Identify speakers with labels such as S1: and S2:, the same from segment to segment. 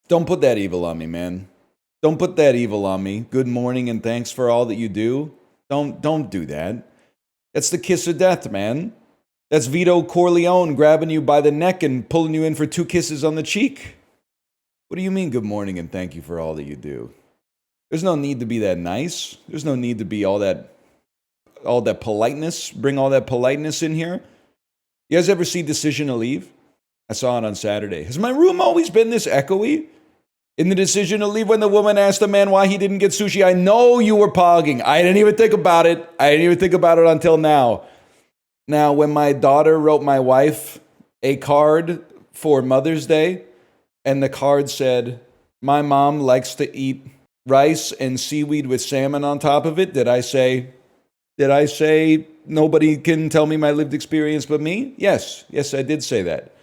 S1: Don't put that evil on me, man. Don't put that evil on me. Good morning and thanks for all that you do. Don't do that. That's the kiss of death, man. That's Vito Corleone grabbing you by the neck and pulling you in for 2 kisses on the cheek. What do you mean, good morning and thank you for all that you do? There's no need to be that nice. There's no need to be all that politeness. Bring all that politeness in here. You guys ever see Decision to Leave? I saw it on Saturday. Has my room always been this echoey? In the Decision to Leave, when the woman asked the man why he didn't get sushi, I know you were pogging. I didn't even think about it. I didn't even think about it until now. Now, when my daughter wrote my wife a card for Mother's Day, and the card said, my mom likes to eat rice and seaweed with salmon on top of it, did I say nobody can tell me my lived experience but me? Yes, I did say that.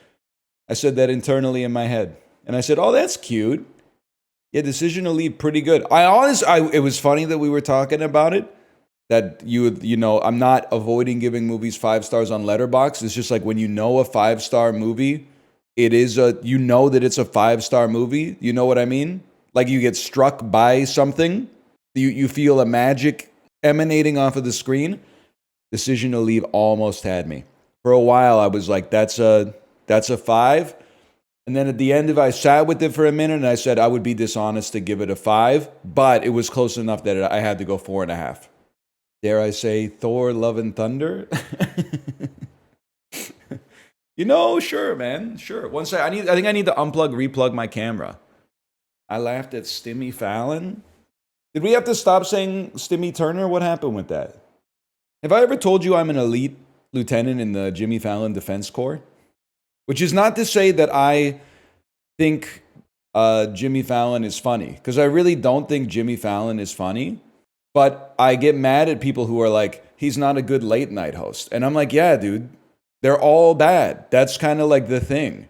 S1: I said that internally in my head. And I said, oh, that's cute. Yeah, Decision to Leave, pretty good. It was funny that we were talking about it. That I'm not avoiding giving movies 5 stars on Letterboxd. It's just like when you know a 5-star movie, that it's a 5-star movie. You know what I mean? Like you get struck by something. You feel a magic emanating off of the screen. Decision to Leave almost had me. For a while, I was like, that's a 5. And then at the end I sat with it for a minute and I said I would be dishonest to give it a 5, but it was close enough that I had to go 4.5. Dare I say Thor, Love and Thunder? Sure, man. Sure. I think I need to replug my camera. I laughed at Jimmy Fallon. Did we have to stop saying Stimmy Turner? What happened with that? Have I ever told you I'm an elite lieutenant in the Jimmy Fallon Defense Corps? Which is not to say that I think Jimmy Fallon is funny, because I really don't think Jimmy Fallon is funny. But I get mad at people who are like, he's not a good late night host. And I'm like, yeah, dude, they're all bad. That's kind of like the thing.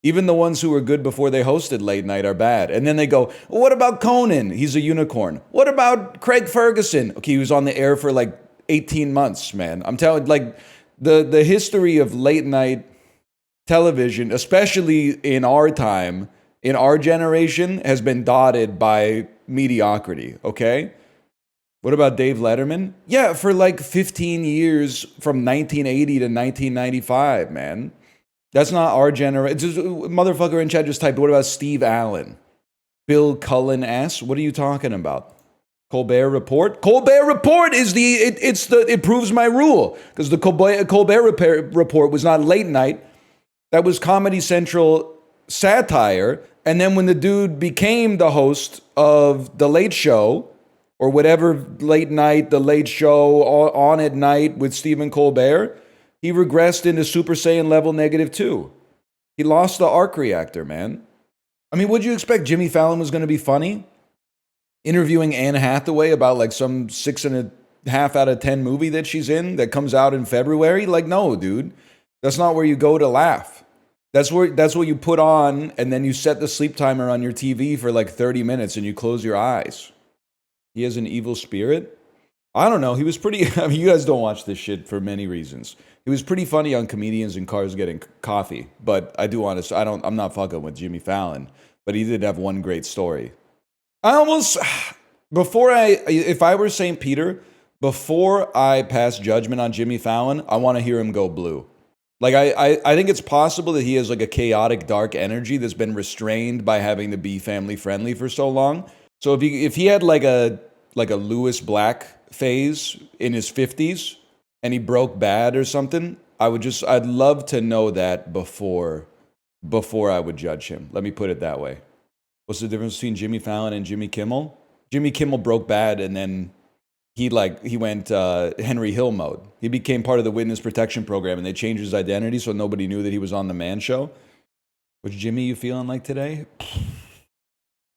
S1: Even the ones who were good before they hosted late night are bad. And then they go, well, what about Conan? He's a unicorn. What about Craig Ferguson? Okay, he was on the air for like 18 months, man. I'm telling you, like the history of late night television, especially in our time, in our generation, has been dotted by mediocrity, okay? What about Dave Letterman? Yeah, for like 15 years from 1980 to 1995, man. That's not our generation. Motherfucker in chat just typed, what about Steve Allen? Bill Cullen asks, what are you talking about? Colbert Report? Colbert Report is it proves my rule. Because the Colbert Report was not late night. That was Comedy Central satire. And then when the dude became the host of The Late Show, or whatever late night, The Late Show, On at Night with Stephen Colbert, he regressed into Super Saiyan level -2. He lost the arc reactor, man. I mean, would you expect Jimmy Fallon was going to be funny? Interviewing Anne Hathaway about like some 6.5 out of 10 movie that she's in that comes out in February? Like, no, dude. That's not where you go to laugh. That's what you put on, and then you set the sleep timer on your TV for like 30 minutes and you close your eyes. He has an evil spirit? I don't know. He was pretty... I mean, you guys don't watch this shit for many reasons. He was pretty funny on Comedians in Cars Getting Coffee, but I do want to... I'm not fucking with Jimmy Fallon, but he did have one great story. If I were St. Peter, before I pass judgment on Jimmy Fallon, I want to hear him go blue. Like, I think it's possible that he has like a chaotic, dark energy that's been restrained by having to be family friendly for so long. So if he had like a Lewis Black phase in his 50s and he broke bad or something, I'd love to know that before I would judge him. Let me put it that way. What's the difference between Jimmy Fallon and Jimmy Kimmel? Jimmy Kimmel broke bad and then he went Henry Hill mode. He became part of the witness protection program and they changed his identity so nobody knew that he was on the Man Show. Which Jimmy you feeling like today?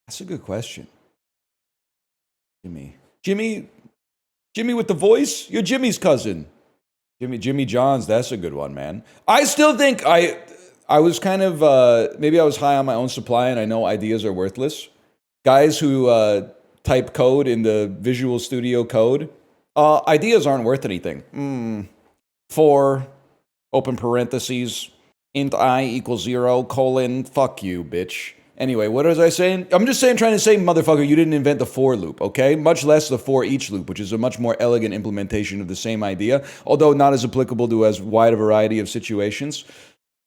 S1: That's a good question. Jimmy with the voice? You're Jimmy's cousin. Jimmy Johns, that's a good one, man. I still think I was kind of, maybe I was high on my own supply and I know ideas are worthless. Guys who type code in the Visual Studio Code, ideas aren't worth anything. For, open parentheses, int I equals 0, colon, fuck you, bitch. Anyway, what was I saying? I'm just trying to say, motherfucker, you didn't invent the for loop, okay? Much less the for each loop, which is a much more elegant implementation of the same idea, although not as applicable to as wide a variety of situations.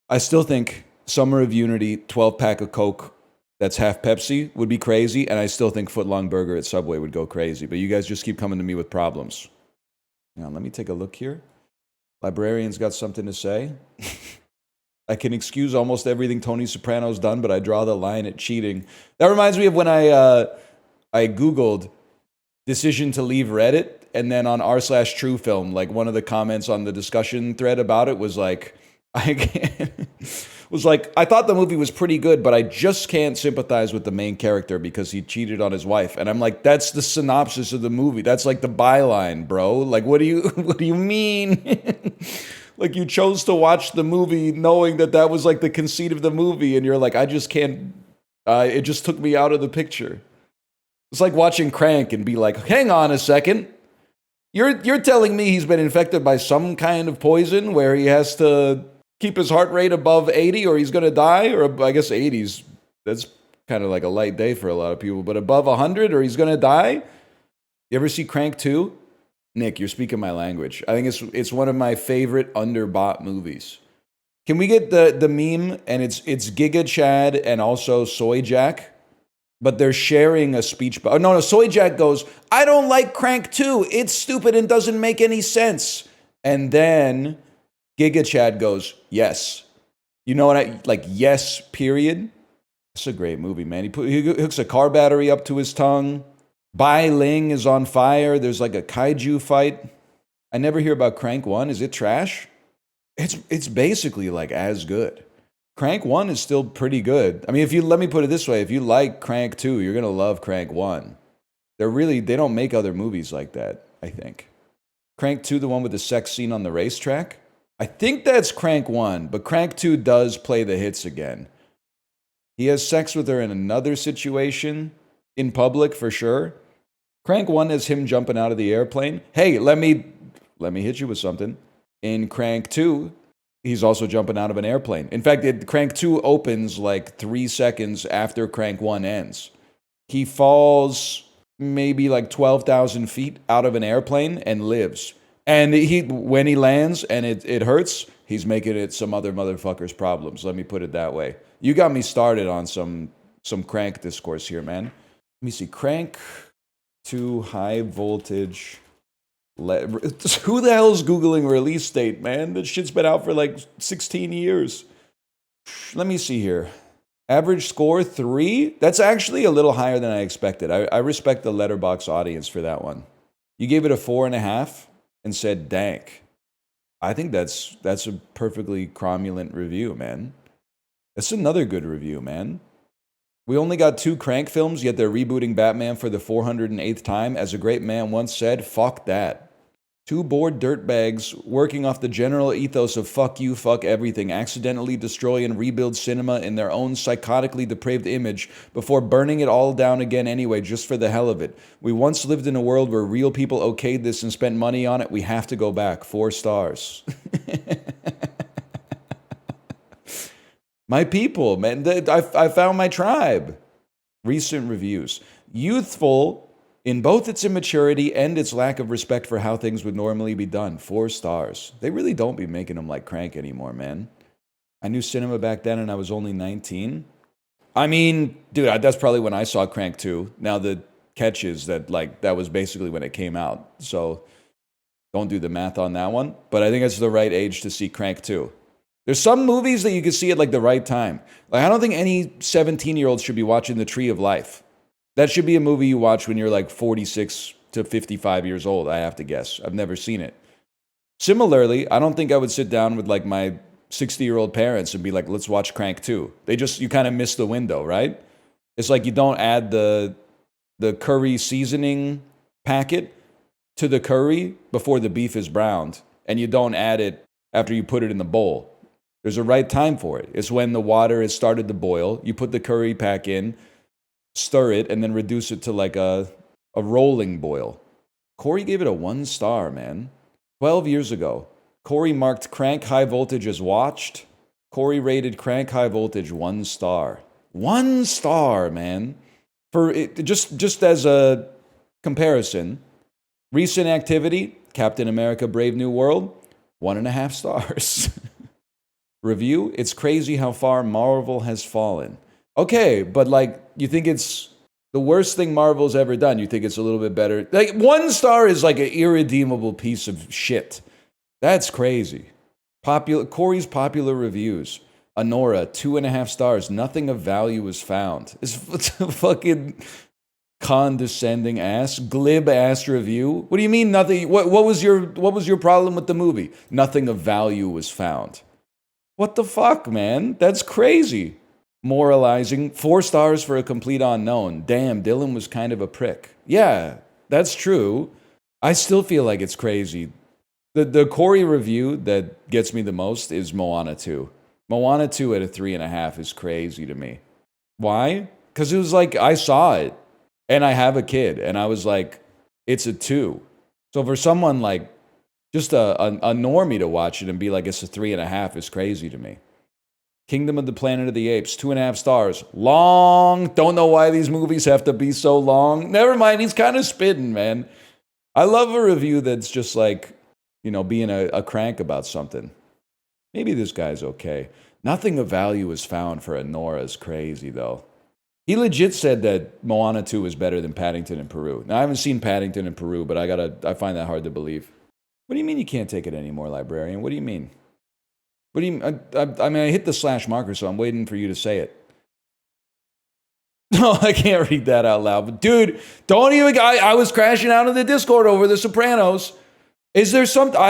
S1: I still think Summer of Unity, 12-pack of Coke that's half Pepsi would be crazy, and I still think footlong burger at Subway would go crazy. But you guys just keep coming to me with problems. Now, let me take a look here. Librarian's got something to say. I can excuse almost everything Tony Soprano's done, but I draw the line at cheating. That reminds me of when I Googled decision to leave Reddit, and then on r/TrueFilm, like one of the comments on the discussion thread about it was like, I thought the movie was pretty good, but I just can't sympathize with the main character because he cheated on his wife. And I'm like, that's the synopsis of the movie. That's like the byline, bro. Like, what do you mean? Like, you chose to watch the movie knowing that was like the conceit of the movie, and you're like, I just can't, it just took me out of the picture. It's like watching Crank and be like, hang on a second. You're telling me he's been infected by some kind of poison where he has to keep his heart rate above 80 or he's going to die? Or I guess 80's, that's kind of like a light day for a lot of people, but above 100 or he's going to die? You ever see Crank 2? Nick, you're speaking my language. I think it's one of my favorite underbought movies. Can we get the meme? And it's Giga Chad and also Soy Jack, but they're sharing a speech. Oh, no, Soy Jack goes, I don't like Crank 2. It's stupid and doesn't make any sense. And then Giga Chad goes, yes. You know what yes, period. It's a great movie, man. He hooks a car battery up to his tongue. Bai Ling is on fire. There's like a kaiju fight. I never hear about Crank 1. Is it trash? It's basically like as good. Crank 1 is still pretty good. I mean, let me put it this way. If you like Crank 2, you're going to love Crank 1. They don't make other movies like that, I think. Crank 2, the one with the sex scene on the racetrack? I think that's Crank 1, but Crank 2 does play the hits again. He has sex with her in another situation, in public for sure. Crank 1 is him jumping out of the airplane. Hey, let me hit you with something. In Crank 2, he's also jumping out of an airplane. In fact, Crank 2 opens like 3 seconds after Crank 1 ends. He falls maybe like 12,000 feet out of an airplane and lives. And when he lands and it hurts, he's making it some other motherfucker's problems. Let me put it that way. You got me started on some Crank discourse here, man. Let me see. Crank 2 high voltage. Who the hell's Googling release date, man? That shit's been out for like 16 years. Let me see here. Average score 3? That's actually a little higher than I expected. I respect the Letterboxd audience for that one. You gave it a 4.5 and said dank. I think that's a perfectly cromulent review, man. That's another good review, man. We only got 2 Crank films, yet they're rebooting Batman for the 408th time. As a great man once said, fuck that. 2 bored dirtbags working off the general ethos of fuck you, fuck everything, accidentally destroy and rebuild cinema in their own psychotically depraved image before burning it all down again anyway, just for the hell of it. We once lived in a world where real people okayed this and spent money on it. We have to go back. 4 stars. My people, man. I found my tribe. Recent reviews. Youthful in both its immaturity and its lack of respect for how things would normally be done. 4 stars. They really don't be making them like Crank anymore, man. I knew cinema back then and I was only 19. I mean, dude, that's probably when I saw Crank 2. Now the catch is that that was basically when it came out. So don't do the math on that one. But I think it's the right age to see Crank 2. There's some movies that you can see at the right time. I don't think any 17-year-old should be watching The Tree of Life. That should be a movie you watch when you're 46 to 55 years old, I have to guess. I've never seen it. Similarly, I don't think I would sit down with my 60-year-old parents and be like, let's watch Crank 2. You kind of miss the window, right? It's like you don't add the curry seasoning packet to the curry before the beef is browned. And you don't add it after you put it in the bowl. There's a right time for it. It's when the water has started to boil. You put the curry pack in, stir it, and then reduce it to a rolling boil. Corey gave it a 1 star, man. 12 years ago. Corey marked Crank High Voltage as watched. Corey rated Crank High Voltage 1 star. 1 star, man. For it, just as a comparison, recent activity, Captain America Brave New World, 1.5 stars. Review, it's crazy how far Marvel has fallen. Okay, but like, you think it's the worst thing Marvel's ever done? You think it's a little bit better? Like, 1 star is like an irredeemable piece of shit. That's crazy. Corey's popular reviews. Honora, 2.5 stars. Nothing of value was found. It's fucking condescending ass, glib ass review. What do you mean nothing? What was your problem with the movie? Nothing of value was found. What the fuck, man? That's crazy. Moralizing. 4 stars for a complete unknown. Damn, Dylan was kind of a prick. Yeah, that's true. I still feel like it's crazy. The Corey review that gets me the most is Moana 2. Moana 2 at a 3.5 is crazy to me. Why? Because it was like, I saw it, and I have a kid, and I was like, it's a 2. So for someone like, just a normie to watch it and be like, it's a 3.5 is crazy to me. Kingdom of the Planet of the Apes, 2.5 stars. Long. Don't know why these movies have to be so long. Never mind, he's kind of spitting, man. I love a review that's just like, you know, being a crank about something. Maybe this guy's okay. Nothing of value is found for Honora is crazy, though. He legit said that Moana 2 is better than Paddington in Peru. Now, I haven't seen Paddington in Peru, but I find that hard to believe. What do you mean you can't take it anymore, librarian? What do you mean? What do you mean? I mean, I hit the slash marker, so I'm waiting for you to say it. No, I can't read that out loud. But dude, don't even... I was crashing out of the Discord over The Sopranos. Is there something...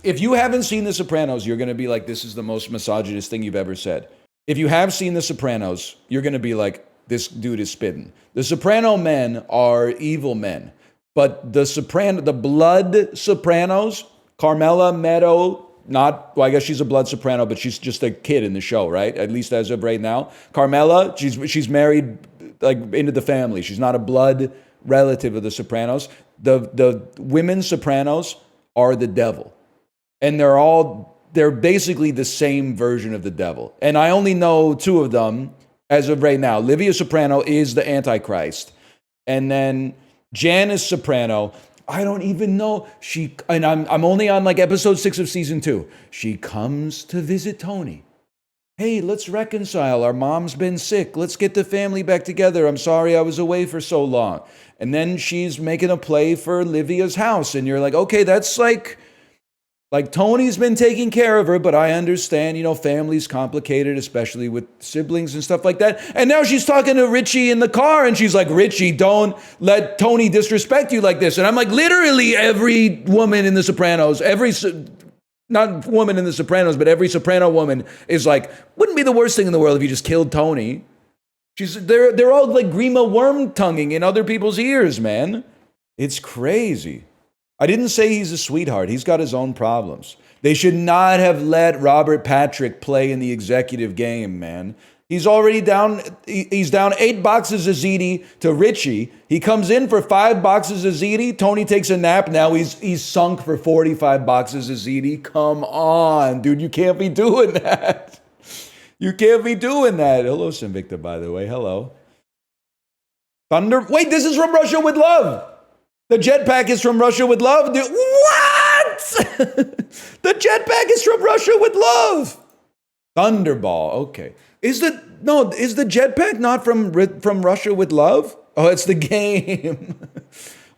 S1: if you haven't seen The Sopranos, you're going to be like, this is the most misogynist thing you've ever said. If you have seen The Sopranos, you're going to be like, this dude is spitting. The Soprano men are evil men. But the blood Sopranos, Carmela Meadow, I guess she's a blood soprano, but she's just a kid in the show, right? At least as of right now. Carmela, she's married like into the family. She's not a blood relative of the Sopranos. The women Sopranos are the devil. And they're basically the same version of the devil. And I only know 2 of them as of right now. Livia Soprano is the Antichrist. And then Janice Soprano, I don't even know. I'm only on like episode 6 of season 2. She comes to visit Tony. Hey, let's reconcile. Our mom's been sick. Let's get the family back together. I'm sorry I was away for so long. And then she's making a play for Livia's house. And you're like, okay, that's like Tony's been taking care of her, but I understand, family's complicated, especially with siblings and stuff like that. And now she's talking to Richie in the car, and she's like, Richie, don't let Tony disrespect you like this. And I'm like, literally every woman in The Sopranos, not woman in The Sopranos, but every Soprano woman is like, wouldn't be the worst thing in the world if you just killed Tony. They're all like Grima worm-tonguing in other people's ears, man. It's crazy. I didn't say he's a sweetheart. He's got his own problems. They should not have let Robert Patrick play in the executive game, man. He's already down. He's down 8 boxes of ziti to Richie. He comes in for 5 boxes of ziti. Tony takes a nap. Now he's sunk for 45 boxes of ziti. Come on, dude. You can't be doing that. You can't be doing that. Hello, Sinvicta, by the way. Hello. Thunder. Wait, this is from Russia with Love. The jetpack is from Russia with Love. Dude, what? The jetpack is from Russia with Love. Thunderball. Okay. Is the jetpack not from Russia with Love? Oh, it's the game.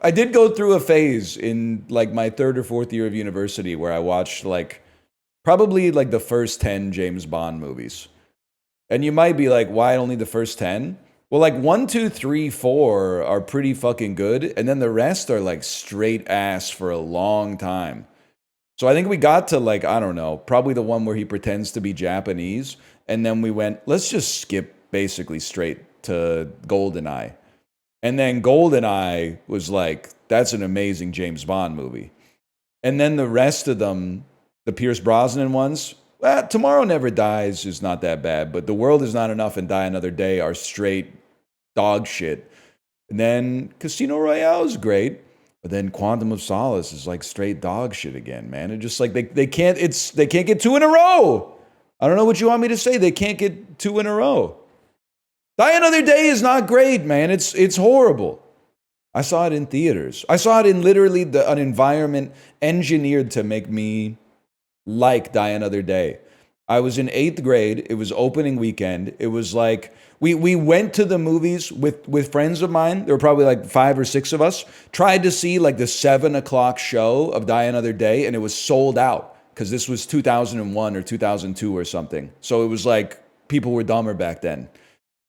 S1: I did go through a phase in like my 3rd or 4th year of university where I watched probably the first 10 James Bond movies. And you might be like, why only the first 10? Well, 1, 2, 3, 4 are pretty fucking good, and then the rest are straight ass for a long time. So I think we got to I don't know, probably the one where he pretends to be Japanese, and then we went, let's just skip basically straight to GoldenEye. And then GoldenEye was that's an amazing James Bond movie. And then the rest of them, the Pierce Brosnan ones, Tomorrow Never Dies is not that bad, but The World Is Not Enough and Die Another Day are straight dog shit. And then Casino Royale is great, but then Quantum of Solace is straight dog shit again, man. It just they can't get 2 in a row. I don't know what you want me to say. They can't get 2 in a row. Die Another Day is not great, man. It's horrible. I saw it in theaters. I saw it in literally an environment engineered to make me like Die Another Day. I was in 8th grade. It was opening weekend. It was like we went to the movies with friends of mine. There were probably like 5 or 6 of us. Tried to see like the 7 o'clock show of Die Another Day, and it was sold out because this was 2001 or 2002 or something. So it was like people were dumber back then.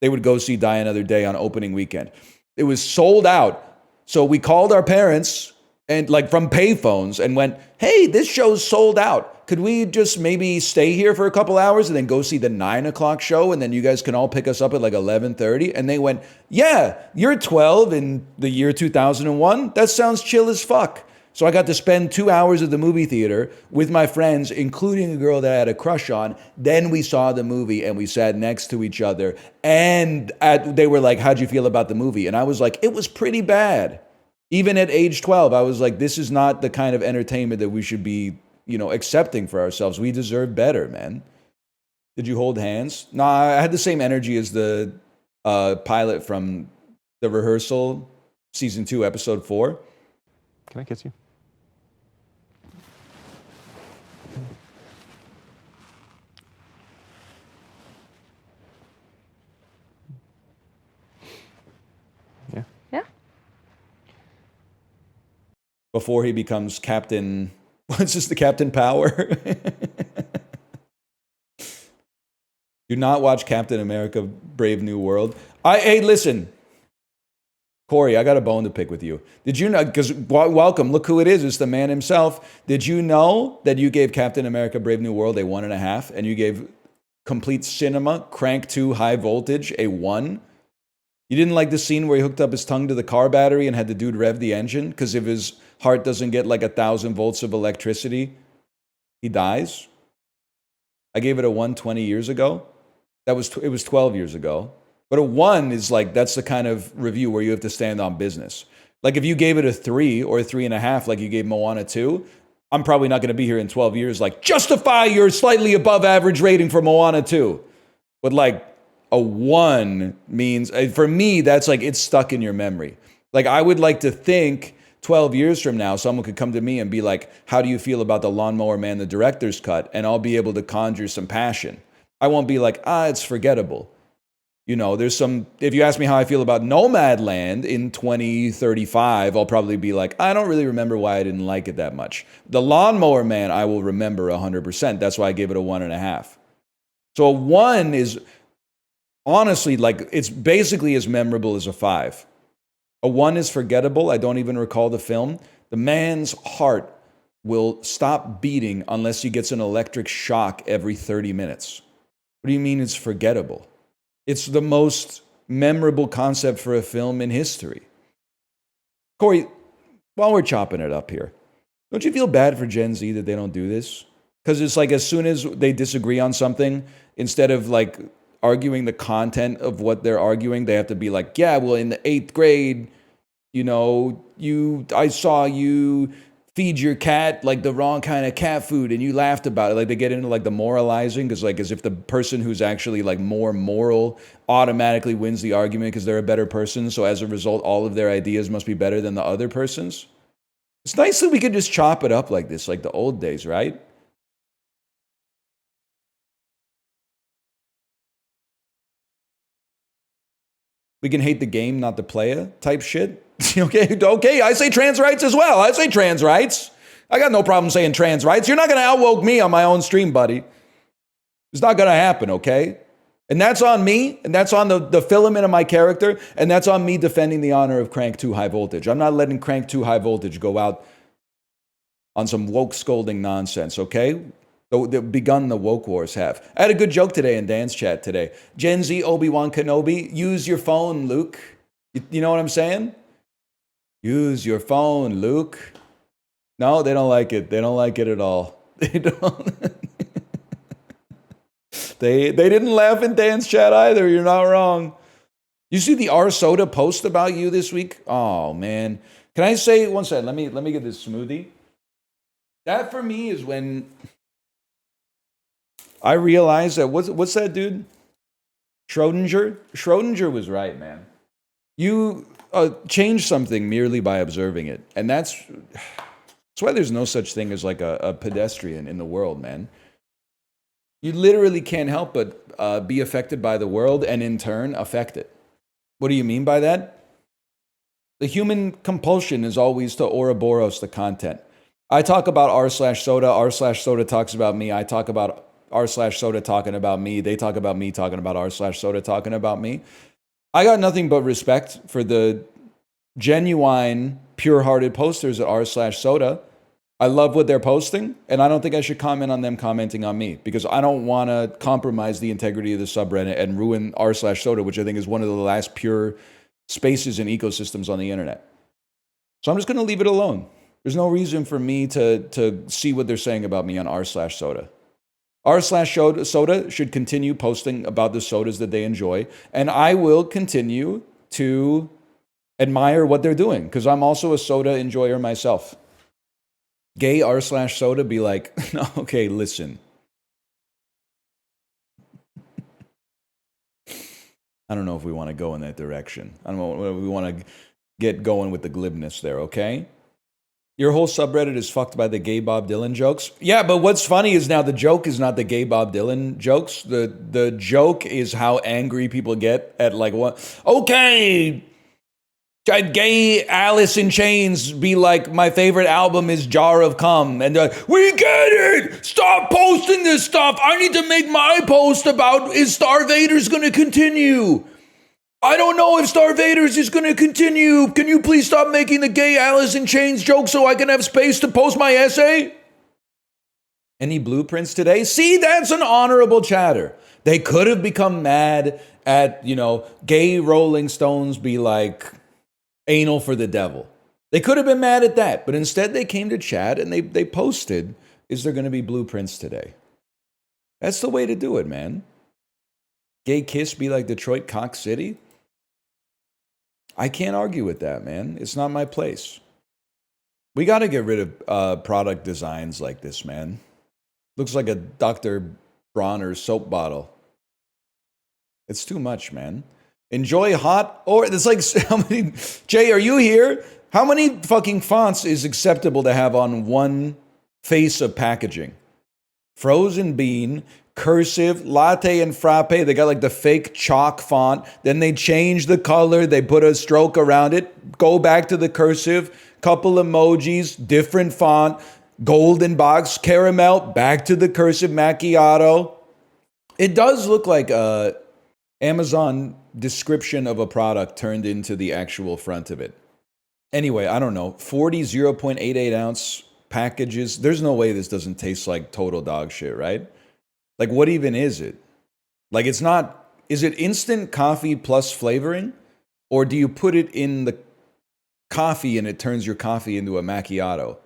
S1: They would go see Die Another Day on opening weekend. It was sold out. So we called our parents and like from payphones and went, hey, this show's sold out. Could we just maybe stay here for a couple hours and then go see the 9 o'clock show? And then you guys can all pick us up at like 11:30. And they went, yeah, you're 12 in the year 2001. That sounds chill as fuck. So I got to spend 2 hours at the movie theater with my friends, including a girl that I had a crush on. Then we saw the movie and we sat next to each other. And they were like, how'd you feel about the movie? And I was like, it was pretty bad. Even at age 12, I was like, this is not the kind of entertainment that we should be, accepting for ourselves. We deserve better, man. Did you hold hands? No, I had the same energy as the pilot from the Rehearsal, season 2, episode 4.
S2: Can I kiss you? Yeah.
S3: Yeah.
S1: Before he becomes Captain, what's this, the Captain Power? Do not watch Captain America Brave New World. Hey, listen. Corey, I got a bone to pick with you. Did you know, because welcome, look who it is. It's the man himself. Did you know that you gave Captain America Brave New World a 1.5 and you gave Complete Cinema Crank 2 High Voltage a 1? You didn't like the scene where he hooked up his tongue to the car battery and had the dude rev the engine because if his heart doesn't get like 1,000 volts of electricity, he dies? I gave it a 1 20 years ago. It was 12 years ago. But a 1 is like, that's the kind of review where you have to stand on business. Like if you gave it a 3 or a 3.5, like you gave Moana 2, I'm probably not going to be here in 12 years like, justify your slightly above average rating for Moana 2. But like a 1 means, for me, that's like, it's stuck in your memory. Like I would like to think 12 years from now, someone could come to me and be like, how do you feel about the Lawnmower Man, the director's cut? And I'll be able to conjure some passion. I won't be like, it's forgettable. There's some, if you ask me how I feel about Nomadland in 2035, I'll probably be like, I don't really remember why I didn't like it that much. The Lawnmower Man, I will remember 100%. That's why I gave it a 1.5. So a 1 is honestly like, it's basically as memorable as a 5. A 1 is forgettable. I don't even recall the film. The man's heart will stop beating unless he gets an electric shock every 30 minutes. What do you mean it's forgettable? It's the most memorable concept for a film in history. Corey, while we're chopping it up here, don't you feel bad for Gen Z that they don't do this? Because it's like as soon as they disagree on something, instead of like arguing the content of what they're arguing, they have to be like, yeah, well, in the 8th grade, I saw you feed your cat like the wrong kind of cat food and you laughed about it. Like they get into like the moralizing because like as if the person who's actually like more moral automatically wins the argument because they're a better person. So as a result, all of their ideas must be better than the other person's. It's nice that we could just chop it up like this, like the old days, right? We can hate the game, not the player type shit. Okay, I say trans rights as well. I say trans rights. I got no problem saying trans rights. You're not going to outwoke me on my own stream, buddy. It's not going to happen, okay? And that's on me, and that's on the filament of my character, and that's on me defending the honor of Crank 2 High Voltage. I'm not letting Crank 2 High Voltage go out on some woke scolding nonsense, okay? The begun the woke wars have. I had a good joke today in Dan's chat today. Gen Z Obi-Wan Kenobi, use your phone, Luke. You know what I'm saying? Use your phone, Luke. No, they don't like it. They don't like it at all. They don't. They didn't laugh in Dan's chat either. You're not wrong. You see the R Soda post about you this week? Oh man. Can I say one second? Let me get this smoothie. That for me is when I realized that what's that dude? Schrodinger was right, man. You change something merely by observing it. And that's why there's no such thing as like a pedestrian in the world, man. You literally can't help but be affected by the world and in turn affect it. What do you mean by that? The human compulsion is always to Ouroboros the content. I talk about r/soda, r/soda talks about me, I talk about r/soda talking about me, they talk about me talking about r/soda talking about me. I got nothing but respect for the genuine, pure-hearted posters at r/soda. I love what they're posting, and I don't think I should comment on them commenting on me because I don't want to compromise the integrity of the subreddit and ruin r/soda, which I think is one of the last pure spaces and ecosystems on the internet. So I'm just going to leave it alone. There's no reason for me to see what they're saying about me on r/soda. r/soda should continue posting about the sodas that they enjoy, and I will continue to admire what they're doing because I'm also a soda enjoyer myself. Gay r/soda be like, okay, listen. I don't know if we want to go in that direction. I don't know if we want to get going with the glibness there, okay? Your whole subreddit is fucked by the gay Bob Dylan jokes. Yeah, but what's funny is now the joke is not the gay Bob Dylan jokes. The joke is how angry people get at like what? Okay, gay Alice in Chains be like, my favorite album is Jar of Cum. And we get it! Stop posting this stuff! I need to make my post about is Starvaders going to continue? I don't know if Starvaders is going to continue. Can you please stop making the gay Alice in Chains joke so I can have space to post my essay? Any blueprints today? See, that's an honorable chatter. They could have become mad at, gay Rolling Stones be like, anal for the devil. They could have been mad at that, but instead they came to chat and they posted, is there going to be blueprints today? That's the way to do it, man. Gay Kiss be like Detroit Cock City? I can't argue with that, man. It's not my place. We got to get rid of product designs like this, man. Looks like a Dr. Bronner soap bottle. It's too much, man. Enjoy hot, or it's like, how many, Jay, are you here? How many fucking fonts is acceptable to have on one face of packaging? Frozen bean, cursive, latte, and frappe. They got like the fake chalk font. Then they change the color. They put a stroke around it. Go back to the cursive. Couple emojis, different font. Golden box, caramel. Back to the cursive macchiato. It does look like Amazon description of a product turned into the actual front of it. Anyway, I don't know. 40 0.88 ounce packages. There's no way this doesn't taste like total dog shit, right? Like, what even is it? Like, it's not, is it instant coffee plus flavoring? Or do you put it in the coffee and it turns your coffee into a macchiato?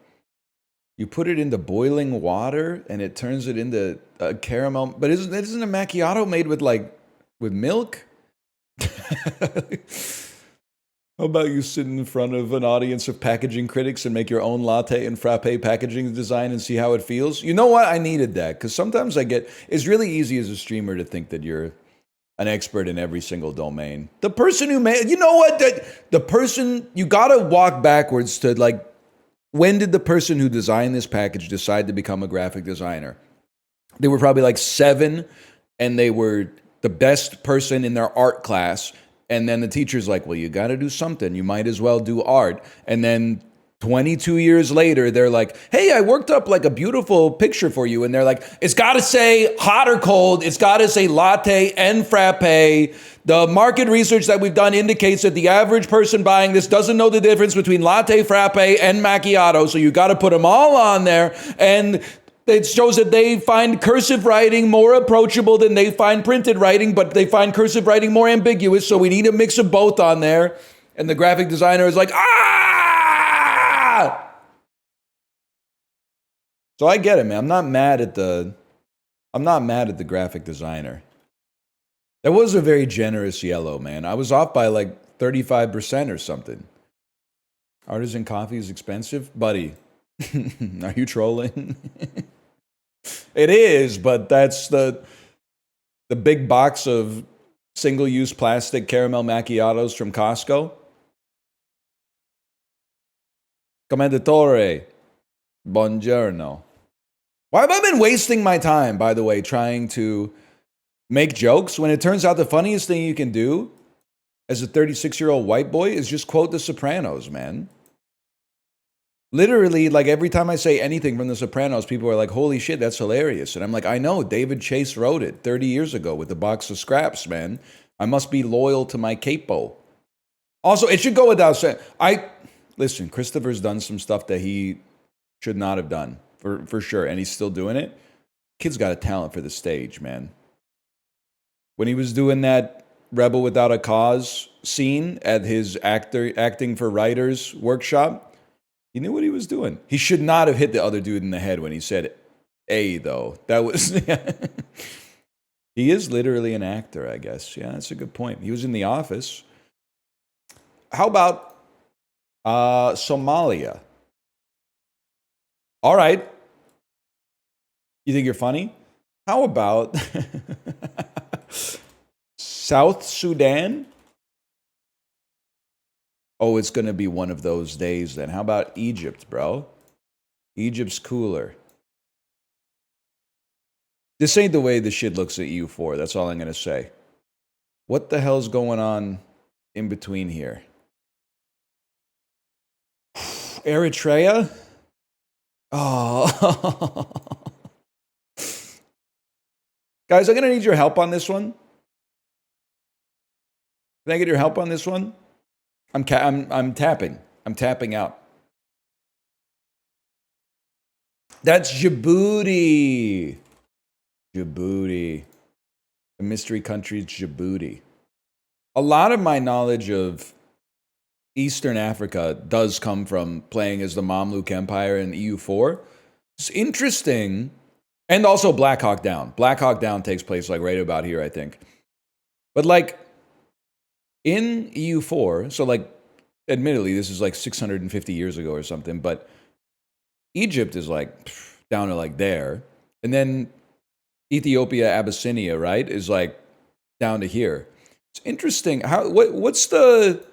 S1: You put it into boiling water and it turns it into a caramel. But isn't a macchiato made with milk? How about you sit in front of an audience of packaging critics and make your own latte and frappe packaging design and see how it feels? You know what? I needed that because sometimes it's really easy as a streamer to think that you're an expert in every single domain. The person who made, you know what? The person, you gotta walk backwards to like, when did the person who designed this package decide to become a graphic designer? They were probably like 7 and they were the best person in their art class. And then the teacher's like, well, you got to do something. You might as well do art. And then 22 years later, they're like, hey, I worked up like a beautiful picture for you. And they're like, it's got to say hot or cold. It's got to say latte and frappe. The market research that we've done indicates that the average person buying this doesn't know the difference between latte, frappe, and macchiato. So you got to put them all on there. And it shows that they find cursive writing more approachable than they find printed writing, but they find cursive writing more ambiguous, so we need a mix of both on there. And the graphic designer is like, ah! So I get it, man. I'm not mad at the graphic designer. That was a very generous yellow, man. I was off by like 35% or something. Artisan coffee is expensive? Buddy, are you trolling? It is, but that's the big box of single-use plastic caramel macchiatos from Costco. Commendatore. Buongiorno. Why have I been wasting my time, by the way, trying to make jokes when it turns out the funniest thing you can do as a 36-year-old white boy is just quote The Sopranos, man. Literally, like every time I say anything from The Sopranos, people are like, holy shit, that's hilarious. And I'm like, I know, David Chase wrote it 30 years ago with a box of scraps, man. I must be loyal to my capo. Also, it should go without saying, listen, Christopher's done some stuff that he should not have done, for sure, and he's still doing it. Kid's got a talent for the stage, man. When he was doing that Rebel Without a Cause scene at his acting for writers workshop, he knew what he was doing. He should not have hit the other dude in the head when he said A, though. That was... He is literally an actor, I guess. Yeah, that's a good point. He was in The Office. How about Somalia? All right. You think you're funny? How about South Sudan? Oh, it's going to be one of those days then. How about Egypt, bro? Egypt's cooler. This ain't the way the shit looks at EU4. That's all I'm going to say. What the hell's going on in between here? Eritrea? Oh. Guys, I'm going to need your help on this one. Can I get your help on this one? I'm tapping. I'm tapping out. That's Djibouti. Djibouti. The mystery country's Djibouti. A lot of my knowledge of Eastern Africa does come from playing as the Mamluk Empire in EU4. It's interesting. And also Black Hawk Down. Black Hawk Down takes place like right about here, I think. But like in EU4, so like admittedly this is like 650 years ago or something, but Egypt is like down to like there. And then Ethiopia, Abyssinia, right, is like down to here. It's interesting. What's the...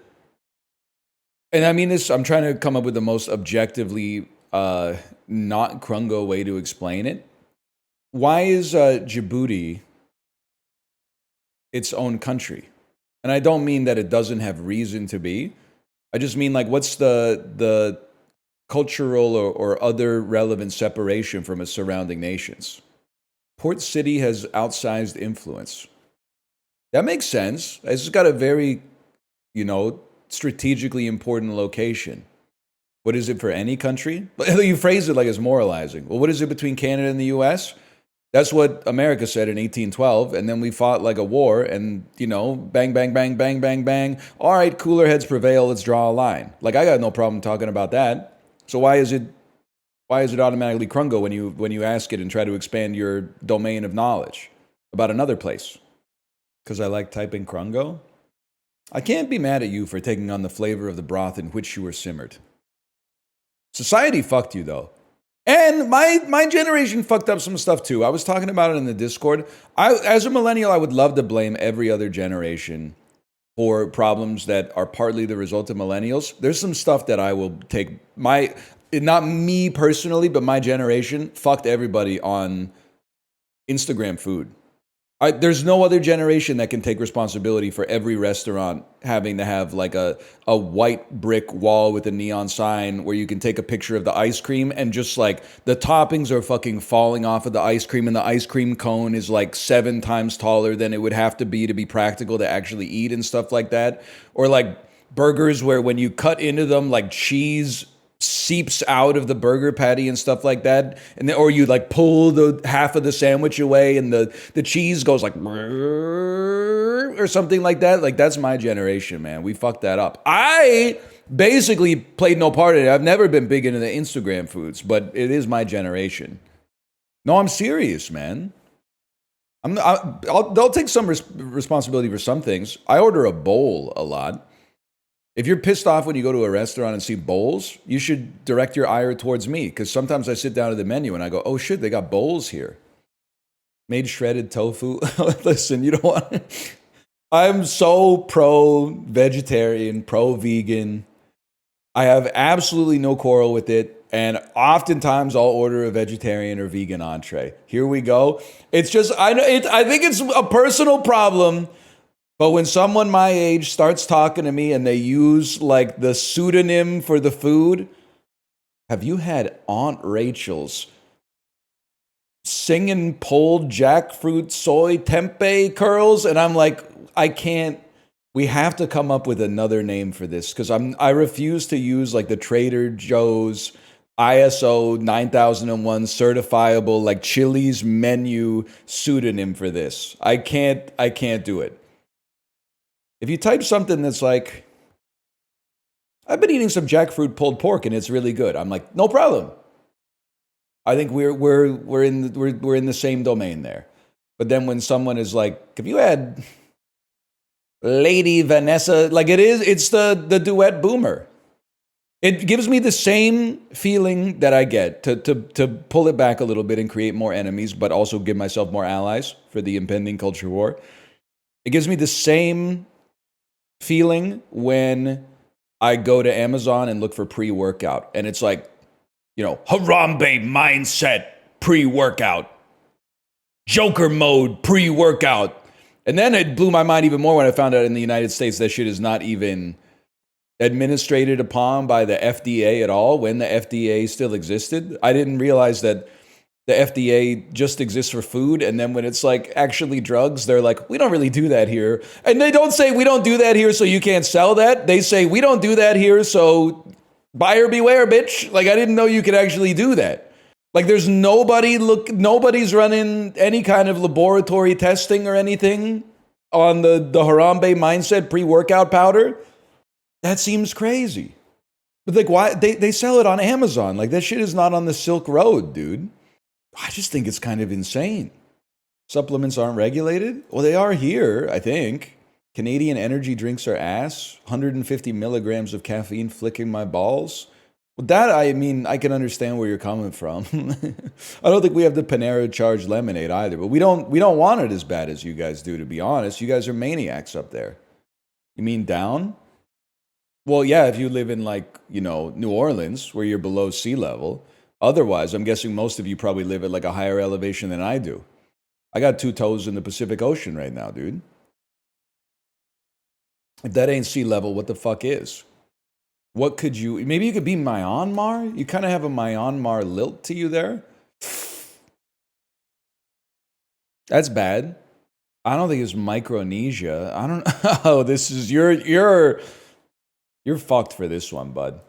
S1: And I mean this, I'm trying to come up with the most objectively not Crungo way to explain it. Why is Djibouti its own country? And I don't mean that it doesn't have reason to be. I just mean like what's the cultural or other relevant separation from its surrounding nations? Port City has outsized influence. That makes sense. It's got a very, strategically important location. What is it for any country? You phrase it like it's moralizing. Well, what is it between Canada and the US? That's what America said in 1812, and then we fought like a war, and, bang, bang, bang, bang, bang, bang. All right, cooler heads prevail, let's draw a line. Like, I got no problem talking about that. So why is it automatically Crungo when you ask it and try to expand your domain of knowledge about another place? Because I like typing Crungo? I can't be mad at you for taking on the flavor of the broth in which you were simmered. Society fucked you, though. And my generation fucked up some stuff, too. I was talking about it in the Discord. As a millennial, I would love to blame every other generation for problems that are partly the result of millennials. There's some stuff that I will take... Not me personally, but my generation fucked everybody on Instagram food. There's no other generation that can take responsibility for every restaurant having to have like a white brick wall with a neon sign where you can take a picture of the ice cream and just like the toppings are fucking falling off of the ice cream and the ice cream cone is like 7 times taller than it would have to be practical to actually eat and stuff like that. Or like burgers where when you cut into them, like cheese seeps out of the burger patty and stuff like that, and then, or you like pull the half of the sandwich away and the cheese goes like or something like that. Like that's my generation, man. We fucked that up. I basically played no part in it. I've never been big into the Instagram foods, but it is my generation. No, I'm serious, man. They'll take some responsibility for some things. I order a bowl a lot. If you're pissed off when you go to a restaurant and see bowls, you should direct your ire towards me, because sometimes I sit down at the menu and I go, oh shit, they got bowls here. Made shredded tofu. Listen, you don't want... I'm so pro-vegetarian, pro-vegan. I have absolutely no quarrel with it. And oftentimes I'll order a vegetarian or vegan entree. Here we go. It's just, I think it's a personal problem. But when someone my age starts talking to me and they use like the pseudonym for the food, have you had Aunt Rachel's singing pulled jackfruit soy tempeh curls? And I'm like, I can't. We have to come up with another name for this because I refuse to use like the Trader Joe's ISO 9001 certifiable like Chili's menu pseudonym for this. I can't do it. If you type something that's like, I've been eating some jackfruit pulled pork and it's really good, I'm like, no problem. I think we're in the same domain there. But then when someone is like, have you had Lady Vanessa? Like it's the duet boomer. It gives me the same feeling that I get to pull it back a little bit and create more enemies, but also give myself more allies for the impending culture war. It gives me the same feeling when I go to Amazon and look for pre-workout. And it's like, Harambe mindset pre-workout. Joker mode pre-workout. And then it blew my mind even more when I found out in the United States that shit is not even administrated upon by the FDA at all, when the FDA still existed. I didn't realize that the FDA just exists for food, and then when it's like actually drugs, they're like, we don't really do that here. And they don't say we don't do that here so you can't sell that. They say we don't do that here so buyer beware, bitch. Like I didn't know you could actually do that. Like there's nobody's running any kind of laboratory testing or anything on the Harambe mindset pre-workout powder. That seems crazy. But like why they sell it on Amazon? Like that shit is not on the Silk Road, dude. I just think it's kind of insane. Supplements aren't regulated? Well, they are here, I think. Canadian energy drinks are ass. 150 milligrams of caffeine flicking my balls. Well, that, I mean, I can understand where you're coming from. I don't think we have the Panera charged lemonade either, but we don't want it as bad as you guys do, to be honest. You guys are maniacs up there. You mean down? Well, yeah, if you live in like, New Orleans, where you're below sea level. Otherwise, I'm guessing most of you probably live at like a higher elevation than I do. I got 2 toes in the Pacific Ocean right now, dude. If that ain't sea level, what the fuck is? What could you... Maybe you could be Myanmar? You kind of have a Myanmar lilt to you there. That's bad. I don't think it's Micronesia. I don't... Oh, this is... You're fucked for this one, bud.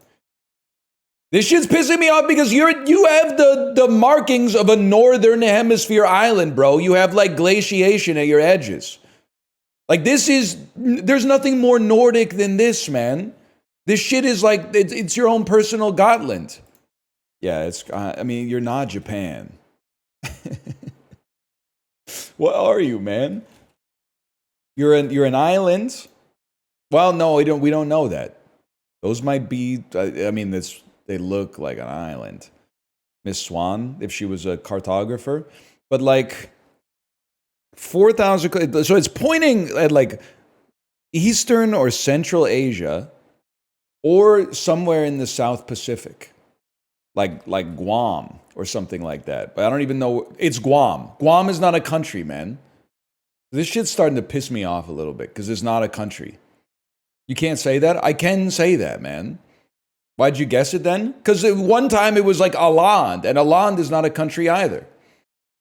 S1: This shit's pissing me off because you have the markings of a northern hemisphere island, bro. You have like glaciation at your edges. Like there's nothing more Nordic than this, man. This shit is like, it's your own personal Gotland. Yeah, you're not Japan. What are you, man? You're an island? Well, no, we don't know that. Those might be, they look like an island. Miss Swan, if she was a cartographer. But like 4,000, so it's pointing at like Eastern or Central Asia or somewhere in the South Pacific. Like Guam or something like that. But I don't even know, it's Guam. Guam is not a country, man. This shit's starting to piss me off a little bit because it's not a country. You can't say that? I can say that, man. Why'd you guess it then? Because one time it was like Elon, and Elon is not a country either.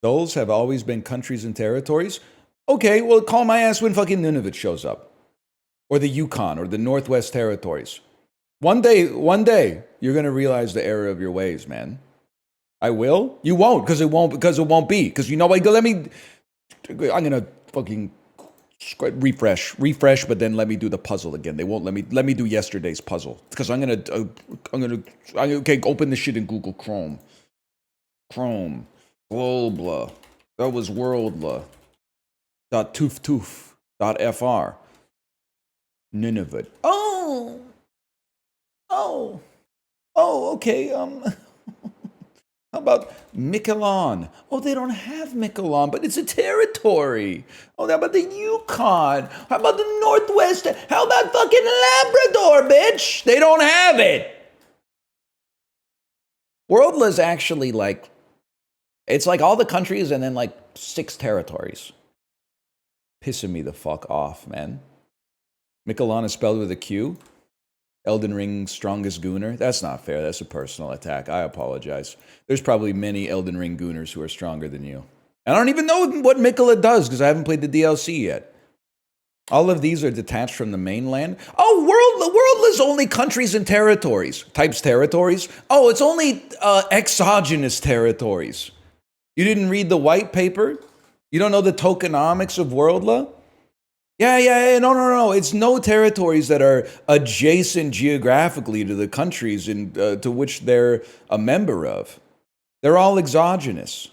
S1: Those have always been countries and territories. Okay, well, call my ass when fucking Nunavut shows up. Or the Yukon, or the Northwest Territories. One day, you're going to realize the error of your ways, man. I will? You won't, because it won't be. Because you know what? I'm going to fucking refresh, but then let me do the puzzle again. They won't let me do yesterday's puzzle because I'm gonna okay, open the shit in Google Chrome. Worldle. That was Worldle. .toof.fr. Nunavut. Oh, okay. How about Miquelon? Oh, they don't have Miquelon, but it's a territory. Oh, how about the Yukon? How about the Northwest? How about fucking Labrador, bitch? They don't have it. Worldle is actually like, it's like all the countries and then like 6 territories. Pissing me the fuck off, man. Miquelon is spelled with a Q. Elden Ring strongest gooner. That's not fair. That's a personal attack. I apologize. There's probably many Elden Ring gooners who are stronger than you. I don't even know what Miquelon does because I haven't played the DLC yet. All of these are detached from the mainland. Oh, Worldle is only countries and territories. Types territories. Oh, it's only exogenous territories. You didn't read the white paper? You don't know the tokenomics of Worldle? Yeah, no. It's no territories that are adjacent geographically to the countries to which they're a member of. They're all exogenous.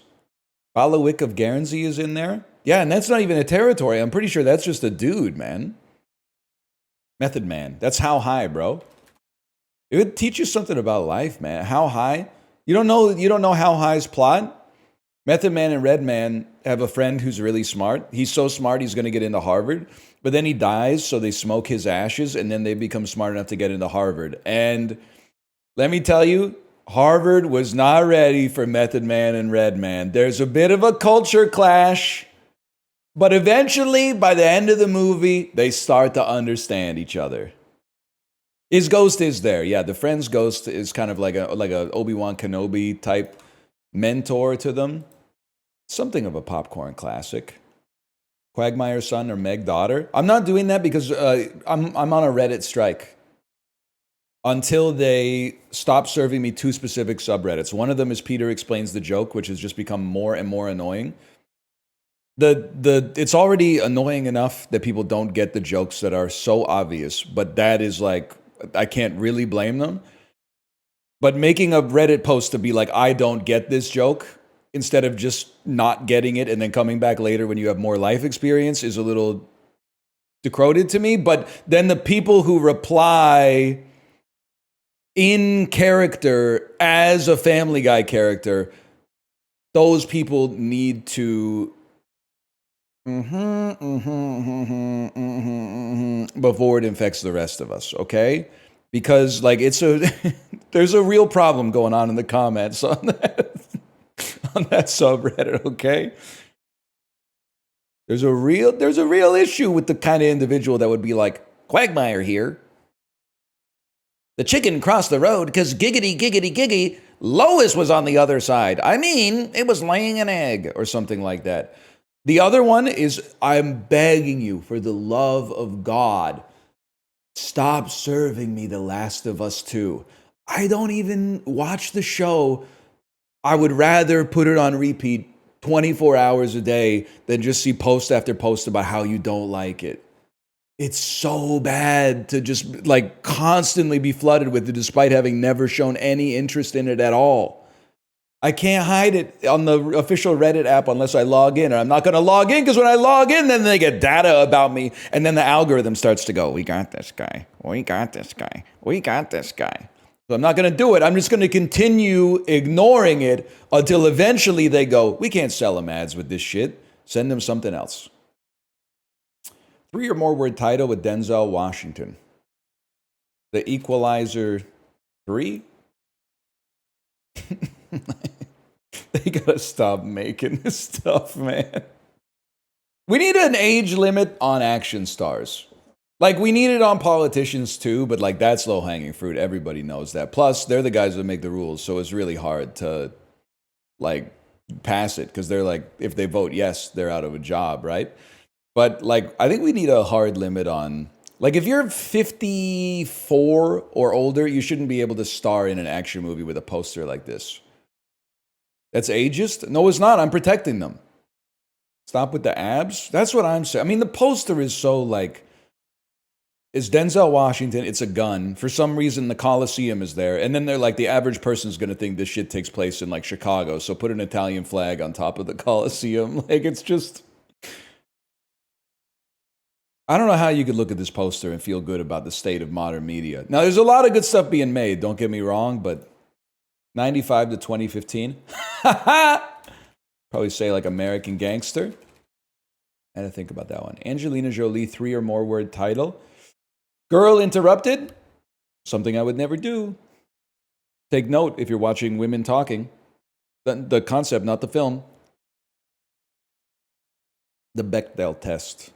S1: Balawick of Guernsey is in there. Yeah, and that's not even a territory. I'm pretty sure that's just a dude, man. Method Man. That's how high, bro. It would teach you something about life, man. How high? You don't know how high's plot? Method Man and Red Man have a friend who's really smart. He's so smart he's going to get into Harvard, but then he dies, so they smoke his ashes, and then they become smart enough to get into Harvard. And let me tell you, Harvard was not ready for Method Man and Red Man. There's a bit of a culture clash, but eventually, by the end of the movie, they start to understand each other. His ghost is there. Yeah, the friend's ghost is kind of like a Obi-Wan Kenobi type mentor to them. Something of a popcorn classic. Quagmire's son or Meg daughter. I'm not doing that because I'm on a Reddit strike until they stop serving me 2 specific subreddits. One of them is Peter Explains the Joke, which has just become more and more annoying. It's already annoying enough that people don't get the jokes that are so obvious, but that is like, I can't really blame them. But making a Reddit post to be like, I don't get this joke, instead of just not getting it and then coming back later when you have more life experience is a little decroded to me. But then the people who reply in character as a Family Guy character, those people need to before it infects the rest of us, okay? Because like there's a real problem going on in the comments on that subreddit, okay? There's a real issue with the kind of individual that would be like, Quagmire here. The chicken crossed the road because giggity, Lois was on the other side. I mean, it was laying an egg or something like that. The other one is, I'm begging you for the love of God, stop serving me The Last of Us 2. I don't even watch the show. I would rather put it on repeat 24 hours a day than just see post after post about how you don't like it. It's so bad to just like constantly be flooded with it despite having never shown any interest in it at all. I can't hide it on the official Reddit app unless I log in. And I'm not going to log in because when I log in, then they get data about me. And then the algorithm starts to go, we got this guy. We got this guy. We got this guy. So I'm not going to do it. I'm just going to continue ignoring it until eventually they go, we can't sell them ads with this shit. Send them something else. 3 or more word title with Denzel Washington. The Equalizer 3? They gotta stop making this stuff, man. We need an age limit on action stars. Like, we need it on politicians too, but like, that's low-hanging fruit. Everybody knows that. Plus, they're the guys that make the rules, so it's really hard to, like, pass it, because they're like, if they vote yes, they're out of a job, right? But, like, I think we need a hard limit on... Like, if you're 54 or older, you shouldn't be able to star in an action movie with a poster like this. That's ageist? No, it's not. I'm protecting them. Stop with the abs? That's what I'm saying. I mean, the poster is so, like... It's Denzel Washington. It's a gun. For some reason, the Coliseum is there. And then they're like, the average person's going to think this shit takes place in, like, Chicago. So put an Italian flag on top of the Coliseum. Like, it's just... I don't know how you could look at this poster and feel good about the state of modern media. Now, there's a lot of good stuff being made, don't get me wrong, but 95 to 2015. Probably say like American Gangster. I had to think about that one. Angelina Jolie, 3 or more word title. Girl Interrupted. Something I would never do. Take note if you're watching women talking. The concept, not the film. The Bechdel test.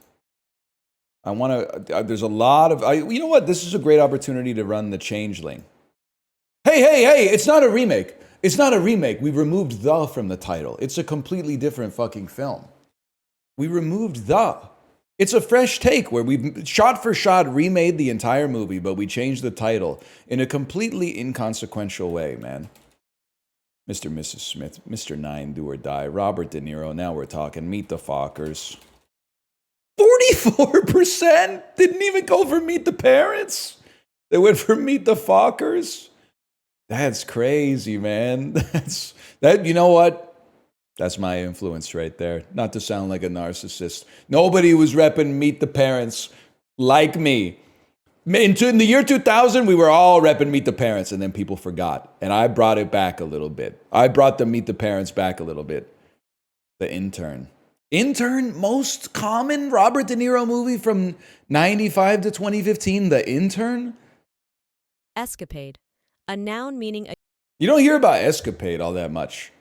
S1: I want to, there's a lot of, you know what? This is a great opportunity to run the Changeling. Hey, it's not a remake. It's not a remake. We removed the from the title. It's a completely different fucking film. We removed the. It's a fresh take where we've shot for shot remade the entire movie, but we changed the title in a completely inconsequential way, man. Mr. and Mrs. Smith, Mr. 9, Do or Die, Robert De Niro, now we're talking, Meet the Fockers. 44% didn't even go for Meet the Parents. They went for Meet the Fockers. That's crazy, man. You know what? That's my influence right there. Not to sound like a narcissist. Nobody was repping Meet the Parents like me. In the year 2000, we were all repping Meet the Parents, and then people forgot. And I brought it back a little bit. I brought the Meet the Parents back a little bit. The Intern. Intern, most common Robert De Niro movie from 95 to 2015. The Intern?
S3: Escapade. A noun meaning...
S1: You don't hear about escapade all that much.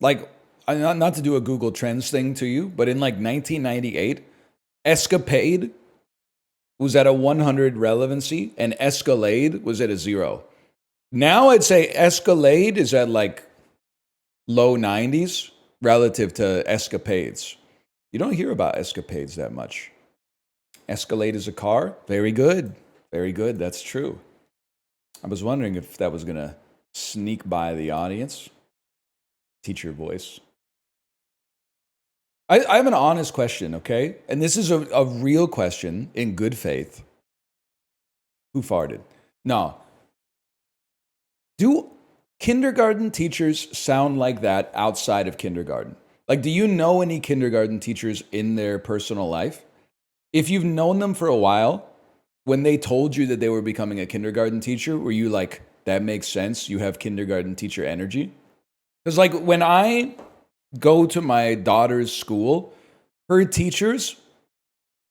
S1: Like, not to do a Google Trends thing to you, but in like 1998, escapade was at a 100 relevancy and Escalade was at a 0. Now I'd say Escalade is at like low 90s relative to escapades. You don't hear about escapades that much. Escalade is a car. Very good. Very good. That's true. I was wondering if that was going to sneak by the audience. Teacher voice. I have an honest question, okay? And this is a real question in good faith. Who farted? No. Do kindergarten teachers sound like that outside of kindergarten? Like, do you know any kindergarten teachers in their personal life? If you've known them for a while, when they told you that they were becoming a kindergarten teacher, were you like, that makes sense, you have kindergarten teacher energy? Because like when I go to my daughter's school, her teachers,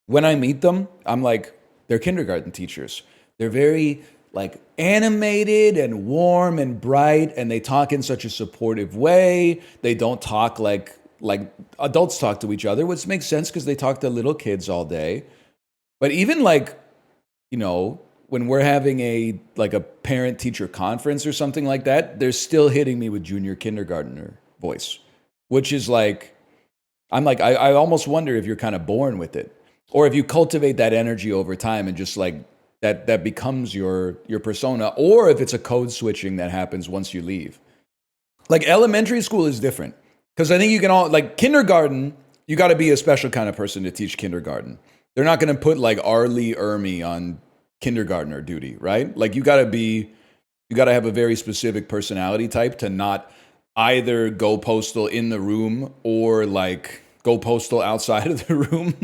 S1: when I meet them, I'm like, they're kindergarten teachers. They're very like animated and warm and bright, and they talk in such a supportive way. They don't talk like adults talk to each other, which makes sense because they talk to little kids all day. But even like, you know, when we're having a parent-teacher conference or something like that, they're still hitting me with junior kindergartner voice, which is like, I'm like, I almost wonder if you're kind of born with it, or if you cultivate that energy over time and just like that becomes your persona, or if it's a code switching that happens once you leave. Like elementary school is different because I think you can all like kindergarten. You got to be a special kind of person to teach kindergarten. They're not going to put like Arlie Ermy on kindergartner duty, right? Like you got to have a very specific personality type to not either go postal in the room or like go postal outside of the room.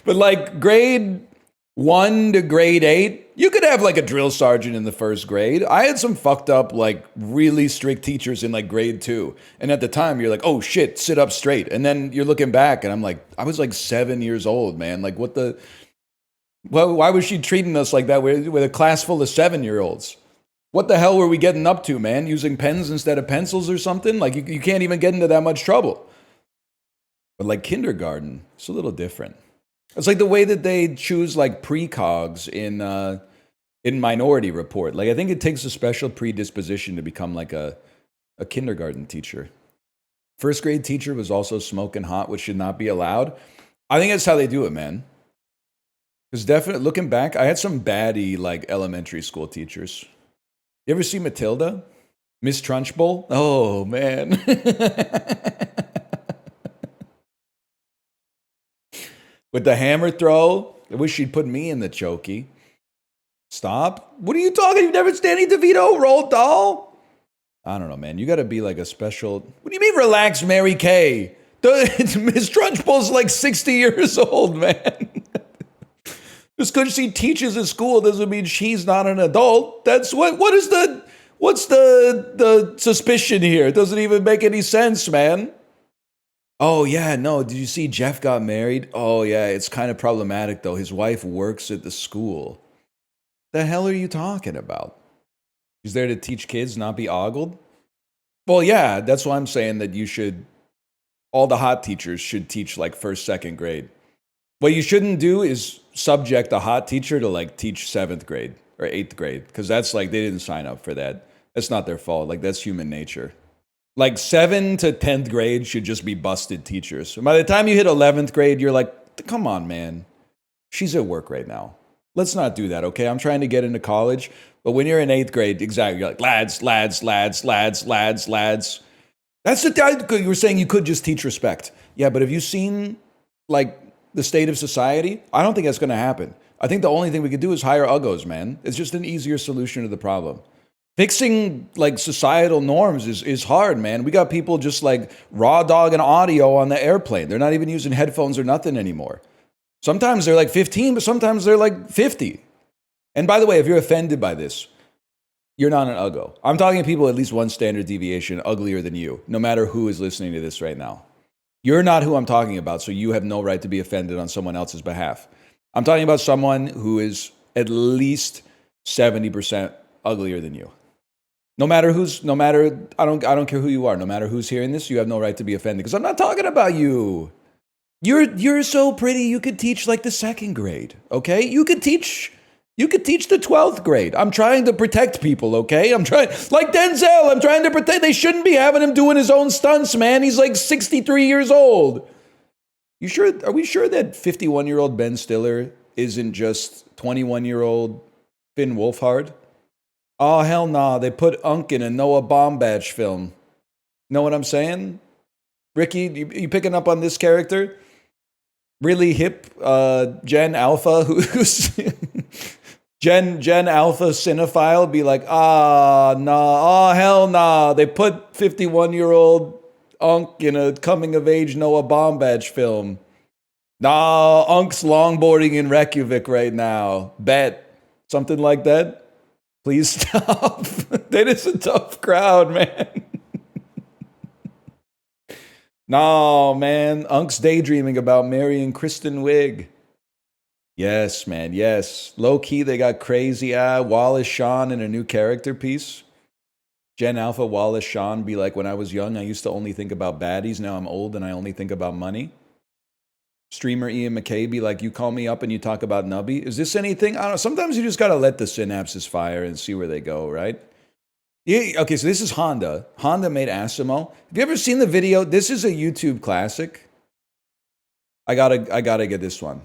S1: But like grade 1 to grade 8, you could have like a drill sergeant in the first grade. I had some fucked up, like really strict teachers in like grade 2. And at the time you're like, oh shit, sit up straight. And then you're looking back and I'm like, I was like 7 years old, man. Like why was she treating us like that with a class full of 7-year-olds? What the hell were we getting up to, man? Using pens instead of pencils or something? Like you can't even get into that much trouble. But like kindergarten, it's a little different. It's like the way that they choose like precogs in Minority Report. Like I think it takes a special predisposition to become like a kindergarten teacher. First grade teacher was also smoking hot, which should not be allowed. I think that's how they do it, man. Because definitely, looking back, I had some baddie like elementary school teachers. You ever see Matilda? Miss Trunchbull? Oh, man. With the hammer throw, I wish she'd put me in the chokey. Stop. What are you talking? You've never Danny DeVito? Roald Dahl? I don't know, man. You got to be like a special... What do you mean relax, Mary Kay? Miss Trunchbull's like 60 years old, man. Just because she teaches at school doesn't mean she's not an adult. That's what is the What's the suspicion here? It doesn't even make any sense, man. Oh, yeah, no. Did you see Jeff got married? Oh, yeah, it's kind of problematic, though. His wife works at the school. The hell are you talking about? She's there to teach kids not be ogled? Well, yeah, that's why I'm saying that you should, all the hot teachers should teach like first, second grade. What you shouldn't do is subject a hot teacher to like teach 7th grade or 8th grade, because that's like, they didn't sign up for that. That's not their fault. Like, that's human nature. Like 7 to 10th grade should just be busted teachers. So by the time you hit 11th grade, you're like, come on, man. She's at work right now. Let's not do that, okay? I'm trying to get into college. But when you're in 8th grade, exactly, you're like, lads. That's the time you were saying you could just teach respect. Yeah, but have you seen, like, the state of society? I don't think that's going to happen. I think the only thing we could do is hire uggos, man. It's just an easier solution to the problem. Fixing like societal norms is hard, man. We got people just like raw dogging audio on the airplane. They're not even using headphones or nothing anymore. Sometimes they're like 15, but sometimes they're like 50. And by the way, if you're offended by this, you're not an uggo. I'm talking to people at least one standard deviation uglier than you, no matter who is listening to this right now. You're not who I'm talking about, so you have no right to be offended on someone else's behalf. I'm talking about someone who is at least 70% uglier than you. I don't care who you are. No matter who's hearing this, you have no right to be offended because I'm not talking about you. You're so pretty. You could teach like the 2nd grade. Okay. You could teach the 12th grade. I'm trying to protect people. Okay. I'm trying like Denzel. I'm trying to protect. They shouldn't be having him doing his own stunts, man. He's like 63 years old. You sure? Are we sure that 51-year-old Ben Stiller isn't just 21-year-old Finn Wolfhard? Oh, hell nah. They put Unk in a Noah Baumbach film. Know what I'm saying? Ricky, you picking up on this character? Really hip Gen Alpha, who's Gen Alpha cinephile be like, oh, hell nah. They put 51-year-old Unk in a coming-of-age Noah Baumbach film. Nah, Unk's longboarding in Reykjavik right now. Bet. Something like that. Please stop. That is a tough crowd, man. No, man. Unk's daydreaming about marrying Kristen Wiig. Yes, man, yes. Low-key, they got crazy Wallace Shawn in a new character piece. Gen Alpha Wallace Shawn be like, when I was young, I used to only think about baddies. Now I'm old and I only think about money. Streamer Ian McKay be like, you call me up and you talk about Nubby. Is this anything? I don't know. Sometimes you just got to let the synapses fire and see where they go, right? Yeah, okay, so this is Honda. Honda made ASIMO. Have you ever seen the video? This is a YouTube classic. I gotta get this one.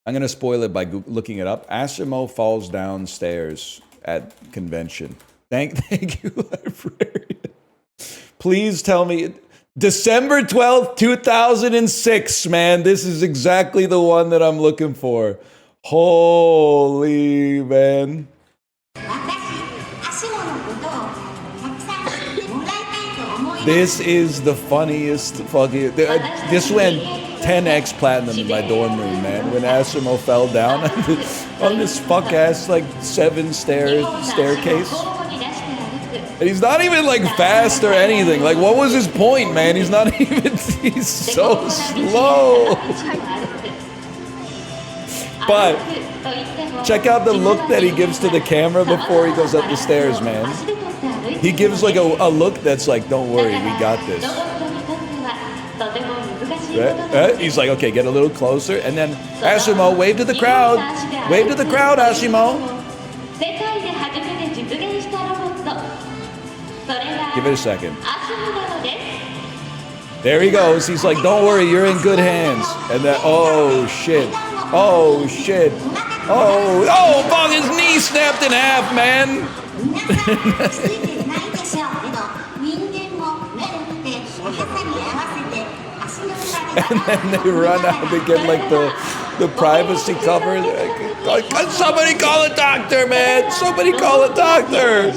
S1: I'm going to spoil it by looking it up. ASIMO falls downstairs at convention. Thank you, librarian. Please tell me. December 12th, 2006, man. This is exactly the one that I'm looking for. Holy, man. This is the funniest fucking... This went 10x platinum in my dorm room, man. When ASIMO fell down on this fuck-ass, like, 7 staircase. And he's not even, like, fast or anything. Like, what was his point, man? He's not even... He's so slow. But check out the look that he gives to the camera before he goes up the stairs, man. He gives, like, a look that's like, don't worry, we got this. Right? He's like, okay, get a little closer. And then, ASIMO, wave to the crowd. Wave to the crowd, ASIMO. Give it a second. There he goes. He's like, don't worry, you're in good hands. And then, oh, shit. Oh, shit. Oh, fuck, his knee snapped in half, man. And then they run out to get, like, the privacy cover. Like, somebody call a doctor, man. Somebody call a doctor.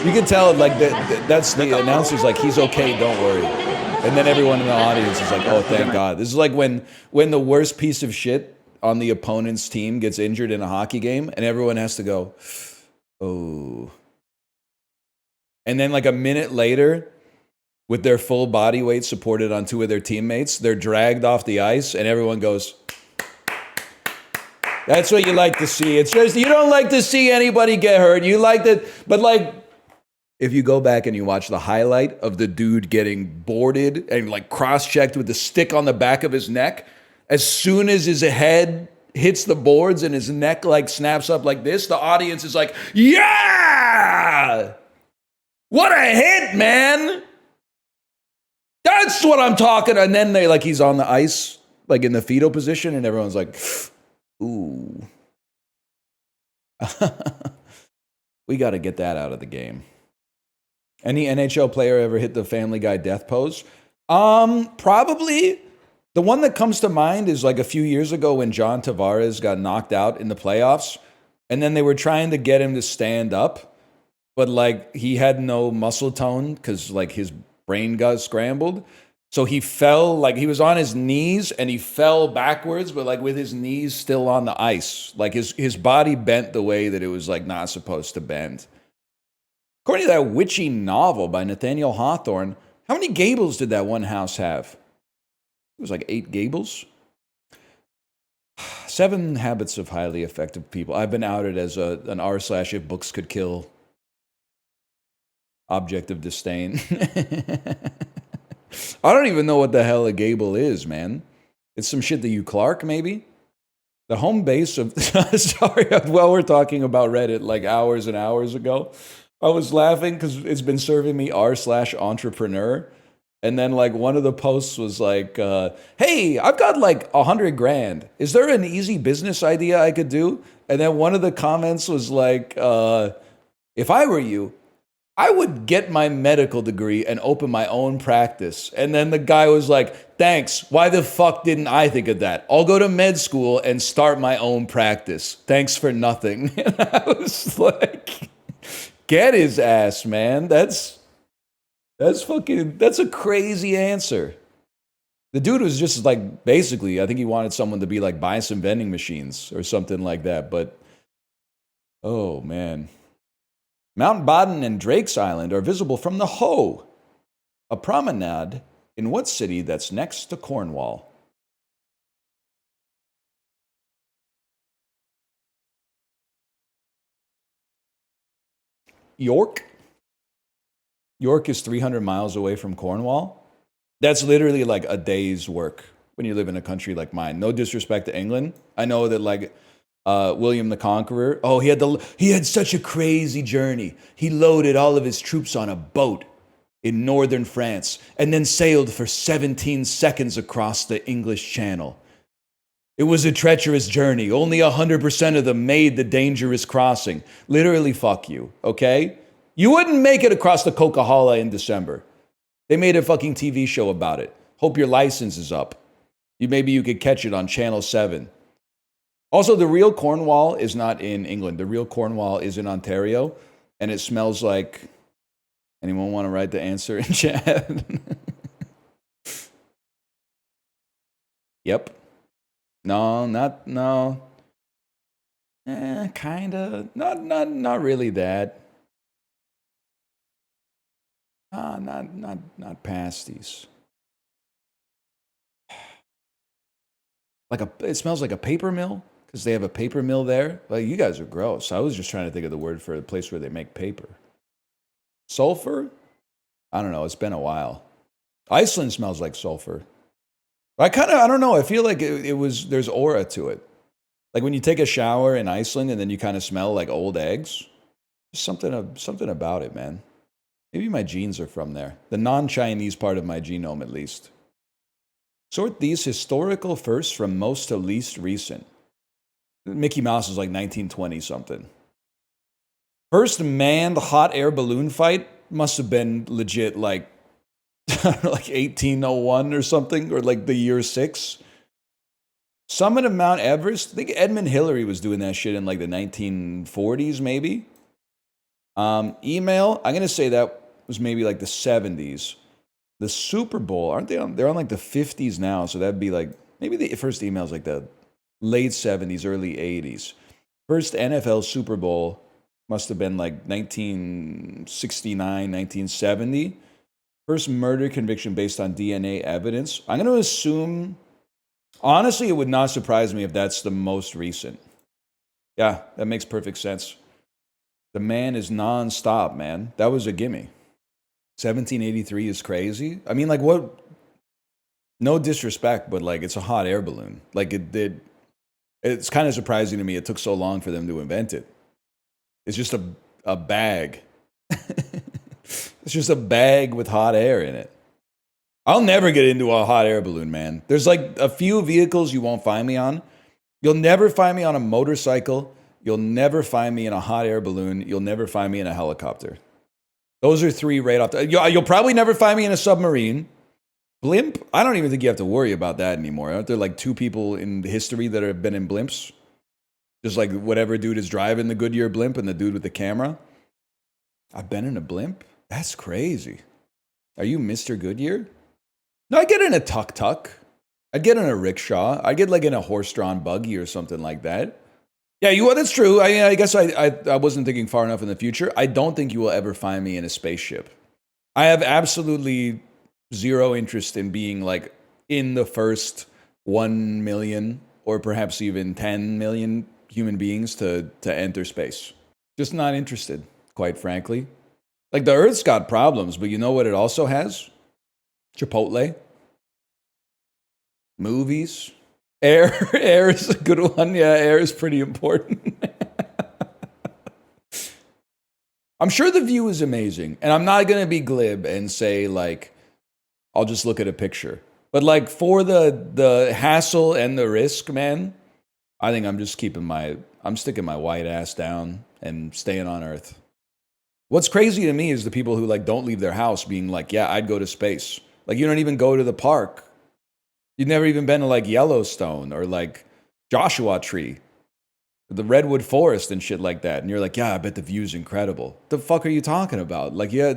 S1: You can tell, like, that's the announcer's like, he's okay, don't worry. And then everyone in the audience is like, oh, thank God. This is like when the worst piece of shit on the opponent's team gets injured in a hockey game and everyone has to go, oh. And then like a minute later, with their full body weight supported on two of their teammates, they're dragged off the ice and everyone goes, that's what you like to see. It's just, you don't like to see anybody get hurt. You like that, but like, if you go back and you watch the highlight of the dude getting boarded and like cross-checked with the stick on the back of his neck, as soon as his head hits the boards and his neck like snaps up like this, the audience is like, yeah! What a hit, man! That's what I'm talking. And then they like, he's on the ice, like in the fetal position, and everyone's like, ooh. We got to get that out of the game. Any NHL player ever hit the Family Guy death pose? Probably. The one that comes to mind is like a few years ago when John Tavares got knocked out in the playoffs, and then they were trying to get him to stand up, but like he had no muscle tone because like his brain got scrambled. So he fell, like he was on his knees and he fell backwards, but like with his knees still on the ice. Like his body bent the way that it was like not supposed to bend. According to that witchy novel by Nathaniel Hawthorne, how many gables did that one house have? It was like 8 gables. 7 habits of highly effective people. I've been outed as an r/if books could kill object of disdain. I don't even know what the hell a gable is, man. It's some shit that you Clark, maybe? The home base of... Sorry, well, we're talking about Reddit like hours and hours ago. I was laughing because it's been serving me r/entrepreneur. And then like one of the posts was like, hey, I've got like 100 grand. Is there an easy business idea I could do? And then one of the comments was like, if I were you, I would get my medical degree and open my own practice. And then the guy was like, thanks. Why the fuck didn't I think of that? I'll go to med school and start my own practice. Thanks for nothing. And I was like, get his ass, man. That's a crazy answer. The dude was just like, basically, I think he wanted someone to be like, buy some vending machines or something like that. But, oh man. Mount Baden and Drake's Island are visible from the Hoe, a promenade in what city that's next to Cornwall? York? York is 300 miles away from Cornwall. That's literally like a day's work when you live in a country like mine. No disrespect to England. I know that like William the Conqueror, oh, he had such a crazy journey. He loaded all of his troops on a boat in northern France and then sailed for 17 seconds across the English Channel. It was a treacherous journey. Only 100% of them made the dangerous crossing. Literally, fuck you, okay? You wouldn't make it across the Coca-Cola in December. They made a fucking TV show about it. Hope your license is up. Maybe you could catch it on Channel 7. Also, the real Cornwall is not in England. The real Cornwall is in Ontario, and it smells like... Anyone want to write the answer in chat? Yep. No. Kinda. Not really that. Not pasties. It smells like a paper mill because they have a paper mill there. Like, you guys are gross. I was just trying to think of the word for a place where they make paper. Sulfur? I don't know. It's been a while. Iceland smells like sulfur. I don't know. I feel like there's aura to it. Like when you take a shower in Iceland and then you kind of smell like old eggs. There's something about it, man. Maybe my genes are from there. The non-Chinese part of my genome, at least. Sort these historical firsts from most to least recent. Mickey Mouse is like 1920 something. First manned hot air balloon fight must have been legit like, like 1801 or something, or like the year 6. Summit of Mount Everest. I think Edmund Hillary was doing that shit in like the 1940s, maybe. Email. I'm going to say that was maybe like the 70s. The Super Bowl, aren't they on? They're on like the 50s now, so that'd be like maybe the first email's like the late 70s, early 80s. First NFL Super Bowl must have been like 1969, 1970. First murder conviction based on DNA evidence. I'm going to assume, honestly, it would not surprise me if that's the most recent. Yeah, that makes perfect sense. The man is nonstop, man. That was a gimme. 1783 is crazy. I mean, like, what? No disrespect, but like, it's a hot air balloon. Like, it's kind of surprising to me it took so long for them to invent it. It's just a bag. It's just a bag with hot air in it. I'll never get into a hot air balloon, man. There's like a few vehicles you won't find me on. You'll never find me on a motorcycle. You'll never find me in a hot air balloon. You'll never find me in a helicopter. Those are three right off the... You'll probably never find me in a submarine. Blimp? I don't even think you have to worry about that anymore. Aren't there like two people in history that have been in blimps? Just like whatever dude is driving the Goodyear blimp and the dude with the camera. I've been in a blimp? That's crazy. Are you Mr. Goodyear? No, I get in a tuk-tuk. I'd get in a rickshaw. I'd get like in a horse-drawn buggy or something like that. Yeah, that's true. I guess I wasn't thinking far enough in the future. I don't think you will ever find me in a spaceship. I have absolutely zero interest in being like in the first 1 million or perhaps even 10 million human beings to enter space. Just not interested, quite frankly. Like the Earth's got problems, but you know what it also has? Chipotle. Movies. Air is a good one. Yeah, air is pretty important. I'm sure the view is amazing. And I'm not going to be glib and say, like, I'll just look at a picture. But, like, for the hassle and the risk, man, I think I'm just I'm sticking my white ass down and staying on Earth. What's crazy to me is the people who, like, don't leave their house being like, yeah, I'd go to space. Like, you don't even go to the park. You've never even been to like Yellowstone or like Joshua Tree, or the Redwood Forest and shit like that. And you're like, yeah, I bet the view's incredible. The fuck are you talking about? Like, yeah,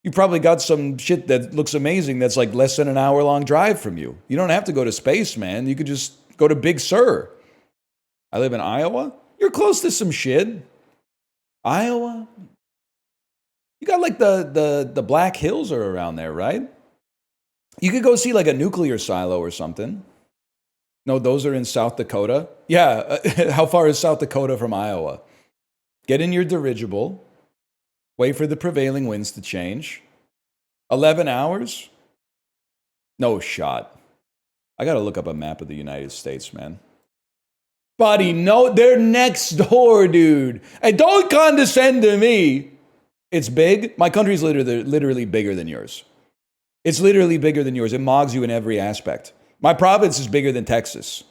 S1: you probably got some shit that looks amazing that's like less than an hour-long drive from you. You don't have to go to space, man. You could just go to Big Sur. I live in Iowa. You're close to some shit. Iowa? You got like the Black Hills are around there, right? You could go see like a nuclear silo or something. No, those are in South Dakota. Yeah, how far is South Dakota from Iowa? Get in your dirigible. Wait for the prevailing winds to change. 11 hours? No shot. I got to look up a map of the United States, man. Buddy, no, they're next door, dude. And don't condescend to me. It's big. My country's literally bigger than yours. It's literally bigger than yours. It mogs you in every aspect. My province is bigger than Texas.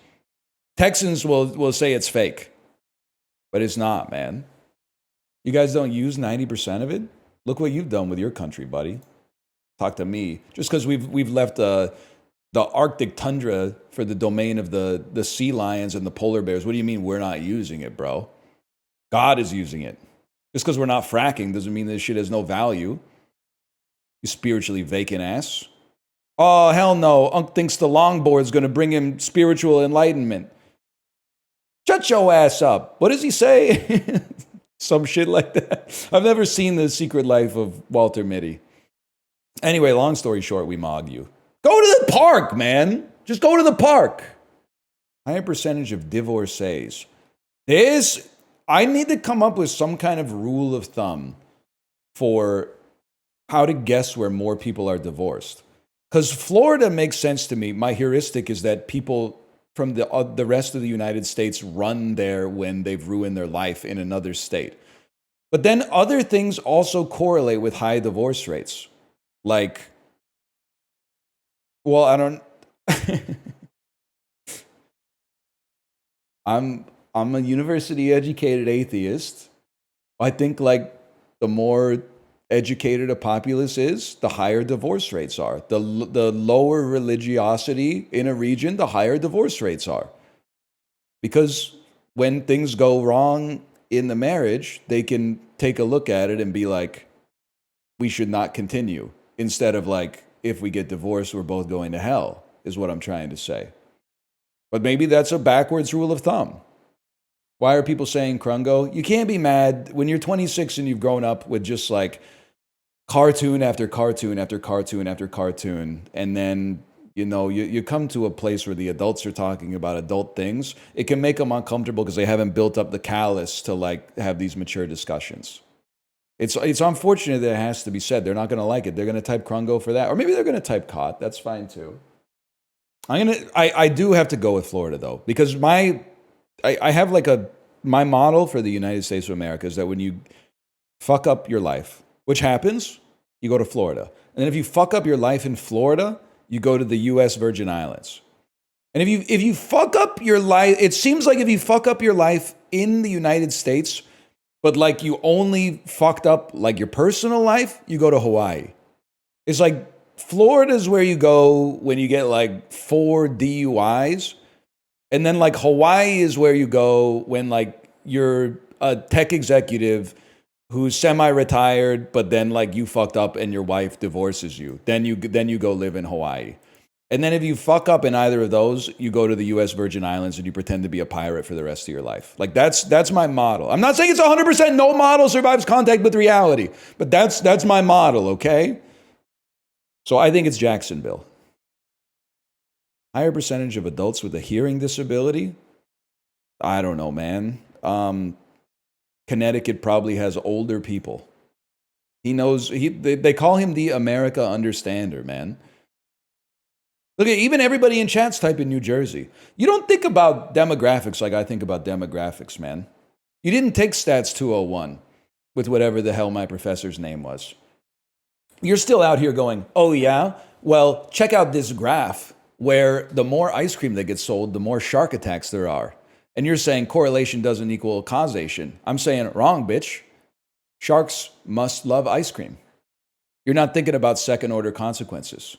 S1: Texans will say it's fake. But it's not, man. You guys don't use 90% of it? Look what you've done with your country, buddy. Talk to me. Just because we've left the Arctic tundra for the domain of the sea lions and the polar bears. What do you mean we're not using it, bro? God is using it. Just because we're not fracking doesn't mean this shit has no value. You spiritually vacant ass. Oh, hell no. Unc thinks the longboard's going to bring him spiritual enlightenment. Shut your ass up. What does he say? Some shit like that. I've never seen The Secret Life of Walter Mitty. Anyway, long story short, we mog you. Go to the park, man. Just go to the park. Higher percentage of divorcees. I need to come up with some kind of rule of thumb for how to guess where more people are divorced. Because Florida makes sense to me. My heuristic is that people from the rest of the United States run there when they've ruined their life in another state. But then other things also correlate with high divorce rates. Like, well, I don't... I'm a university-educated atheist. I think, like, the more educated a populace is, the higher divorce rates are. The lower religiosity in a region, the higher divorce rates are. Because when things go wrong in the marriage, they can take a look at it and be like, we should not continue. instead of like, if we get divorced, we're both going to hell, is what I'm trying to say. But maybe that's a backwards rule of thumb. Why are people saying Crungo? You can't be mad when you're 26 and you've grown up with just like cartoon after cartoon after cartoon after cartoon. And then, you know, you come to a place where the adults are talking about adult things. It can make them uncomfortable because they haven't built up the callus to like have these mature discussions. It's unfortunate that it has to be said. They're not going to like it. They're going to type Crungo for that. Or maybe they're going to type caught. That's fine too. I do have to go with Florida though, because I have like my model for the United States of America is that when you fuck up your life, which happens, you go to Florida. And then if you fuck up your life in Florida, you go to the US Virgin Islands. And if you fuck up your life, it seems like if you fuck up your life in the United States, but like you only fucked up like your personal life, you go to Hawaii. It's like Florida is where you go when you get like 4 DUIs. And then like Hawaii is where you go when like you're a tech executive who's semi-retired, but then like you fucked up and your wife divorces you. Then you go live in Hawaii. And then if you fuck up in either of those, you go to the US Virgin Islands and you pretend to be a pirate for the rest of your life. Like that's my model. I'm not saying it's 100% no model survives contact with reality, but that's my model, okay? So I think it's Jacksonville. Higher percentage of adults with a hearing disability? I don't know, man. Connecticut probably has older people. He knows, they call him the America understander, man. Look at even everybody in chat's type in New Jersey. You don't think about demographics like I think about demographics, man. You didn't take stats 201 with whatever the hell my professor's name was. You're still out here going, oh yeah? Well, check out this graph where the more ice cream that gets sold, the more shark attacks there are. And you're saying correlation doesn't equal causation. I'm saying wrong, bitch. Sharks must love ice cream. You're not thinking about second order consequences.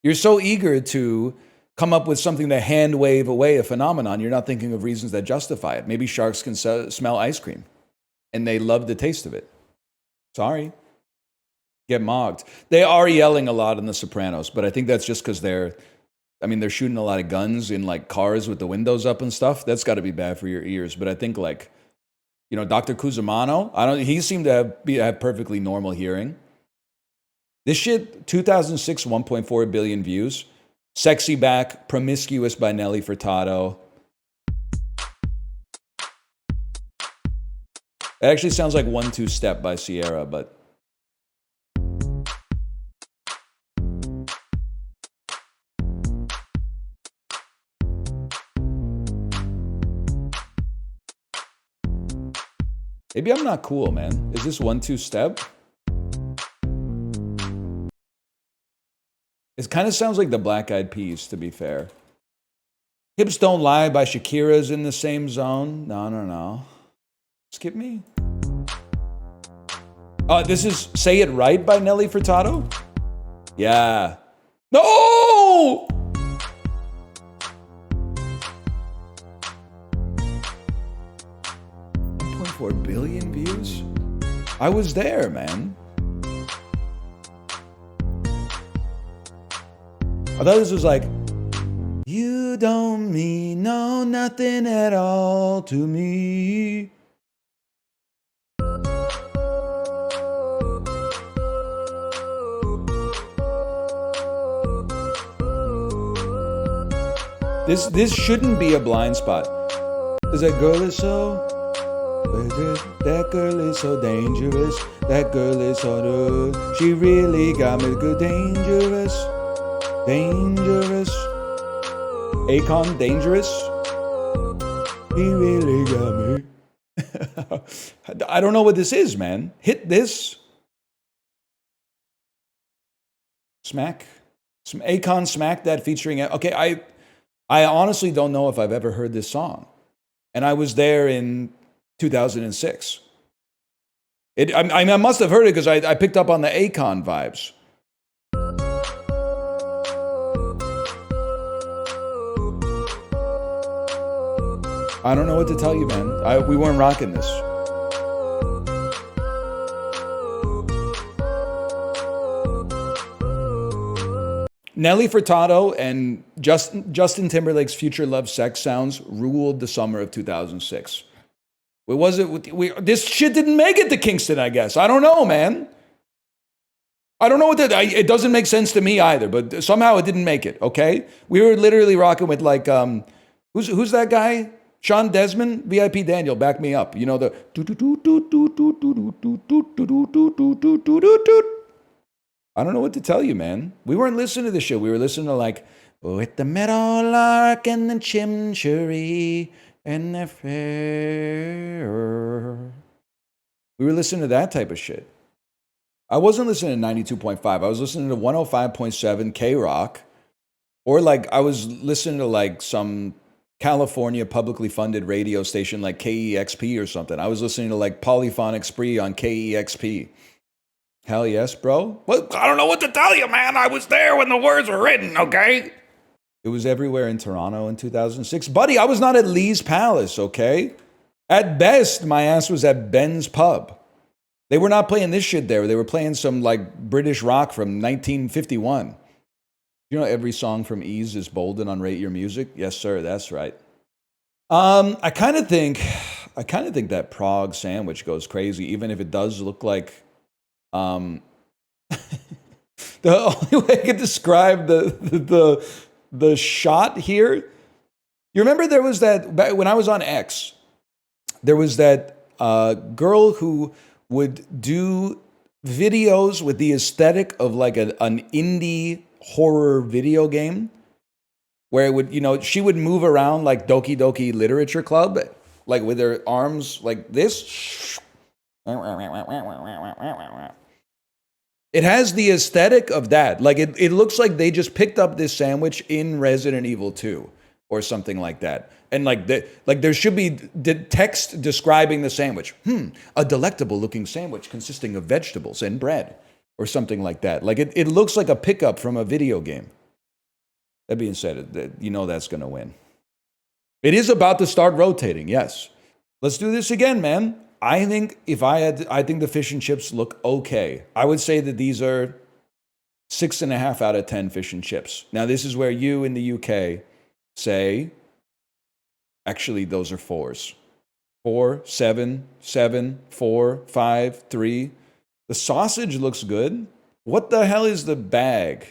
S1: You're so eager to come up with something to hand wave away a phenomenon, you're not thinking of reasons that justify it. Maybe sharks can smell ice cream and they love the taste of it. Sorry. Get mogged. They are yelling a lot in The Sopranos, but I think that's just because they're shooting a lot of guns in like cars with the windows up and stuff. That's got to be bad for your ears. But I think like, you know, Dr. Cusimano, he seemed to have perfectly normal hearing. This shit, 2006, 1.4 billion views. Sexy Back, Promiscuous by Nelly Furtado. It actually sounds like 1-2 Step by Sierra, but maybe I'm not cool, man. Is this 1-2 Step? It kind of sounds like the Black Eyed Peas, to be fair. Hips Don't Lie by Shakira's in the same zone. No. Skip me. Oh, this is Say It Right by Nelly Furtado? Yeah. No! $1.4 billion views? I was there, man. I thought this was like, you don't mean nothing at all to me. This shouldn't be a blind spot. Cause that girl is that girl is so dangerous. That girl is so good. She really got me good. Dangerous. Akon, Dangerous. He really got me. I don't know what this is, man. Hit this. Smack. Akon Smack That featuring... Okay, I honestly don't know if I've ever heard this song. And I was there in 2006. I must have heard it because I picked up on the Akon vibes. I don't know what to tell you, man. We weren't rocking this. Nelly Furtado and Justin Timberlake's Future Love Sex Sounds ruled the summer of 2006. This shit didn't make it to Kingston, I guess. I don't know, man. I don't know what it doesn't make sense to me either, but somehow it didn't make it, okay? We were literally rocking with like, who's that guy? Sean Desmond? VIP Daniel, back me up. You know the... I don't know what to tell you, man. We weren't listening to this shit. We were listening to like, with the meadowlark and the chimcheree and the fair. We were listening to that type of shit. I wasn't listening to 92.5. I was listening to 105.7 K-Rock. Or like I was listening to like some California publicly funded radio station like KEXP or something. I was listening to like Polyphonic Spree on KEXP. Hell yes, bro. Well, I don't know what to tell you, man. I was there when the words were written, okay? It was everywhere in Toronto in 2006. Buddy, I was not at Lee's Palace, okay? At best, my ass was at Ben's Pub. They were not playing this shit there. They were playing some like British rock from 1951. You know every song from Ease is Bolden on Rate Your Music? Yes, sir, that's right. I kind of think that Prague sandwich goes crazy, even if it does look like the only way I could describe the shot here. You remember there was that when I was on X, there was that girl who would do videos with the aesthetic of like an indie horror video game where it would, you know, she would move around like Doki Doki Literature Club, like with her arms like this. It has the aesthetic of that. Like it looks like they just picked up this sandwich in Resident Evil 2 or something like that. And like there should be text describing the sandwich. A delectable looking sandwich consisting of vegetables and bread or something like that. Like it looks like a pickup from a video game. That being said, you know that's going to win. It is about to start rotating, yes. Let's do this again, man. I think the fish and chips look okay. I would say that these are 6.5 out of 10 fish and chips. Now, this is where you in the UK say, actually, those are 4s. 4, 7, 7, 4, 5, 3. The sausage looks good. What the hell is the bag?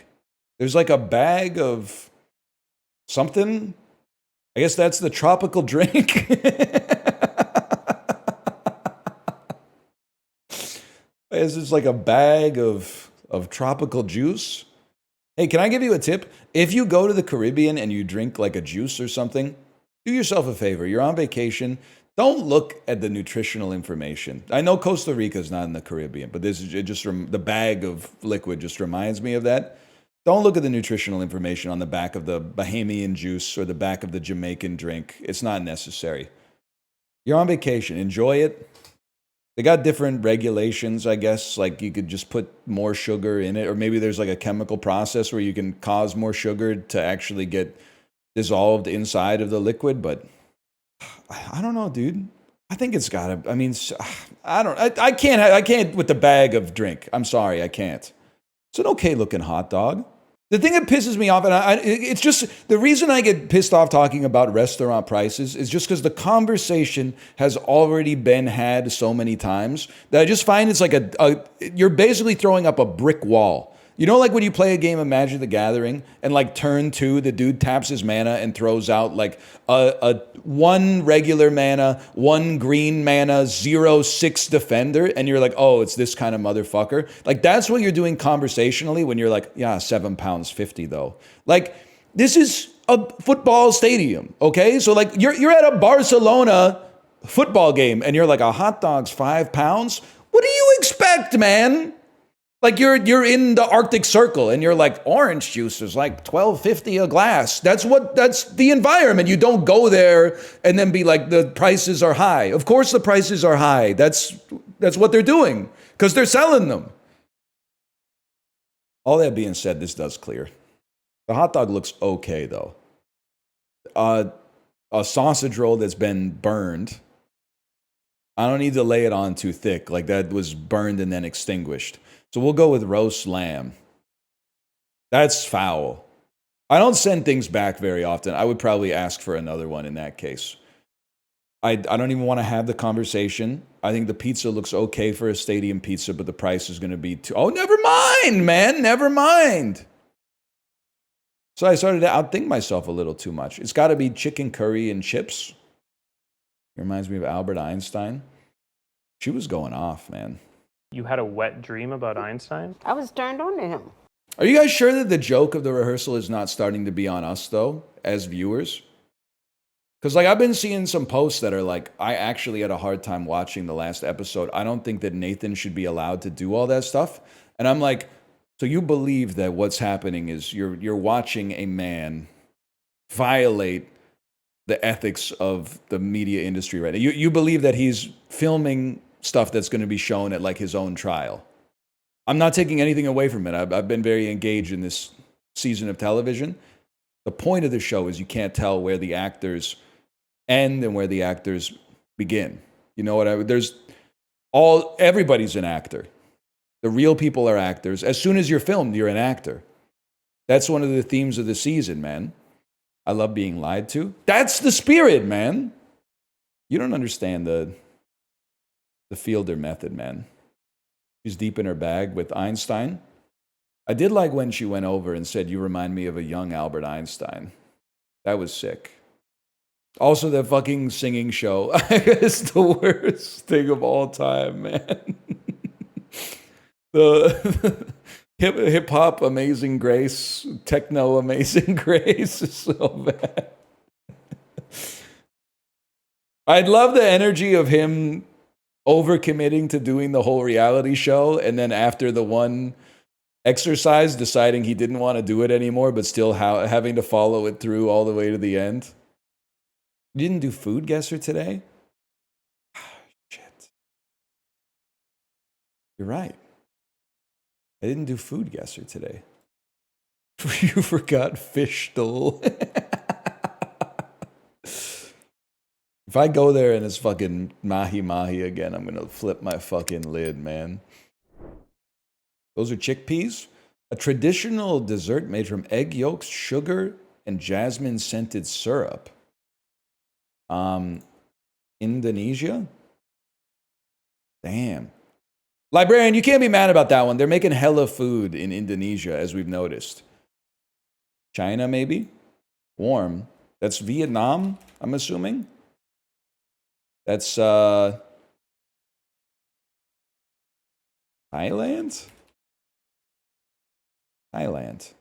S1: There's like a bag of something. I guess that's the tropical drink. It's just like a bag of tropical juice. Hey, can I give you a tip? If you go to the Caribbean and you drink like a juice or something, do yourself a favor. You're on vacation. Don't look at the nutritional information. I know Costa Rica is not in the Caribbean, but this is just the bag of liquid just reminds me of that. Don't look at the nutritional information on the back of the Bahamian juice or the back of the Jamaican drink. It's not necessary. You're on vacation. Enjoy it. They got different regulations, I guess. Like you could just put more sugar in it, or maybe there's like a chemical process where you can cause more sugar to actually get dissolved inside of the liquid. But I don't know, dude. I think it's gotta. I mean, I can't with the bag of drink. I'm sorry, I can't. It's an okay looking hot dog. The thing that pisses me off, and it's just, the reason I get pissed off talking about restaurant prices is just because the conversation has already been had so many times that I just find it's like you're basically throwing up a brick wall. You know, like when you play a game of Magic the Gathering and like turn 2, the dude taps his mana and throws out like a 1 regular mana, 1 green mana, 0/6 defender. And you're like, oh, it's this kind of motherfucker. Like that's what you're doing conversationally when you're like, yeah, £7.50 though. Like this is a football stadium, okay? So like you're at a Barcelona football game and you're like, a hot dog's £5? What do you expect, man? Like you're in the Arctic Circle and you're like, orange juice is like $12.50 a glass. That's the environment. You don't go there and then be like, the prices are high. Of course the prices are high. That's what they're doing because they're selling them. All that being said, this does clear. The hot dog looks okay though. A sausage roll that's been burned. I don't need to lay it on too thick. Like that was burned and then extinguished. So we'll go with roast lamb. That's foul. I don't send things back very often. I would probably ask for another one in that case. I don't even want to have the conversation. I think the pizza looks okay for a stadium pizza, but the price is going to be too... Oh, never mind, man. Never mind. So I started to outthink myself a little too much. It's got to be chicken curry and chips. It reminds me of Albert Einstein. She was going off, man.
S4: You had a wet dream about Einstein?
S5: I was turned on to him.
S1: Are you guys sure that the joke of the rehearsal is not starting to be on us, though, as viewers? Because, like, I've been seeing some posts that are like, I actually had a hard time watching the last episode. I don't think that Nathan should be allowed to do all that stuff. And I'm like, so you believe that what's happening is you're watching a man violate the ethics of the media industry right now. You believe that he's filming stuff that's going to be shown at, like, his own trial. I'm not taking anything away from it. I've been very engaged in this season of television. The point of the show is you can't tell where the actors end and where the actors begin. You know what? Everybody's an actor. The real people are actors. As soon as you're filmed, you're an actor. That's one of the themes of the season, man. I love being lied to. That's the spirit, man. You don't understand the Fielder method, man. She's deep in her bag with Einstein. I did like when she went over and said, "You remind me of a young Albert Einstein." That was sick. Also, that fucking singing show is the worst thing of all time, man. The hip hop Amazing Grace, techno Amazing Grace is so bad. I'd love the energy of him overcommitting to doing the whole reality show, and then after the one exercise, deciding he didn't want to do it anymore, but still having to follow it through all the way to the end. You didn't do FoodGuessr today? Shit. You're right. I didn't do FoodGuessr today. You forgot Fishdle. If I go there and it's fucking mahi-mahi again, I'm going to flip my fucking lid, man. Those are chickpeas. A traditional dessert made from egg yolks, sugar, and jasmine-scented syrup. Indonesia? Damn. Librarian, you can't be mad about that one. They're making hella food in Indonesia, as we've noticed. China, maybe? Warm. That's Vietnam, I'm assuming. That's Thailand? Thailand.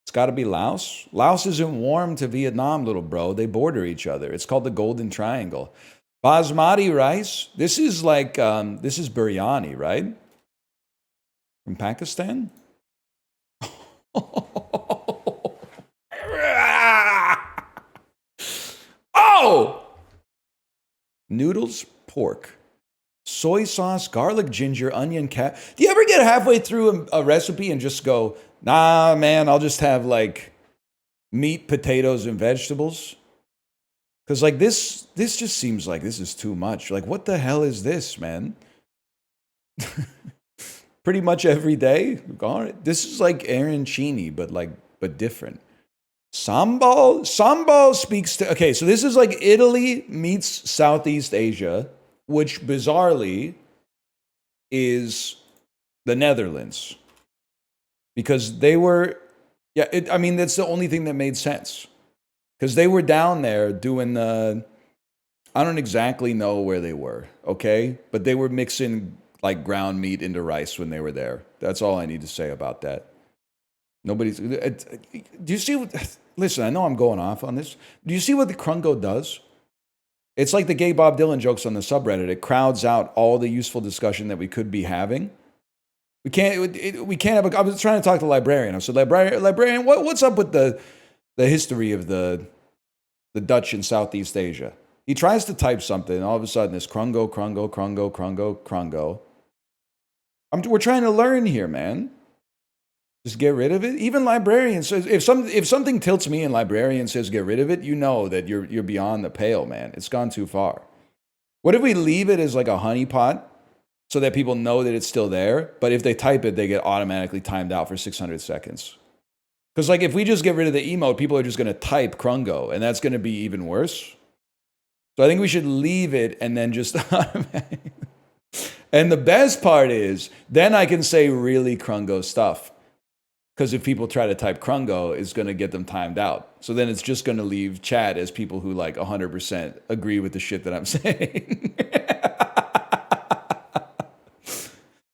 S1: It's got to be Laos. Laos isn't warm to Vietnam, little bro. They border each other. It's called the Golden Triangle. Basmati rice. This is like, this is biryani, right? From Pakistan? Oh! Noodles, pork, soy sauce, garlic, ginger, onion, cat. Do you ever get halfway through a recipe and just go, nah, man, I'll just have like meat, potatoes, and vegetables? Because like this just seems like this is too much. Like, what the hell is this, man? Pretty much every day. This is like arancini, but different. Sambal speaks to... Okay, so this is like Italy meets Southeast Asia, which bizarrely is the Netherlands. Because they were... Yeah, I mean, that's the only thing that made sense. Because they were down there doing the... I don't exactly know where they were, okay? But they were mixing like ground meat into rice when they were there. That's all I need to say about that. Nobody's... Do you see what... Listen, I know I'm going off on this. Do you see what the Crungo does? It's like the gay Bob Dylan jokes on the subreddit. It crowds out all the useful discussion that we could be having. We can't have I was trying to talk to the librarian. I said, librarian, what's up with the history of the Dutch in Southeast Asia? He tries to type something, and all of a sudden it's Crungo. We're trying to learn here, man. Just get rid of it. Even librarians says if something tilts me and librarian says get rid of it, you know that you're beyond the pale, man. It's gone too far. What if we leave it as like a honeypot so that people know that it's still there. But if they type it, they get automatically timed out for 600 seconds. Because like if we just get rid of the emote, people are just going to type Crungo, and that's going to be even worse. So I think we should leave it and then just And the best part is, then I can say really Crungo stuff. Because if people try to type Crungo, it's going to get them timed out. So then it's just going to leave chat as people who like 100% agree with the shit that I'm saying.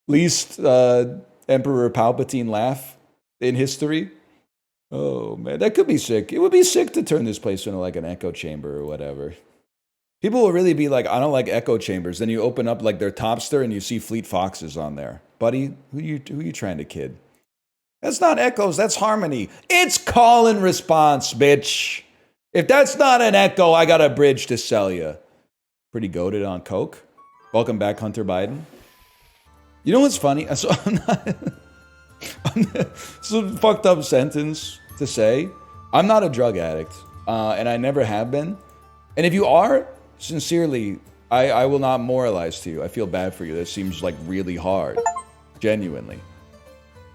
S1: Least Emperor Palpatine laugh in history. Oh man, that could be sick. It would be sick to turn this place into like an echo chamber or whatever. People will really be like, I don't like echo chambers. Then you open up like their Topster and you see Fleet Foxes on there. Buddy, who you trying to kid? That's not echoes, that's harmony. It's call and response, bitch. If that's not an echo, I got a bridge to sell you. Pretty goated on coke. Welcome back, Hunter Biden. You know what's funny? So it's a fucked up sentence to say. I'm not a drug addict, and I never have been. And if you are, sincerely, I will not moralize to you. I feel bad for you. That seems like really hard. Genuinely.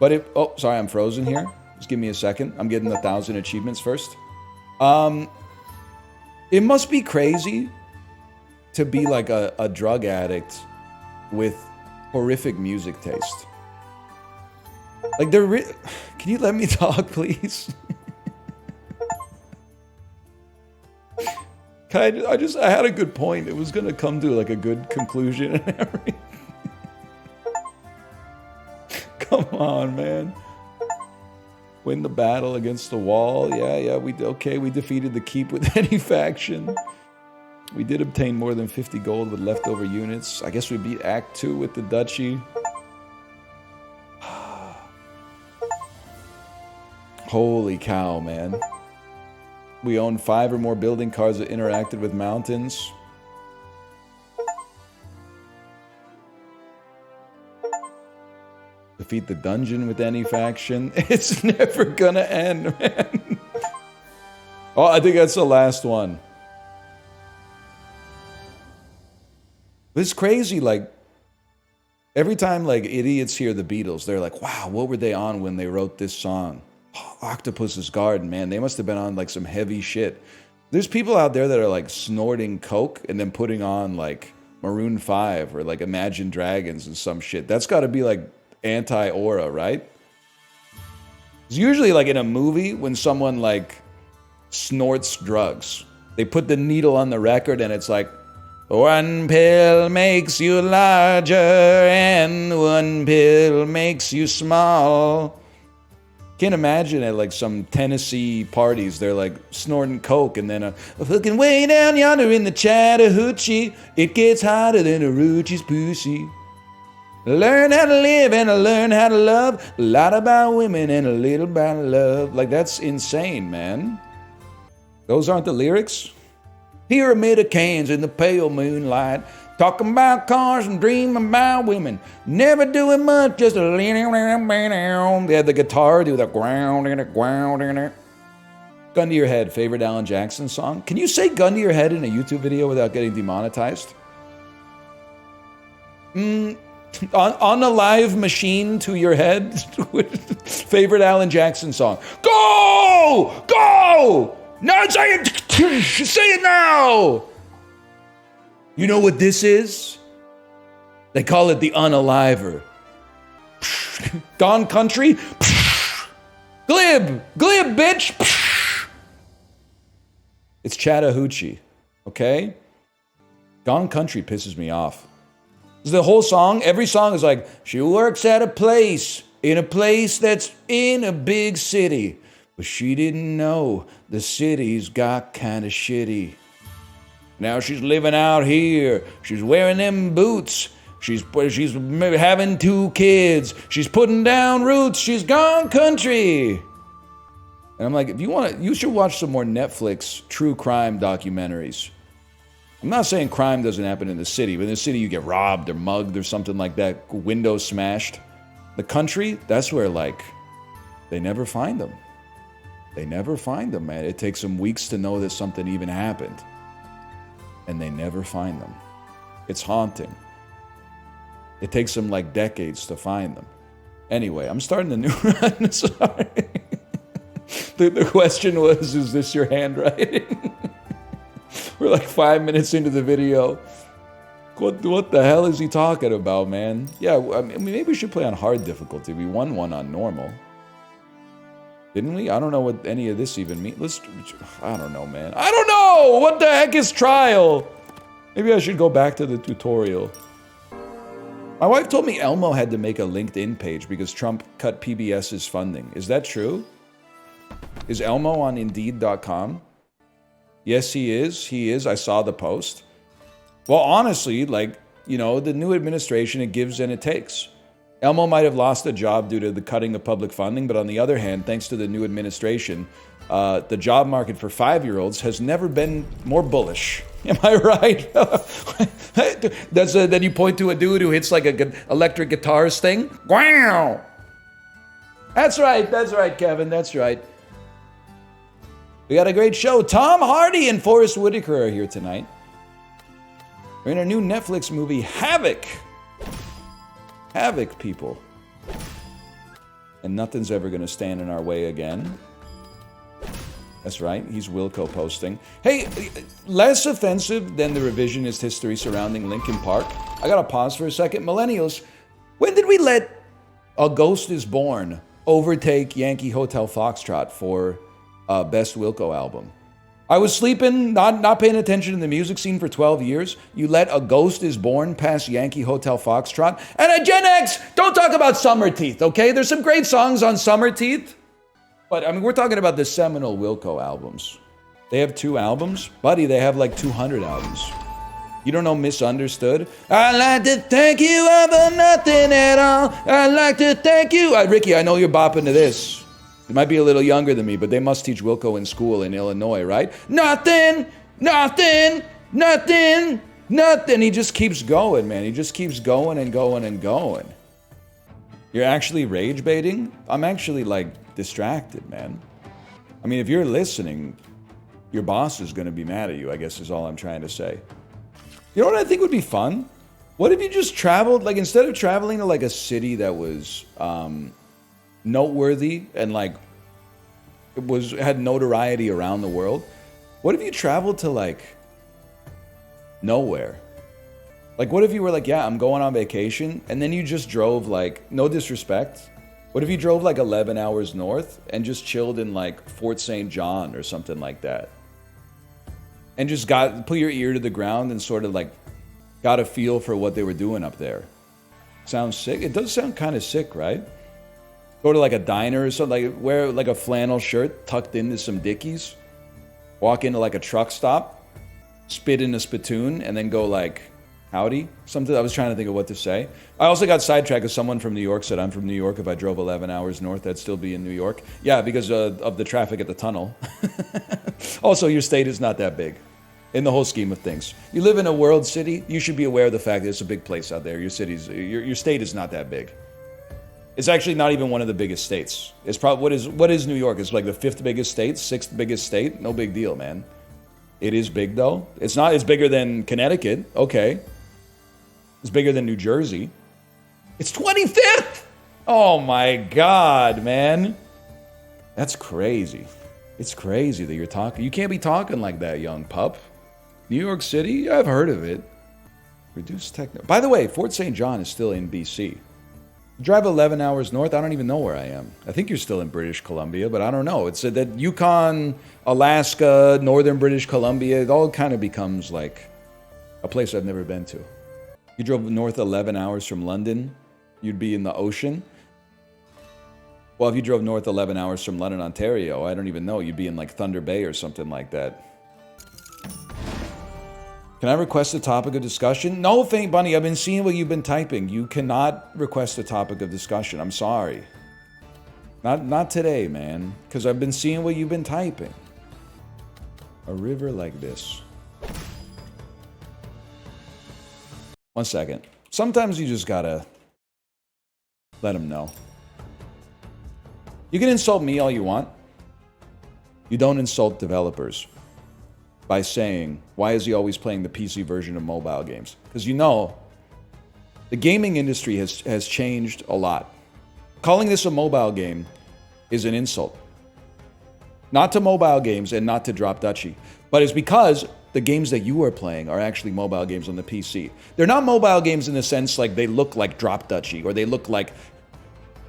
S1: But if, oh, sorry, I'm frozen here. Just give me a second. I'm getting 1,000 achievements first. It must be crazy to be like a drug addict with horrific music taste. Like can you let me talk, please? I had a good point. It was gonna come to like a good conclusion and everything. Come on, man. Win the battle against the wall. Yeah, we defeated the keep with any faction. We did obtain more than 50 gold with leftover units. I guess we beat Act 2 with the duchy. Holy cow, man. We own 5 or more building cards that interacted with mountains. Defeat the dungeon with any faction. It's never gonna end, man. Oh, I think that's the last one. It's crazy, like, every time, like, idiots hear the Beatles, they're like, wow, what were they on when they wrote this song? Oh, Octopus's Garden, man. They must have been on, like, some heavy shit. There's people out there that are, like, snorting coke and then putting on, like, Maroon 5 or, like, Imagine Dragons and some shit. That's gotta be, like, anti-aura, right? It's usually, like, in a movie when someone, like, snorts drugs. They put the needle on the record and it's like, one pill makes you larger and one pill makes you small. Can't imagine at like some Tennessee parties, they're like snorting coke and then looking way down yonder in the Chattahoochee, it gets hotter than a Ruchi's pussy. Learn how to live and I learn how to love, a lot about women and a little about love. Like that's insane, man. Those aren't the lyrics? Pyramid of cans in the pale moonlight, talking about cars and dreaming about women, never doing much, just a they had the guitar do the ground in it, ground in it. Gun to your head, favorite Alan Jackson song? Can you say gun to your head in a YouTube video without getting demonetized? On a live machine to your head? Favorite Alan Jackson song? Go! Go! No, say it! Say it now! You know what this is? They call it the unaliver. Gone country? Glib! Glib, bitch! It's Chattahoochee, okay? Gone country pisses me off. The whole song, every song is like, she works at a place that's in a big city. But she didn't know the city's got kind of shitty. Now she's living out here. She's wearing them boots. She's having 2 kids. She's putting down roots. She's gone country. And I'm like, if you want to, you should watch some more Netflix true crime documentaries. I'm not saying crime doesn't happen in the city, but in the city you get robbed or mugged or something like that, windows smashed. The country, that's where like, they never find them. They never find them, man. It takes them weeks to know that something even happened. And they never find them. It's haunting. It takes them like decades to find them. Anyway, I'm starting a new run. Sorry. The question was, is this your handwriting? We're like 5 minutes into the video. What the hell is he talking about, man? Yeah, I mean, maybe we should play on hard difficulty. We won one on normal. Didn't we? I don't know what any of this even means. I don't know, man. I don't know! What the heck is trial? Maybe I should go back to the tutorial. My wife told me Elmo had to make a LinkedIn page because Trump cut PBS's funding. Is that true? Is Elmo on Indeed.com? Yes, he is. He is. I saw the post. Well, honestly, like, you know, the new administration, it gives and it takes. Elmo might have lost a job due to the cutting of public funding, but on the other hand, thanks to the new administration, the job market for 5-year-olds has never been more bullish. Am I right? Then you point to a dude who hits like a electric guitars thing. Wow! That's right, Kevin, that's right. We got a great show. Tom Hardy and Forrest Whitaker are here tonight. We're in our new Netflix movie, Havoc. Havoc, people. And nothing's ever going to stand in our way again. That's right, he's Wilco posting. Hey, less offensive than the revisionist history surrounding Linkin Park. I gotta pause for a second. Millennials, when did we let A Ghost is Born overtake Yankee Hotel Foxtrot for Best Wilco album? I was sleeping, not paying attention to the music scene for 12 years. You let A Ghost is Born pass Yankee Hotel Foxtrot. And at Gen X, don't talk about Summer Teeth, okay? There's some great songs on Summer Teeth. But, I mean, we're talking about the seminal Wilco albums. They have 2 albums? Buddy, they have like 200 albums. You don't know Misunderstood? I'd like to thank you for nothing at all. I'd like to thank you. Ricky, I know you're bopping to this. You might be a little younger than me, but they must teach Wilco in school in Illinois, right? Nothing, nothing, nothing, nothing. He just keeps going, man. He just keeps going and going and going. You're actually rage baiting? I'm actually, like, distracted, man. I mean, if you're listening, your boss is going to be mad at you, I guess is all I'm trying to say. You know what I think would be fun? What if you just traveled, like, instead of traveling to, like, a city that was, noteworthy and like had notoriety around the world, what if you traveled to like nowhere? Like, what if you were like, yeah, I'm going on vacation, and then you just drove, like, no disrespect, what if you drove like 11 hours north and just chilled in like Fort St. John or something like that, and just put your ear to the ground and sort of like got a feel for what they were doing up there? Sounds sick. It does sound kind of sick, right? Go to like a diner or something, like wear like a flannel shirt tucked into some Dickies, walk into like a truck stop, spit in a spittoon, and then go like, howdy, something. I was trying to think of what to say. I also got sidetracked because someone from New York said I'm from New York. If I drove 11 hours north, I'd still be in New York. Yeah, because of the traffic at the tunnel. Also, your state is not that big in the whole scheme of things. You live in a world city, you should be aware of the fact that it's a big place out there. Your state is not that big. It's actually not even one of the biggest states. It's probably, what is New York? It's like the 5th biggest state, 6th biggest state. No big deal, man. It is big though. It's not. It's bigger than Connecticut. Okay. It's bigger than New Jersey. It's 25th. Oh my God, man. That's crazy. It's crazy that you're talking. You can't be talking like that, young pup. New York City? I've heard of it. Reduced techno. By the way, Fort St. John is still in BC. Drive 11 hours north, I don't even know where I am. I think you're still in British Columbia, but I don't know. It's that Yukon, Alaska, northern British Columbia, it all kind of becomes like a place I've never been to. You drove north 11 hours from London, you'd be in the ocean. Well, if you drove north 11 hours from London, Ontario, I don't even know, you'd be in like Thunder Bay or something like that. Can I request a topic of discussion? No, Faint Bunny, I've been seeing what you've been typing. You cannot request a topic of discussion. I'm sorry. Not today, man. Because I've been seeing what you've been typing. A river like this. One second. Sometimes you just gotta let them know. You can insult me all you want. You don't insult developers by saying, why is he always playing the PC version of mobile games? Because you know, The gaming industry has changed a lot. Calling this a mobile game is an insult. Not to mobile games and not to Drop Dutchie, but it's because the games that you are playing are actually mobile games on the PC. They're not mobile games in the sense like they look like Drop Dutchie or they look like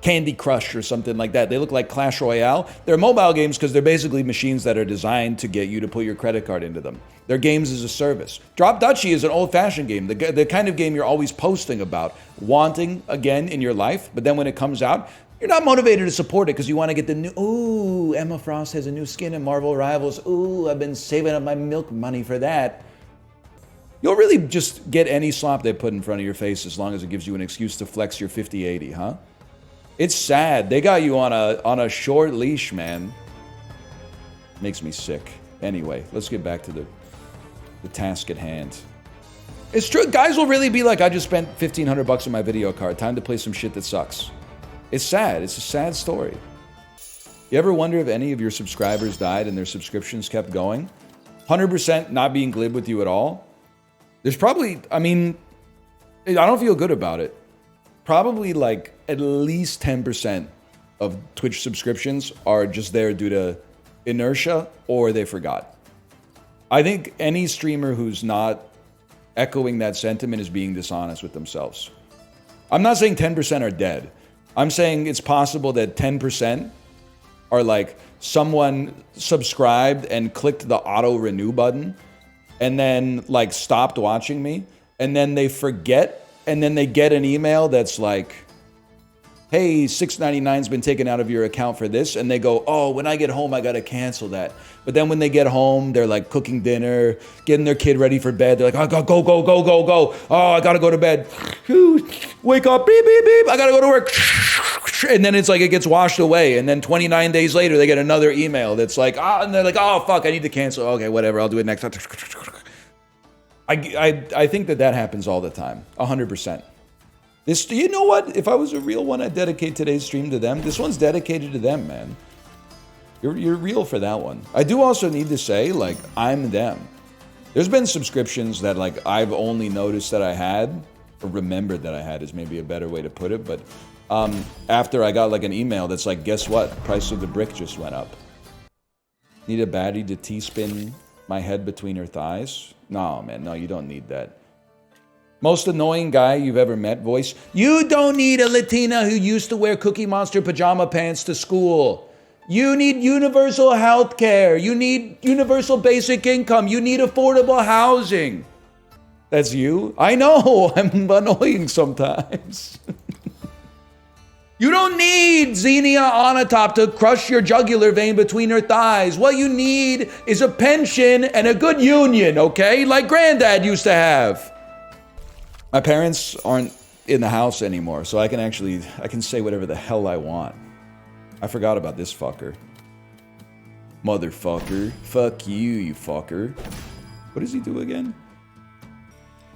S1: Candy Crush or something like that. They look like Clash Royale. They're mobile games because they're basically machines that are designed to get you to put your credit card into them. They're games as a service. Drop Dutchie is an old-fashioned game, the kind of game you're always posting about, wanting again in your life, but then when it comes out, you're not motivated to support it because you want to get the new, ooh, Emma Frost has a new skin in Marvel Rivals. Ooh, I've been saving up my milk money for that. You'll really just get any slop they put in front of your face as long as it gives you an excuse to flex your 50/80, huh? It's sad. They got you on a short leash, man. Makes me sick. Anyway, let's get back to the task at hand. It's true. Guys will really be like, I just spent $1,500 on my video card. Time to play some shit that sucks. It's sad. It's a sad story. You ever wonder if any of your subscribers died and their subscriptions kept going? 100% not being glib with you at all. There's probably, I mean, I don't feel good about it. Probably like at least 10% of Twitch subscriptions are just there due to inertia or they forgot. I think any streamer who's not echoing that sentiment is being dishonest with themselves. I'm not saying 10% are dead. I'm saying it's possible that 10% are like someone subscribed and clicked the auto renew button and then like stopped watching me and then they forget and then they get an email that's like, hey, $6.99's been taken out of your account for this. And they go, oh, when I get home, I got to cancel that. But then when they get home, they're like cooking dinner, getting their kid ready for bed. They're like, oh, go. Oh, I got to go to bed. Wake up, beep, beep, beep. I got to go to work. And then it's like it gets washed away. And then 29 days later, they get another email that's like, and they're like, oh, fuck, I need to cancel. Okay, whatever, I'll do it next time. I think that happens all the time, 100%. This, you know what? If I was a real one, I'd dedicate today's stream to them. This one's dedicated to them, man. You're real for that one. I do also need to say, like, I'm them. There's been subscriptions that, like, I've only noticed that I had, or remembered that I had is maybe a better way to put it, but after I got, like, an email that's like, guess what? Price of the brick just went up. Need a baddie to T-spin my head between her thighs? No, man, no, you don't need that. Most annoying guy you've ever met voice. You don't need a Latina who used to wear Cookie Monster pajama pants to school. You need universal health care. You need universal basic income. You need affordable housing. That's you? I know, I'm annoying sometimes. You don't need Xenia Onatop to crush your jugular vein between her thighs. What you need is a pension and a good union, okay? Like Granddad used to have. My parents aren't in the house anymore, so I can say whatever the hell I want. I forgot about this fucker. Motherfucker. Fuck you, you fucker. What does he do again?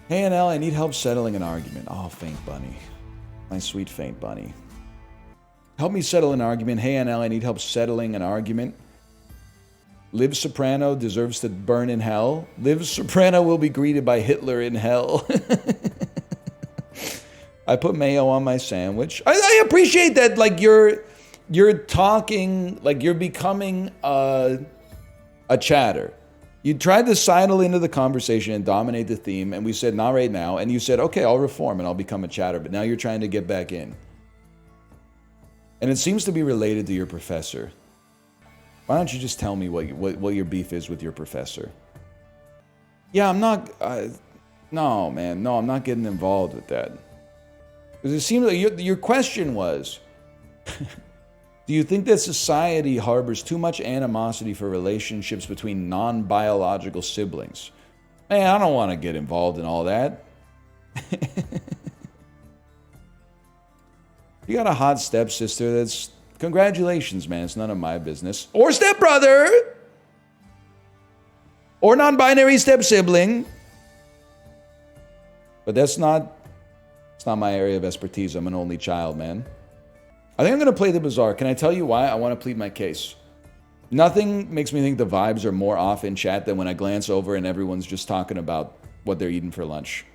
S1: Hey, NL, I need help settling an argument. Oh, Faint Bunny. My sweet Faint Bunny. Help me settle an argument. Hey, NL, I need help settling an argument. Liv Soprano deserves to burn in hell. Liv Soprano will be greeted by Hitler in hell. I put mayo on my sandwich. I appreciate that, like, you're talking, like, you're becoming a chatter. You tried to sidle into the conversation and dominate the theme, and we said, not right now. And you said, okay, I'll reform and I'll become a chatter. But now you're trying to get back in. And it seems to be related to your professor. Why don't you just tell me what your beef is with your professor? Yeah, I'm not... no, man. No, I'm not getting involved with that. Because it seems like your question was... Do you think that society harbors too much animosity for relationships between non-biological siblings? Man, I don't want to get involved in all that. You got a hot stepsister that's... Congratulations, man. It's none of my business. Or stepbrother! Or non-binary step-sibling. But that's not... It's not my area of expertise. I'm an only child, man. I think I'm going to play the Bazaar. Can I tell you why? I want to plead my case. Nothing makes me think the vibes are more off in chat than when I glance over and everyone's just talking about what they're eating for lunch.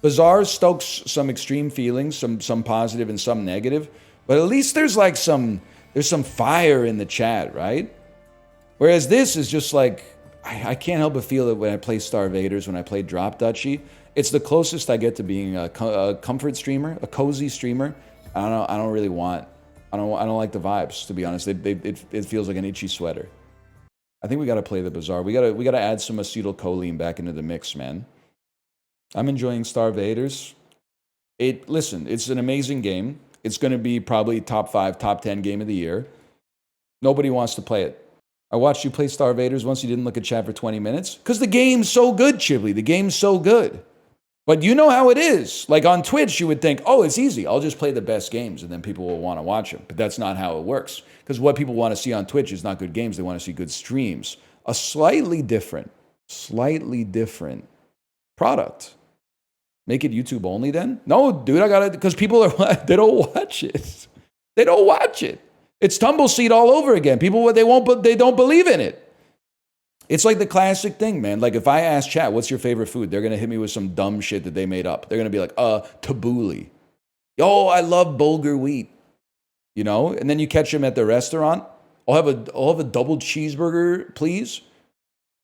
S1: Bazaar stokes some extreme feelings, some positive and some negative, but at least there's like some fire in the chat, right? Whereas this is just like, I can't help but feel it when I play Starvaders, when I play Drop Dutchy. It's the closest I get to being a comfort streamer, a cozy streamer. I don't really want. I don't like the vibes, to be honest. It feels like an itchy sweater. I think we gotta play the Bazaar. We gotta add some acetylcholine back into the mix, man. I'm enjoying Starvaders. Listen, it's an amazing game. It's gonna be probably top 5, top 10 game of the year. Nobody wants to play it. I watched you play Starvaders once. You didn't look at chat for 20 minutes. Because the game's so good, Chibli. The game's so good. But you know how it is. Like on Twitch, you would think, oh, it's easy. I'll just play the best games and then people will want to watch them. But that's not how it works. Because what people want to see on Twitch is not good games. They want to see good streams. A slightly different product. Make it YouTube only then? No, dude, I got it. Because people they don't watch it. They don't watch it. It's Tumbleseed all over again. People, they don't believe in it. It's like the classic thing, man. Like if I ask chat, what's your favorite food? They're going to hit me with some dumb shit that they made up. They're going to be like, tabbouleh. Oh, I love bulgur wheat. You know? And then you catch them at the restaurant. I'll have a double cheeseburger, please.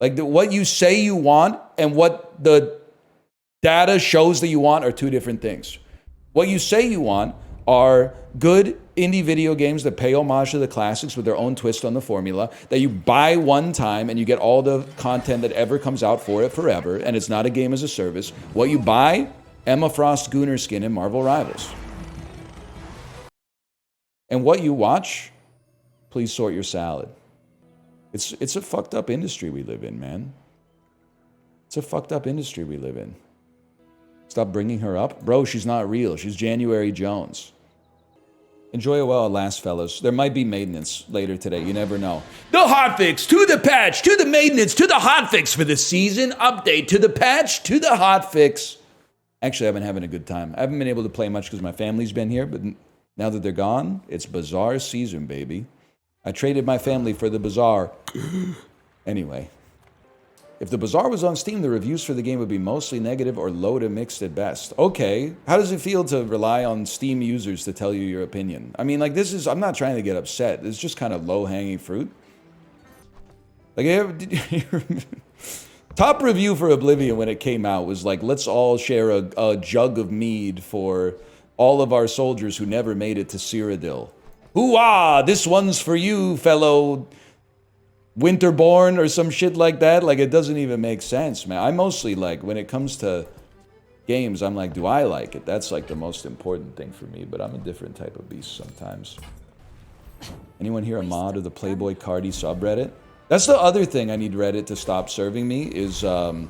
S1: Like what you say you want and what the data shows that you want are two different things. What you say you want are good indie video games that pay homage to the classics with their own twist on the formula, that you buy one time and you get all the content that ever comes out for it forever, and it's not a game as a service. What you buy, Emma Frost Gooner skin in Marvel Rivals. And what you watch, please sort your salad. It's a fucked up industry we live in, man. It's a fucked up industry we live in. Stop bringing her up. Bro, she's not real. She's January Jones. Enjoy it while it lasts, fellas. There might be maintenance later today. You never know. The hotfix, to the patch, to the maintenance, to the hotfix for the season update, to the patch, to the hotfix. Actually, I've been having a good time. I haven't been able to play much because my family's been here, but now that they're gone, it's Bazaar season, baby. I traded my family for the Bazaar. Anyway. If the Bazaar was on Steam, the reviews for the game would be mostly negative or low to mixed at best. Okay, how does it feel to rely on Steam users to tell you your opinion? I mean, like, I'm not trying to get upset. It's just kind of low-hanging fruit. Like, top review for Oblivion when it came out was like, let's all share a jug of mead for all of our soldiers who never made it to Cyrodiil. Hoo-ah! This one's for you, fellow Winterborn or some shit like that. Like, it doesn't even make sense, man. I mostly, like, when it comes to games, I'm like, do I like it? That's, like, the most important thing for me, but I'm a different type of beast sometimes. Anyone here a mod of the Playboy Cardi subreddit? That's the other thing I need Reddit to stop serving me is the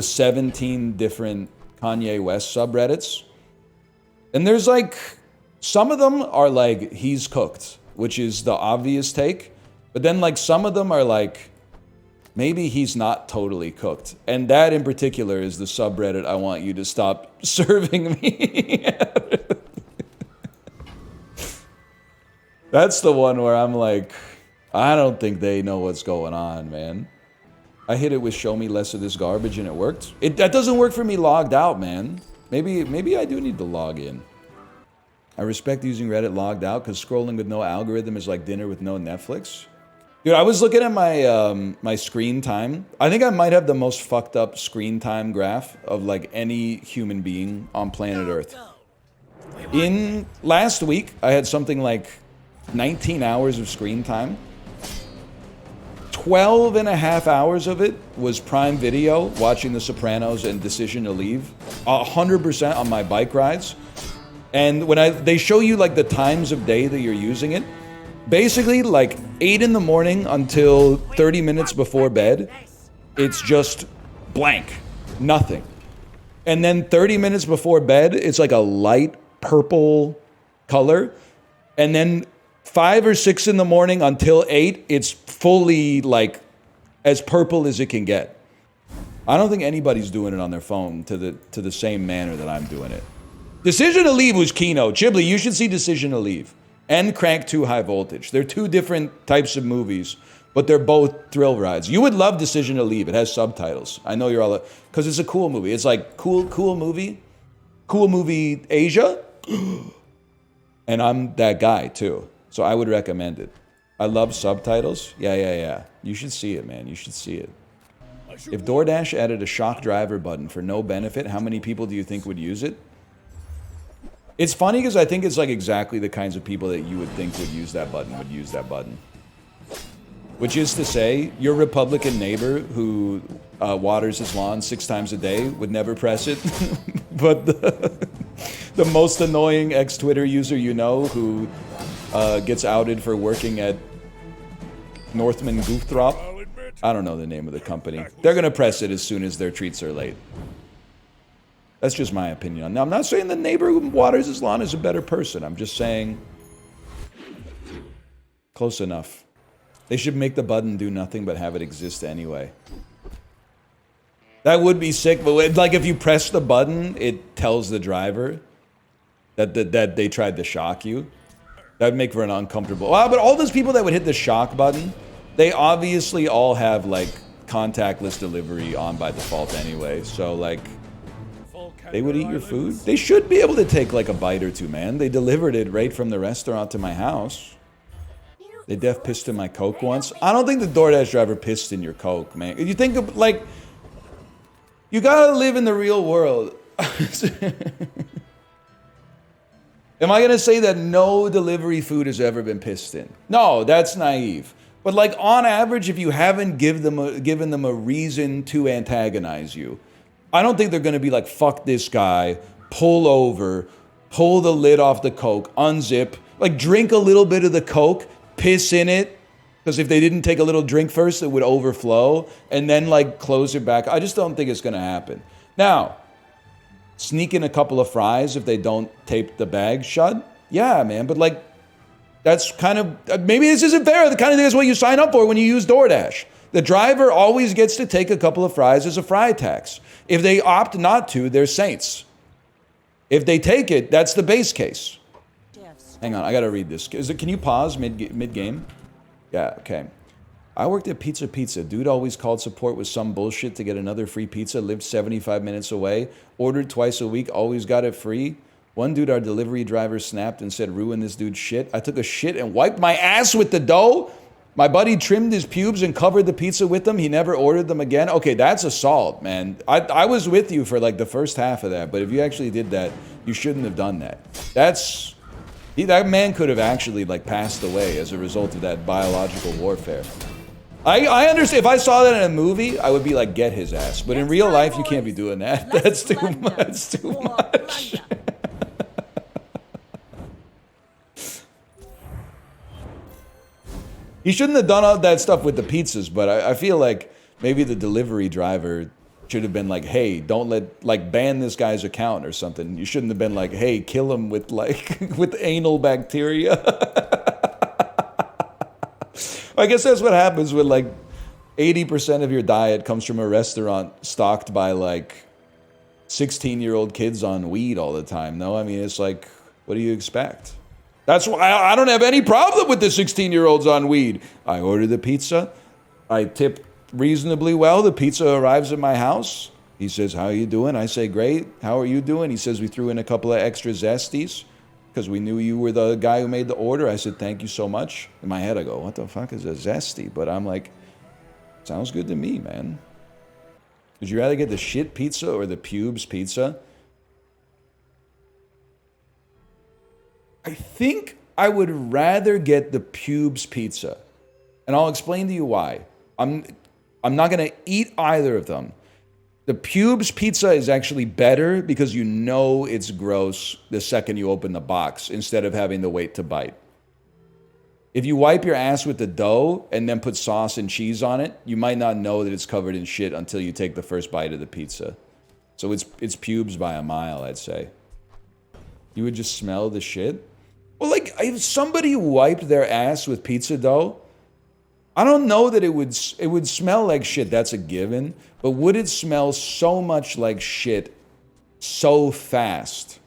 S1: 17 different Kanye West subreddits. And there's, like, some of them are, like, he's cooked, which is the obvious take. But then, like, some of them are like, maybe he's not totally cooked. And that in particular is the subreddit I want you to stop serving me. That's the one where I'm like, I don't think they know what's going on, man. I hit it with show me less of this garbage and it worked. That doesn't work for me logged out, man. Maybe I do need to log in. I respect using Reddit logged out because scrolling with no algorithm is like dinner with no Netflix. Dude, I was looking at my my screen time. I think I might have the most fucked up screen time graph of like any human being on planet Earth. In last week, I had something like 19 hours of screen time. 12 and a half hours of it was Prime Video, watching The Sopranos and Decision to Leave. 100% on my bike rides. And when they show you like the times of day that you're using it, basically like 8 in the morning until 30 minutes before bed, it's just blank, nothing. And then 30 minutes before bed, it's like a light purple color. And then 5 or 6 in the morning until 8, it's fully like as purple as it can get. I don't think anybody's doing it on their phone to the same manner that I'm doing it. Decision to Leave was Kino. Chibli, you should see Decision to Leave. And Crank 2 High Voltage. They're two different types of movies, But they're both thrill rides. You would love Decision to Leave. It has subtitles. I know you're all... Because it's a cool movie. It's like, cool movie. Cool movie Asia. And I'm that guy, too. So I would recommend it. I love subtitles. Yeah. You should see it, man. You should see it. If DoorDash added a shock driver button for no benefit, how many people do you think would use it? It's funny because I think it's like exactly the kinds of people that you would think would use that button. Which is to say, your Republican neighbor who waters his lawn 6 times a day would never press it. But the most annoying ex-Twitter user you know who gets outed for working at Northman Goothrop. I don't know the name of the company. They're going to press it as soon as their treats are late. That's just my opinion. Now, I'm not saying the neighbor who waters his lawn is a better person. I'm just saying... Close enough. They should make the button do nothing but have it exist anyway. That would be sick, but like if you press the button, it tells the driver that they tried to shock you. That would make for an uncomfortable... Well, but all those people that would hit the shock button, they obviously all have, like, contactless delivery on by default anyway. So, like, they would eat your food. They should be able to take, like, a bite or two, man. They delivered it right from the restaurant to my house. They def pissed in my Coke once. I don't think the DoorDash driver pissed in your Coke, man. You think of, like... You gotta live in the real world. Am I gonna say that no delivery food has ever been pissed in? No, that's naive. But like on average, if you haven't given them a reason to antagonize you, I don't think they're gonna be like, fuck this guy, pull over, pull the lid off the Coke, unzip, like drink a little bit of the Coke, piss in it, because if they didn't take a little drink first, it would overflow, and then like close it back. I just don't think it's gonna happen. Now, sneak in a couple of fries if they don't tape the bag shut? Yeah, man, but like, that's kind of, maybe this isn't fair. The kind of thing is what you sign up for when you use DoorDash. The driver always gets to take a couple of fries as a fry tax. If they opt not to, they're saints. If they take it, that's the base case. Hang on, I gotta read this. Can you pause mid-game? Yeah, okay. I worked at Pizza. Dude always called support with some bullshit to get another free pizza, lived 75 minutes away, ordered twice a week, always got it free. One dude, our delivery driver, snapped and said, ruin this dude's shit. I took a shit and wiped my ass with the dough. My buddy trimmed his pubes and covered the pizza with them. He never ordered them again. Okay, that's assault, man. I was with you for like the first half of that, but if you actually did that, you shouldn't have done that. That man could have actually like passed away as a result of that biological warfare. I understand. If I saw that in a movie, I would be like, get his ass. But in real life, you can't be doing that. That's too much. That's too much. He shouldn't have done all that stuff with the pizzas, but I feel like maybe the delivery driver should have been like, hey, don't ban this guy's account or something. You shouldn't have been like, hey, kill him with like, with anal bacteria. I guess that's what happens when like 80% of your diet comes from a restaurant stocked by like 16-year-old kids on weed all the time. No, I mean, it's like, what do you expect? That's why I don't have any problem with the 16-year-olds on weed. I order the pizza. I tip reasonably well. The pizza arrives at my house. He says, how are you doing? I say, great. How are you doing? He says, we threw in a couple of extra zesties because we knew you were the guy who made the order. I said, thank you so much. In my head, I go, what the fuck is a zesty? But I'm like, sounds good to me, man. Would you rather get the shit pizza or the pubes pizza? I think I would rather get the pubes pizza. And I'll explain to you why. I'm not going to eat either of them. The pubes pizza is actually better because you know it's gross the second you open the box instead of having to wait to bite. If you wipe your ass with the dough and then put sauce and cheese on it, you might not know that it's covered in shit until you take the first bite of the pizza. So it's pubes by a mile, I'd say. You would just smell the shit. Well, like, if somebody wiped their ass with pizza dough, I don't know that it would smell like shit, that's a given, but would it smell so much like shit so fast?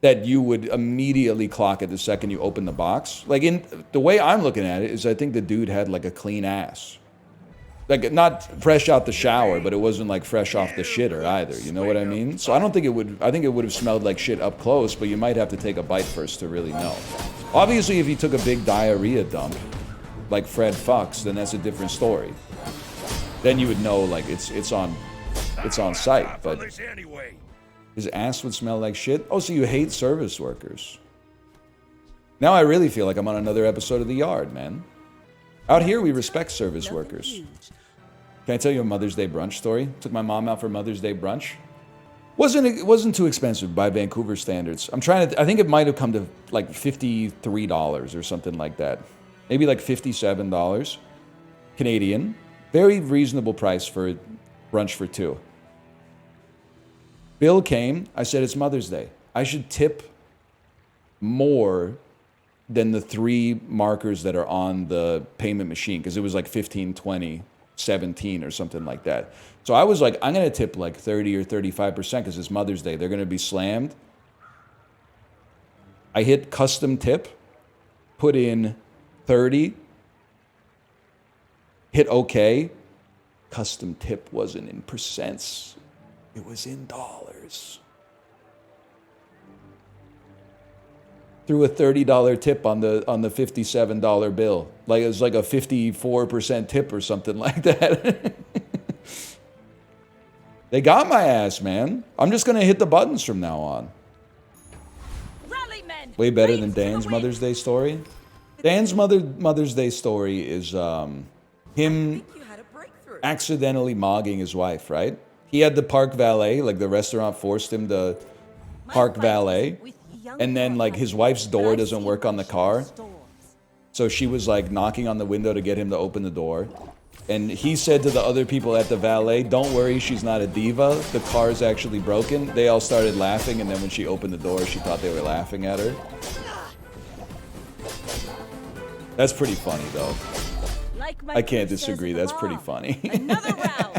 S1: that you would immediately clock it the second you open the box. Like, in the way I'm looking at it is I think the dude had like a clean ass. Like, not fresh out the shower, but it wasn't like fresh off the shitter either. You know what I mean? So I don't think it would, I think it would have smelled like shit up close, but you might have to take a bite first to really know. Obviously, if you took a big diarrhea dump, like Fred Fox, then that's a different story. Then you would know, like, it's on site, but his ass would smell like shit? Oh, so you hate service workers. Now I really feel like I'm on another episode of The Yard, man. Out here, we respect service workers. Can I tell you a Mother's Day brunch story? Took my mom out for Mother's Day brunch. It wasn't too expensive by Vancouver standards. I think it might have come to like $53 or something like that. Maybe like $57 Canadian. Very reasonable price for brunch for two. Bill came. I said, it's Mother's Day. I should tip more than the 3 markers that are on the payment machine, because it was like 15, 20, 17 or something like that. So I was like, I'm going to tip like 30 or 35% because it's Mother's Day. They're going to be slammed. I hit custom tip, put in 30, hit OK. Custom tip wasn't in percents. It was in dollars. Threw a $30 tip on the $57 bill. Like, it was like a 54% tip or something like that. They got my ass, man. I'm just gonna hit the buttons from now on. Way better than Dan's Mother's Day story. Dan's Mother's Day story is him accidentally mogging his wife, right? He had the park valet, like the restaurant forced him to park valet. And then, like, his wife's door doesn't work on the car. So she was, like, knocking on the window to get him to open the door. And he said to the other people at the valet, don't worry, she's not a diva. The car's actually broken. They all started laughing, and then when she opened the door, she thought they were laughing at her. That's pretty funny, though. I can't disagree. That's pretty funny.
S5: Another round.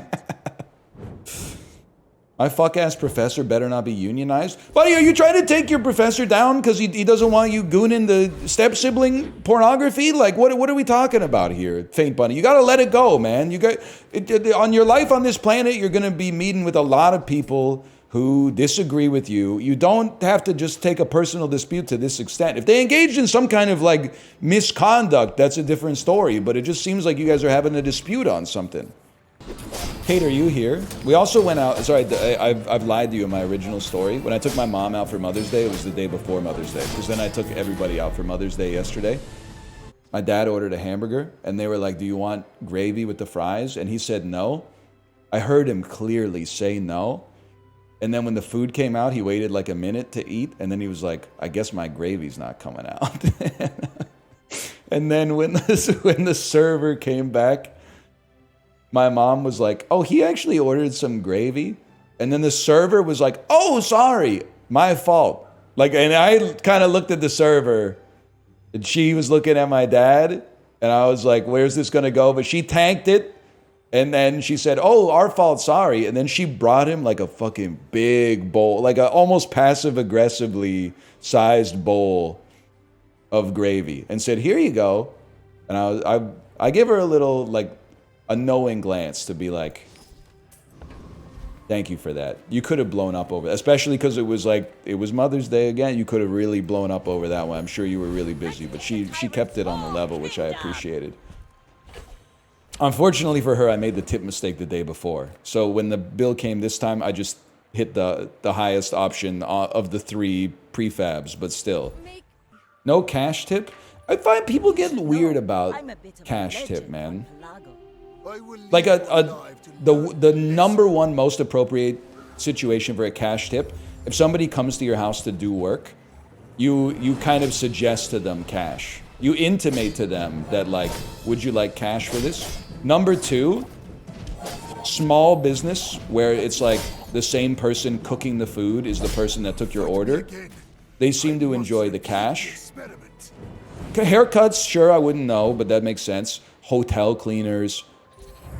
S1: My fuck-ass professor better not be unionized. Buddy, are you trying to take your professor down because he doesn't want you gooning the step-sibling pornography? Like, what are we talking about here, Faint Bunny? You gotta let it go, man. On your life on this planet, you're gonna be meeting with a lot of people who disagree with you. You don't have to just take a personal dispute to this extent. If they engaged in some kind of, like, misconduct, that's a different story. But it just seems like you guys are having a dispute on something. Kate, are you here? We also went out. Sorry, I've lied to you in my original story. When I took my mom out for Mother's Day, it was the day before Mother's Day. Because then I took everybody out for Mother's Day yesterday. My dad ordered a hamburger, and they were like, do you want gravy with the fries? And he said no. I heard him clearly say no. And then when the food came out, he waited like a minute to eat. And then he was like, I guess my gravy's not coming out. And then when the server came back, my mom was like, oh, he actually ordered some gravy. And then the server was like, oh, sorry, my fault. Like, and I kind of looked at the server, and she was looking at my dad, and I was like, where's this going to go? But she tanked it. And then she said, oh, our fault, sorry. And then she brought him like a fucking big bowl, like a almost passive-aggressively sized bowl of gravy, and said, here you go. And I gave her a little, like, a knowing glance to be like, thank you for that. You could have blown up over that, especially because it was Mother's Day again. You could have really blown up over that one. I'm sure you were really busy, but she kept it on the level, which I appreciated. Unfortunately for her, I made the tip mistake the day before. So when the bill came this time, I just hit the highest option of the 3 prefabs, but still. No cash tip? I find people get weird about cash tip, man. Like the number one most appropriate situation for a cash tip, if somebody comes to your house to do work, you kind of suggest to them cash. You intimate to them that, like, would you like cash for this? Number 2, small business where it's like the same person cooking the food is the person that took your order. They seem to enjoy the cash. Haircuts, sure, I wouldn't know, but that makes sense. Hotel cleaners.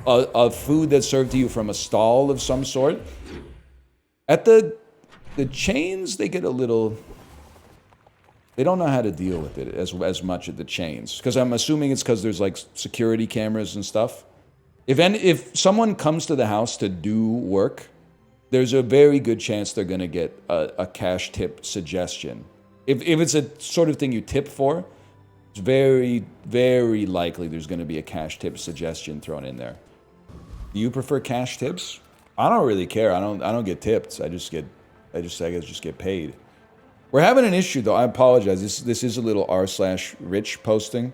S1: A food that's served to you from a stall of some sort. At the chains, they get a little They don't know how to deal with it as much at the chains. Because I'm assuming it's because there's like security cameras and stuff. If someone comes to the house to do work, there's a very good chance they're going to get a cash tip suggestion. If it's a sort of thing you tip for, it's very, very likely there's going to be a cash tip suggestion thrown in there. Do you prefer cash tips? I don't really care. I don't get tipped. I guess just get paid. We're having an issue though. I apologize. This is a little r/rich posting,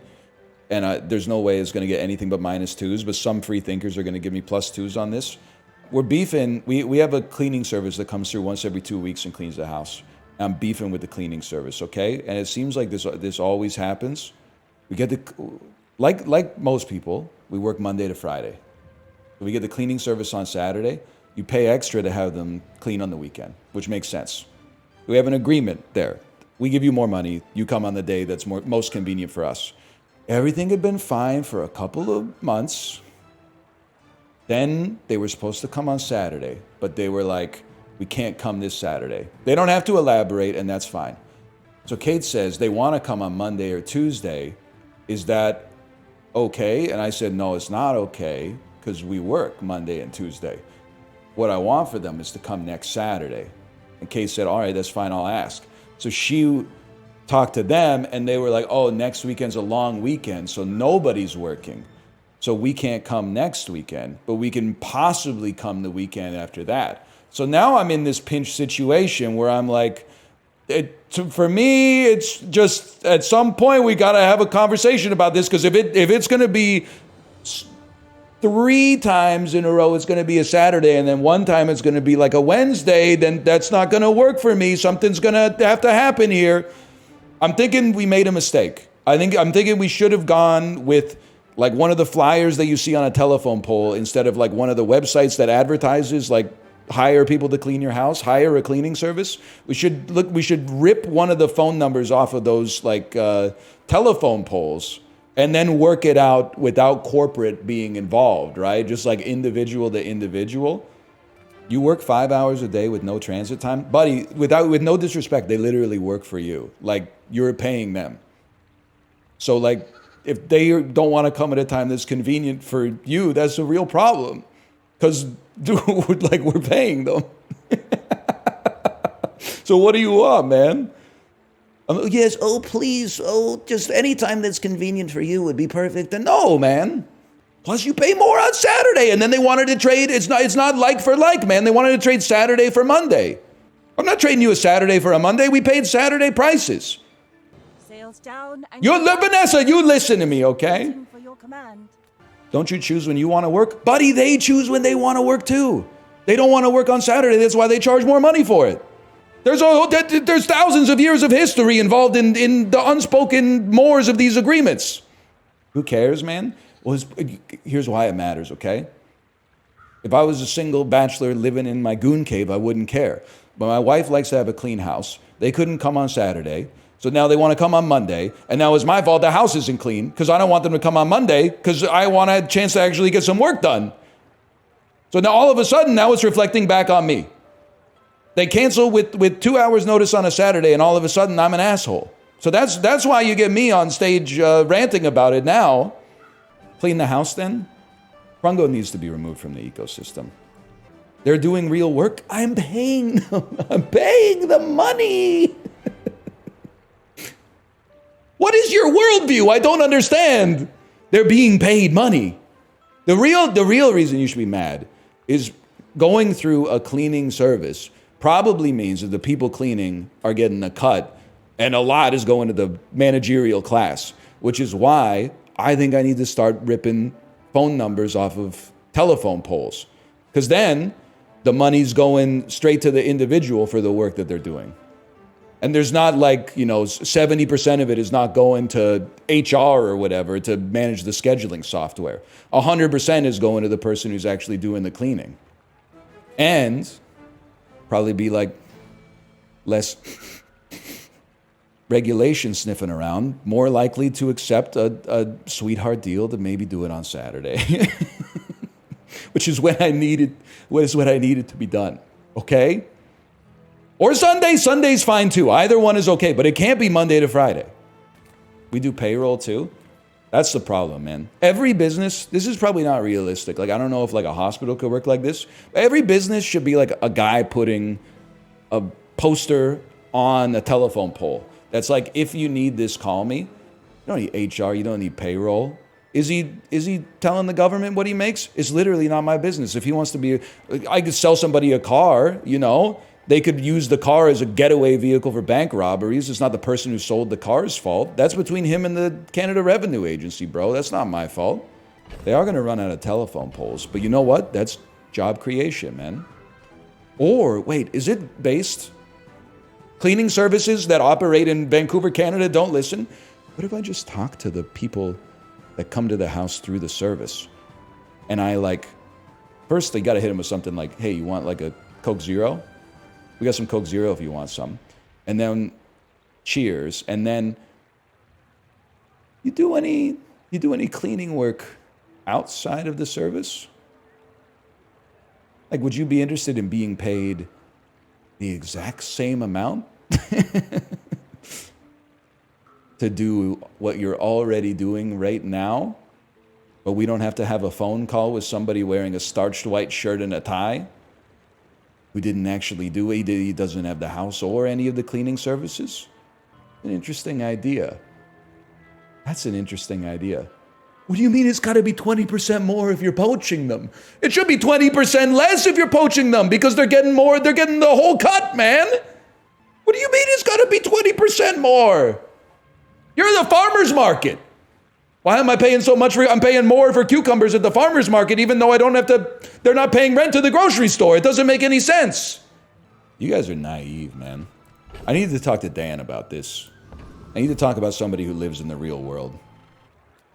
S1: and there's no way it's going to get anything but -2s. But some free thinkers are going to give me +2s on this. We're beefing. We have a cleaning service that comes through once every 2 weeks and cleans the house. I'm beefing with the cleaning service, okay? And it seems like this always happens. We get like most people, we work Monday to Friday. We get the cleaning service on Saturday. You pay extra to have them clean on the weekend, which makes sense. We have an agreement there. We give you more money. You come on the day that's most convenient for us. Everything had been fine for a couple of months. Then they were supposed to come on Saturday, but they were like, we can't come this Saturday. They don't have to elaborate, and that's fine. So Kate says they want to come on Monday or Tuesday. Is that okay? And I said, no, it's not okay, because we work Monday and Tuesday. What I want for them is to come next Saturday. And Kate said, all right, that's fine, I'll ask. So she talked to them, and they were like, oh, next weekend's a long weekend, so nobody's working. So we can't come next weekend, but we can possibly come the weekend after that. So now I'm in this pinch situation where I'm like, for me, it's just at some point we got to have a conversation about this, because if it's going to be 3 times in a row, it's going to be a Saturday, and then one time it's going to be like a Wednesday, then that's not going to work for me. Something's going to have to happen here. I'm thinking we made a mistake. I'm thinking we should have gone with like one of the flyers that you see on a telephone pole instead of like one of the websites that advertises like hire people to clean your house, hire a cleaning service. We should rip one of the phone numbers off of those like telephone poles and then work it out without corporate being involved, right? Just like individual to individual. You work 5 hours a day with no transit time, buddy, with no disrespect, they literally work for you. Like you're paying them. So like if they don't want to come at a time that's convenient for you, that's a real problem. Because dude, like we're paying them. So what do you want, man? Yes, oh please, oh just any time that's convenient for you would be perfect. And no, man. Plus you pay more on Saturday, and then they wanted to trade. It's not like for like, man. They wanted to trade Saturday for Monday. I'm not trading you a Saturday for a Monday. We paid Saturday prices.
S5: Sails down and
S1: Vanessa, you listen to me, okay?
S5: for your command.
S1: Don't you choose when you want to work? Buddy, they choose when they want to work too. They don't want to work on Saturday. That's why they charge more money for it. There's thousands of years of history involved in the unspoken mores of these agreements. Who cares, man? Well, here's why it matters, okay? If I was a single bachelor living in my goon cave, I wouldn't care. But my wife likes to have a clean house. They couldn't come on Saturday. So now they want to come on Monday, and now it's my fault the house isn't clean because I don't want them to come on Monday because I want a chance to actually get some work done. So now all of a sudden, now it's reflecting back on me. They cancel with 2 hours notice on a Saturday, and all of a sudden I'm an asshole. So that's why you get me on stage ranting about it now. Clean the house then? Crungo needs to be removed from the ecosystem. They're doing real work. I'm paying them. I'm paying the money. What is your worldview? I don't understand. They're being paid money. The real reason you should be mad is going through a cleaning service probably means that the people cleaning are getting a cut and a lot is going to the managerial class, which is why I think I need to start ripping phone numbers off of telephone poles. Because then the money's going straight to the individual for the work that they're doing. And there's not like, 70% of it is not going to HR or whatever to manage the scheduling software. 100% is going to the person who's actually doing the cleaning. And probably be like less regulation sniffing around, more likely to accept a sweetheart deal to maybe do it on Saturday. Which is what I needed to be done. Okay? Or Sunday. Sunday's fine too. Either one is okay, but it can't be Monday to Friday. We do payroll too. That's the problem, man. Every business, this is probably not realistic. Like, I don't know if like a hospital could work like this. Every business should be like a guy putting a poster on a telephone pole. That's like, if you need this, call me. You don't need HR, you don't need payroll. Is he telling the government what he makes? It's literally not my business. If he wants to be, I could sell somebody a car, you know. They could use the car as a getaway vehicle for bank robberies. It's not the person who sold the car's fault. That's between him and the Canada Revenue Agency, bro. That's not my fault. They are going to run out of telephone poles. But you know what? That's job creation, man. Or, wait, is it based? Cleaning services that operate in Vancouver, Canada don't listen? What if I just talk to the people that come to the house through the service? And I like, first they got to hit them with something like, hey, you want like a Coke Zero? We got some Coke Zero if you want some. And then cheers. And then you do any cleaning work outside of the service? Like, would you be interested in being paid the exact same amount to do what you're already doing right now, but we don't have to have a phone call with somebody wearing a starched white shirt and a tie who didn't actually do it? He doesn't have the house or any of the cleaning services? An interesting idea. That's an interesting idea. What do you mean it's got to be 20% more if you're poaching them? It should be 20% less if you're poaching them because they're getting more, they're getting the whole cut, man. What do you mean it's got to be 20% more? You're in the farmer's market. Why am I paying so much I'm paying more for cucumbers at the farmer's market even though I don't have to, they're not paying rent to the grocery store. It doesn't make any sense. You guys are naive, man. I need to talk to Dan about this. I need to talk about somebody who lives in the real world.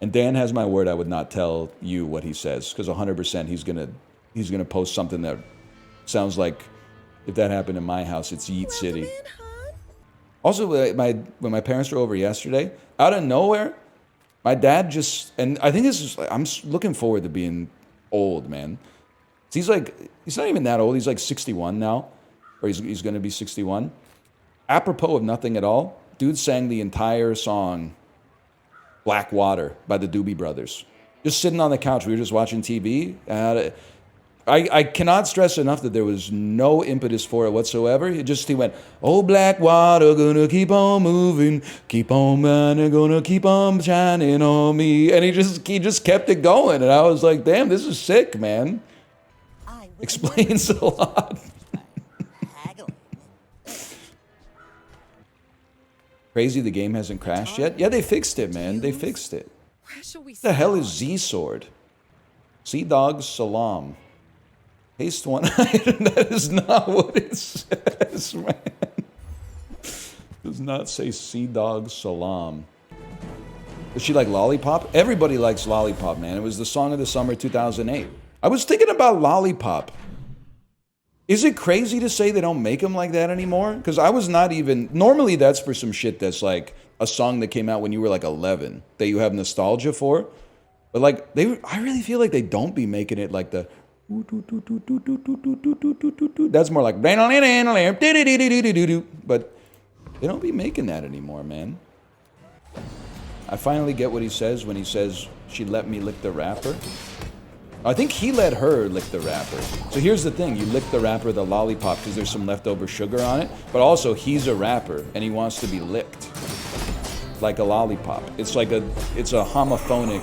S1: And Dan has my word I would not tell you what he says, because 100% he's gonna post something that sounds like if that happened in my house, it's Yeet City. Also, when my parents were over yesterday, out of nowhere, my dad just, and I think this is, I'm looking forward to being old, man. He's like, he's not even that old. He's like 61 now, or he's gonna be 61. Apropos of nothing at all, dude sang the entire song Black Water by the Doobie Brothers. Just sitting on the couch. We were just watching TV. I cannot stress enough that there was no impetus for it whatsoever. He went, oh, black water, gonna keep on moving, keep on running, gonna keep on shining on me. And he just kept it going. And I was like, damn, this is sick, man. Explains a lot. Crazy the game hasn't crashed yet? Yeah, they fixed it, man. They fixed it. What the hell is Z-Sword? C-Dog Salam. Paste one item. That is not what it says, man. It does not say C-Dog Salam. Does she like Lollipop? Everybody likes Lollipop, man. It was the song of the summer 2008. I was thinking about Lollipop. Is it crazy to say they don't make them like that anymore? Because I was not even... Normally that's for some shit that's like a song that came out when you were like 11 that you have nostalgia for. But like, I really feel like they don't be making it like the... That's more like... But they don't be making that anymore, man. I finally get what he says when he says, she let me lick the wrapper. I think he let her lick the wrapper. So here's the thing. You lick the wrapper, the lollipop, because there's some leftover sugar on it. But also, he's a rapper, and he wants to be licked. Like a lollipop. It's like it's a homophonic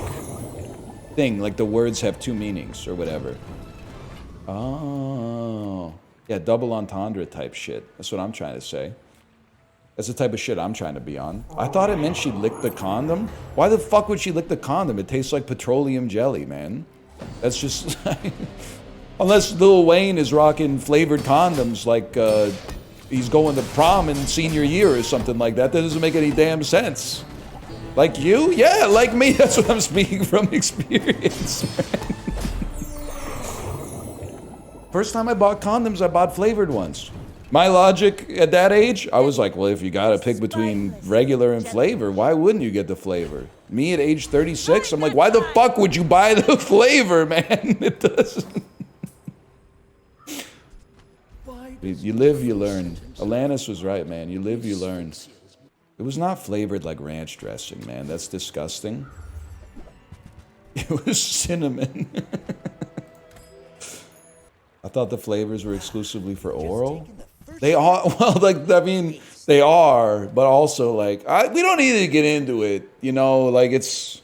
S1: thing. Like the words have two meanings, or whatever. Oh. Yeah, double entendre type shit. That's what I'm trying to say. That's the type of shit I'm trying to be on. I thought it meant she licked the condom. Why the fuck would she lick the condom? It tastes like petroleum jelly, man. That's just... Unless Lil Wayne is rocking flavored condoms like he's going to prom in senior year or something like that. That doesn't make any damn sense. Like you? Yeah, like me. That's what I'm speaking from experience. First time I bought condoms, I bought flavored ones. My logic at that age, I was like, well, if you gotta pick between regular and flavor, why wouldn't you get the flavor? Me at age 36, I'm like, why the fuck would you buy the flavor, man? It doesn't. You live, you learn. Alanis was right, man. You live, you learn. It was not flavored like ranch dressing, man. That's disgusting. It was cinnamon. I thought the flavors were exclusively for oral. They are, well, like, I mean, they are, but also, like, we don't need to get into it, you know, like, it's,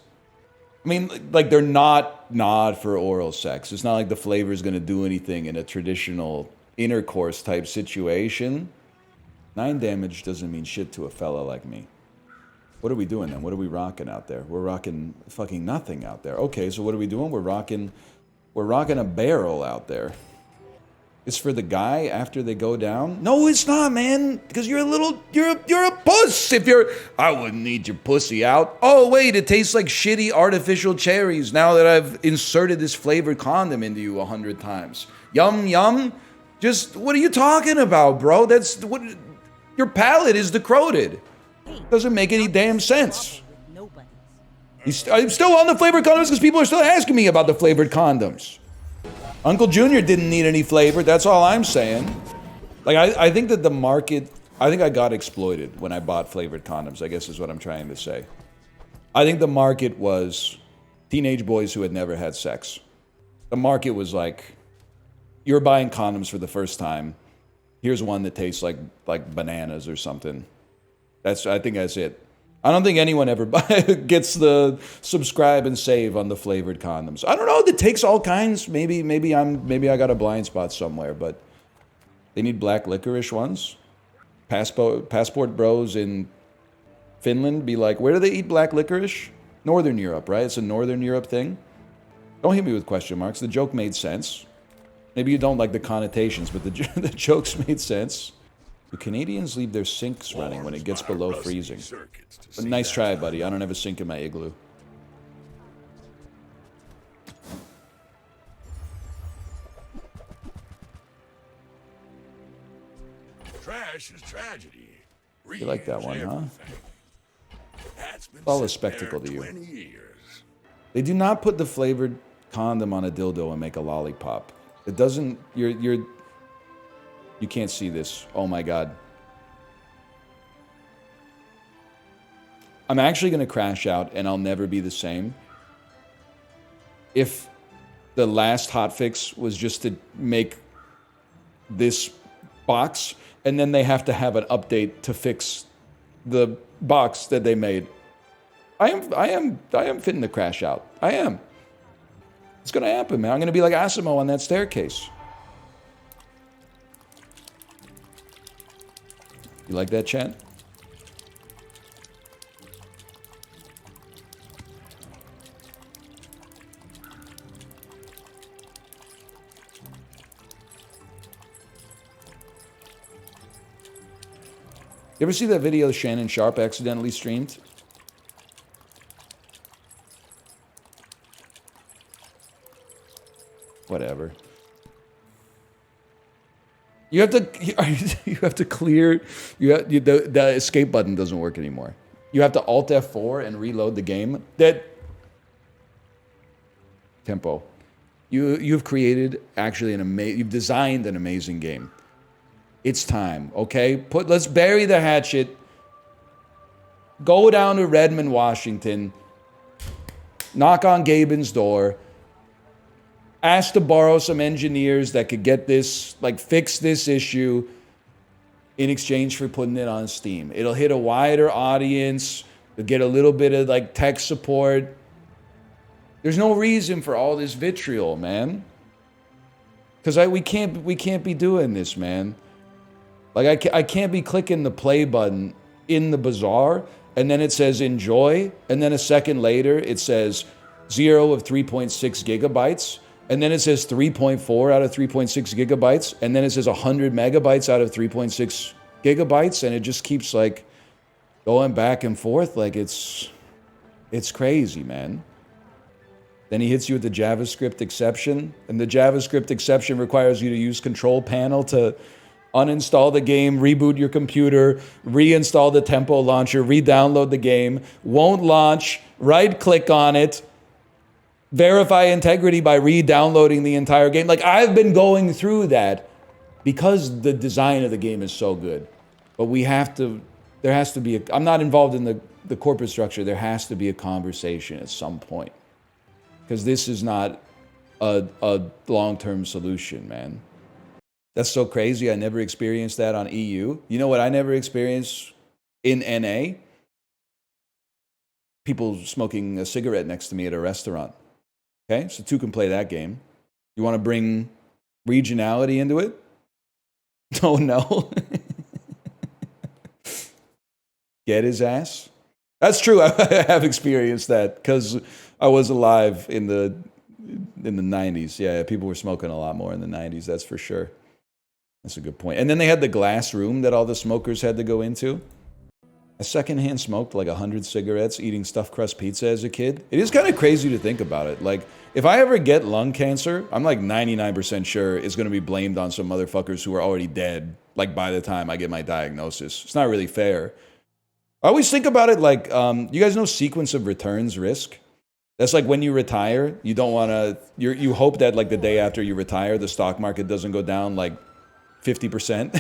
S1: I mean, like, they're not for oral sex. It's not like the flavor is going to do anything in a traditional intercourse type situation. 9 damage doesn't mean shit to a fella like me. What are we doing then? What are we rocking out there? We're rocking fucking nothing out there. Okay, so what are we doing? We're rocking a barrel out there. It's for the guy after they go down? No, it's not, man. Because you're a puss. I wouldn't need your pussy out. Oh, wait, it tastes like shitty artificial cherries now that I've inserted this flavored condom into you 100 times. Yum, yum. Just, what are you talking about, bro? That's what, your palate is decroded. Doesn't make any damn sense. I'm still on the flavored condoms because people are still asking me about the flavored condoms. Uncle Junior didn't need any flavor. That's all I'm saying. Like, I think that the market, I think I got exploited when I bought flavored condoms, I guess is what I'm trying to say. I think the market was teenage boys who had never had sex. The market was like, you're buying condoms for the first time. Here's one that tastes like bananas or something. I think that's it. I don't think anyone ever gets the subscribe and save on the flavored condoms. I don't know. It takes all kinds. Maybe I got a blind spot somewhere, but they need black licorice ones. Passport bros in Finland be like, where do they eat black licorice? Northern Europe, right? It's a Northern Europe thing. Don't hit me with question marks. The joke made sense. Maybe you don't like the connotations, but the jokes made sense. Do Canadians leave their sinks running when it gets below freezing? But nice try, buddy. I don't have a sink in my igloo.
S6: Trash is tragedy.
S1: You like that one, huh? It's all a spectacle to you. They do not put the flavored condom on a dildo and make a lollipop. It doesn't, you can't see this. Oh my God. I'm actually going to crash out and I'll never be the same. If the last hotfix was just to make this box and then they have to have an update to fix the box that they made. I am fitting to crash out. I am. It's going to happen, man. I'm going to be like ASIMO on that staircase. You like that, chat? You ever see that video Shannon Sharp accidentally streamed? Whatever. You have to clear. The escape button doesn't work anymore. You have to Alt F4 and reload the game. Tempo. You've created actually you've designed an amazing game. It's time, okay? Let's bury the hatchet. Go down to Redmond, Washington. Knock on Gaben's door. Ask to borrow some engineers that could get this, fix this issue in exchange for putting it on Steam. It'll hit a wider audience. You'll get a little bit of tech support. There's no reason for all this vitriol, man. Because we can't be doing this, man. I can't be clicking the play button in the Bazaar and then it says enjoy, and then a second later it says 0 of 3.6 gigabytes. And then it says 3.4 out of 3.6 gigabytes. And then it says 100 megabytes out of 3.6 gigabytes. And it just keeps going back and forth. It's crazy, man. Then he hits you with the JavaScript exception. And the JavaScript exception requires you to use Control Panel to uninstall the game, reboot your computer, reinstall the Tempo launcher, re-download the game. Won't launch. Right-click on it. Verify integrity by re-downloading the entire game. I've been going through that because the design of the game is so good. But we have to, there has to be, I'm not involved in the corporate structure. There has to be a conversation at some point. Because this is not a long-term solution, man. That's so crazy. I never experienced that on EU. You know what I never experienced in NA? People smoking a cigarette next to me at a restaurant. Okay, so two can play that game. You want to bring regionality into it? Oh no. Get his ass? That's true. I have experienced that because I was alive in the 90s. Yeah, people were smoking a lot more in the 90s, that's for sure. That's a good point. And then they had the glass room that all the smokers had to go into. I secondhand smoked like 100 cigarettes eating stuffed crust pizza as a kid. It is kind of crazy to think about it. Like, if I ever get lung cancer, I'm like 99% sure it's going to be blamed on some motherfuckers who are already dead, like by the time I get my diagnosis. It's not really fair. I always think about it like, you guys know sequence of returns risk? That's like when you retire, you don't want to, you hope that like the day after you retire, the stock market doesn't go down like 50%.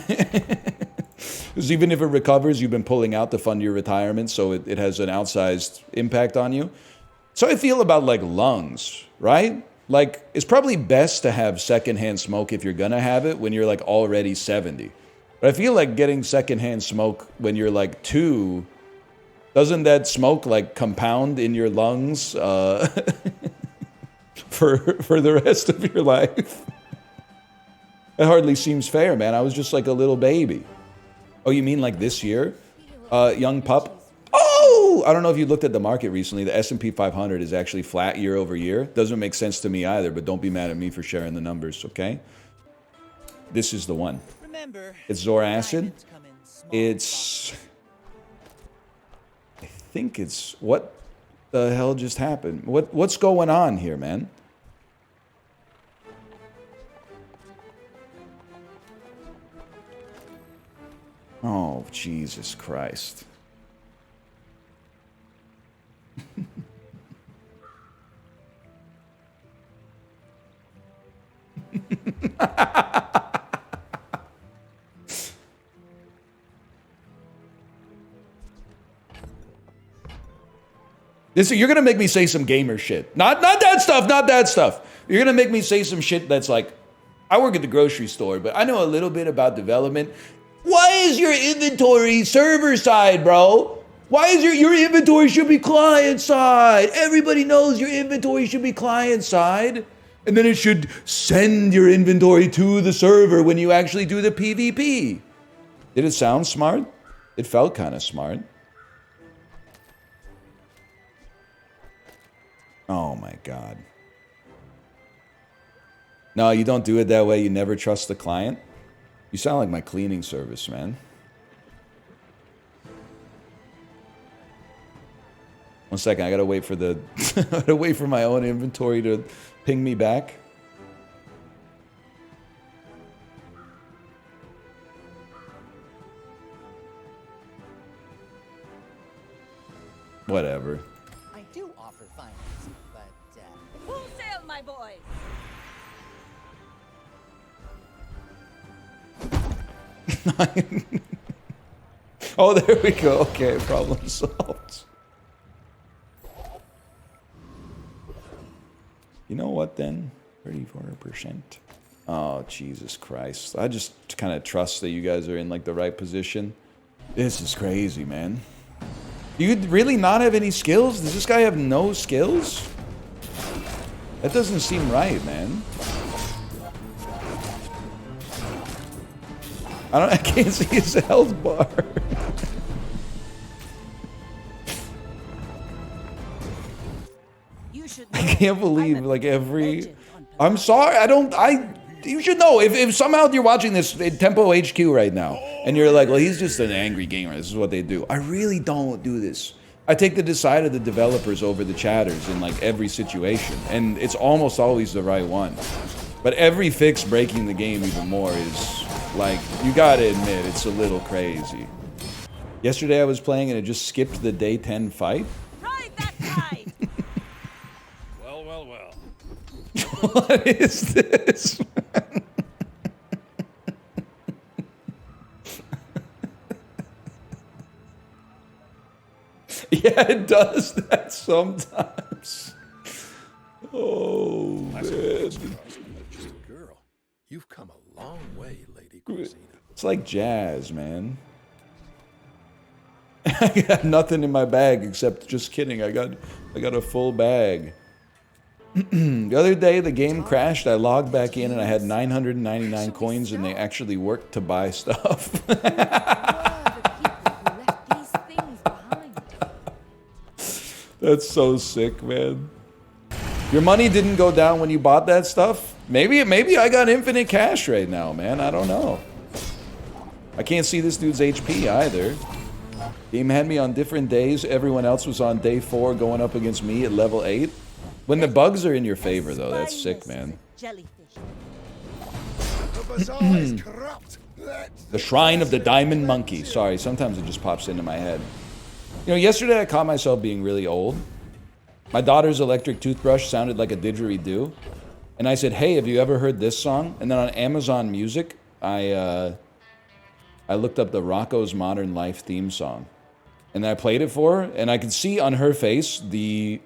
S1: Because even if it recovers, you've been pulling out to fund your retirement, so it has an outsized impact on you. So I feel about like lungs, right? Like, it's probably best to have secondhand smoke if you're gonna have it when you're like already 70. But I feel like getting secondhand smoke when you're like 2, doesn't that smoke like compound in your lungs for the rest of your life? It hardly seems fair, man. I was just like a little baby. Oh, you mean like this year? Young pup? Oh! I don't know if you looked at the market recently. The S&P 500 is actually flat year over year. Doesn't make sense to me either, but don't be mad at me for sharing the numbers, okay? This is the one. It's Zoracid. It's... I think it's... What the hell just happened? What's going on here, man? Oh, Jesus Christ. You're gonna make me say some gamer shit. Not that stuff, not that stuff. You're gonna make me say some shit that's like, I work at the grocery store, but I know a little bit about development. Why is your inventory server side, bro? Why is your inventory should be client side? Everybody knows your inventory should be client side. And then it should send your inventory to the server when you actually do the PvP. Did it sound smart? It felt kind of smart. Oh my God. No, you don't do it that way. You never trust the client. You sound like my cleaning service, man. One second, I gotta wait for the I gotta wait for my own inventory to ping me back. Whatever.
S7: I do offer finance, but
S5: Wholesale, my boy.
S1: Oh, there we go. Okay, problem solved. You know what then? 34%. Oh, Jesus Christ. I just kind of trust that you guys are in like the right position. This is crazy, man. Do you really not have any skills? Does this guy have no skills? That doesn't seem right, man. I can't see his health bar. I can't believe like every... I'm sorry, you should know, if somehow you're watching this in Tempo HQ right now, and you're like, well, he's just an angry gamer, this is what they do. I really don't do this. I take the side of the developers over the chatters in like every situation, and it's almost always the right one. But every fix breaking the game even more is... Like, you gotta admit, it's a little crazy. Yesterday I was playing and it just skipped the day 10 fight.
S5: Ride that tide.
S6: Well, well, well.
S1: What is this? Yeah, it does that sometimes. Oh, man.
S6: Just a girl. You've come a long way, Lady Crusader.
S1: It's like jazz, man. I got nothing in my bag except, just kidding, I got a full bag. The other day the game crashed, I logged back in and I had 999 coins and they actually worked to buy stuff. That's so sick, man. Your money didn't go down when you bought that stuff? Maybe I got infinite cash right now, man. I don't know. I can't see this dude's HP either. Game had me on different days. Everyone else was on day 4 going up against me at level 8. When the bugs are in your favor, though, that's sick, man.
S5: Jellyfish.
S6: The Bazaar is corrupt.
S1: The Shrine of the Diamond Monkey. Sorry, sometimes it just pops into my head. You know, yesterday I caught myself being really old. My daughter's electric toothbrush sounded like a didgeridoo. And I said, hey, have you ever heard this song? And then on Amazon Music, I looked up the Rocco's Modern Life theme song. And I played it for her, and I could see on her face the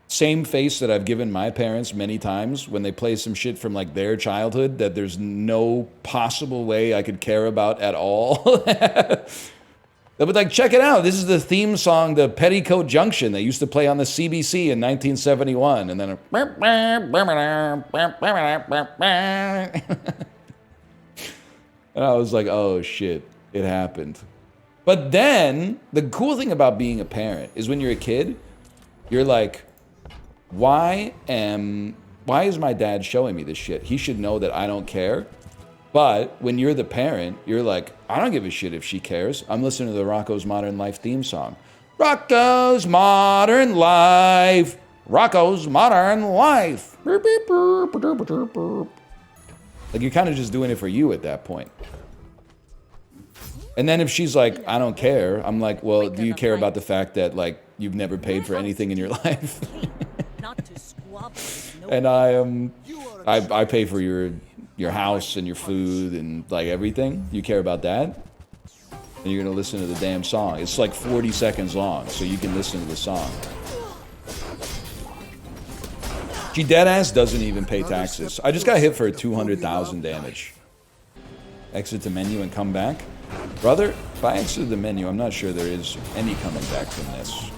S1: same face that I've given my parents many times when they play some shit from like their childhood that there's no possible way I could care about at all. They would like, check it out. This is the theme song to Petticoat Junction that used to play on the CBC in 1971. And then and I was like, oh shit, it happened. But then the cool thing about being a parent is when you're a kid, you're like, why is my dad showing me this shit? He should know that I don't care. But when you're the parent, you're like, I don't give a shit if she cares. I'm listening to the Rocco's Modern Life theme song. Rocco's Modern Life. Rocco's Modern Life. Like you're kind of just doing it for you at that point. And then if she's like, I don't care, I'm like, well, do you care about the fact that like you've never paid for anything in your life? And I pay for your house and your food and like everything. You care about that? And you're gonna listen to the damn song. It's like 40 seconds long, so you can listen to the song. She deadass doesn't even pay taxes. I just got hit for 200,000 damage. Exit the menu and come back. Brother, if I exit the menu, I'm not sure there is any coming back from this.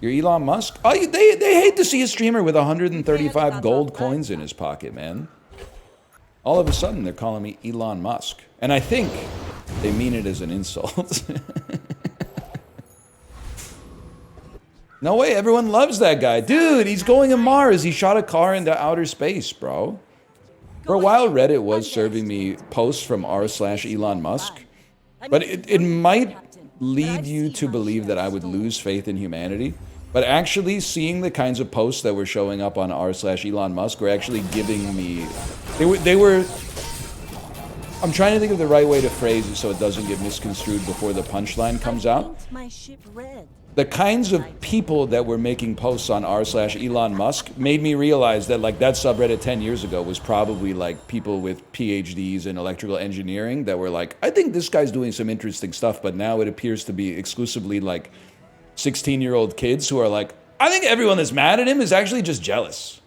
S1: You're Elon Musk? Oh, they hate to see a streamer with 135 gold coins in his pocket, man. All of a sudden, they're calling me Elon Musk. And I think they mean it as an insult. No way, everyone loves that guy. Dude, he's going to Mars. He shot a car into outer space, bro. For a while, Reddit was serving me posts from r/Elon Musk. But it might lead you to believe that I would lose faith in humanity. But actually, seeing the kinds of posts that were showing up on r/Elon Musk were actually giving me... They were... I'm trying to think of the right way to phrase it so it doesn't get misconstrued before the punchline comes out. The kinds of people that were making posts on r/Elon Musk made me realize that like that subreddit 10 years ago was probably like people with PhDs in electrical engineering that were like, I think this guy's doing some interesting stuff, but now it appears to be exclusively like 16-year-old kids who are like, I think everyone that's mad at him is actually just jealous.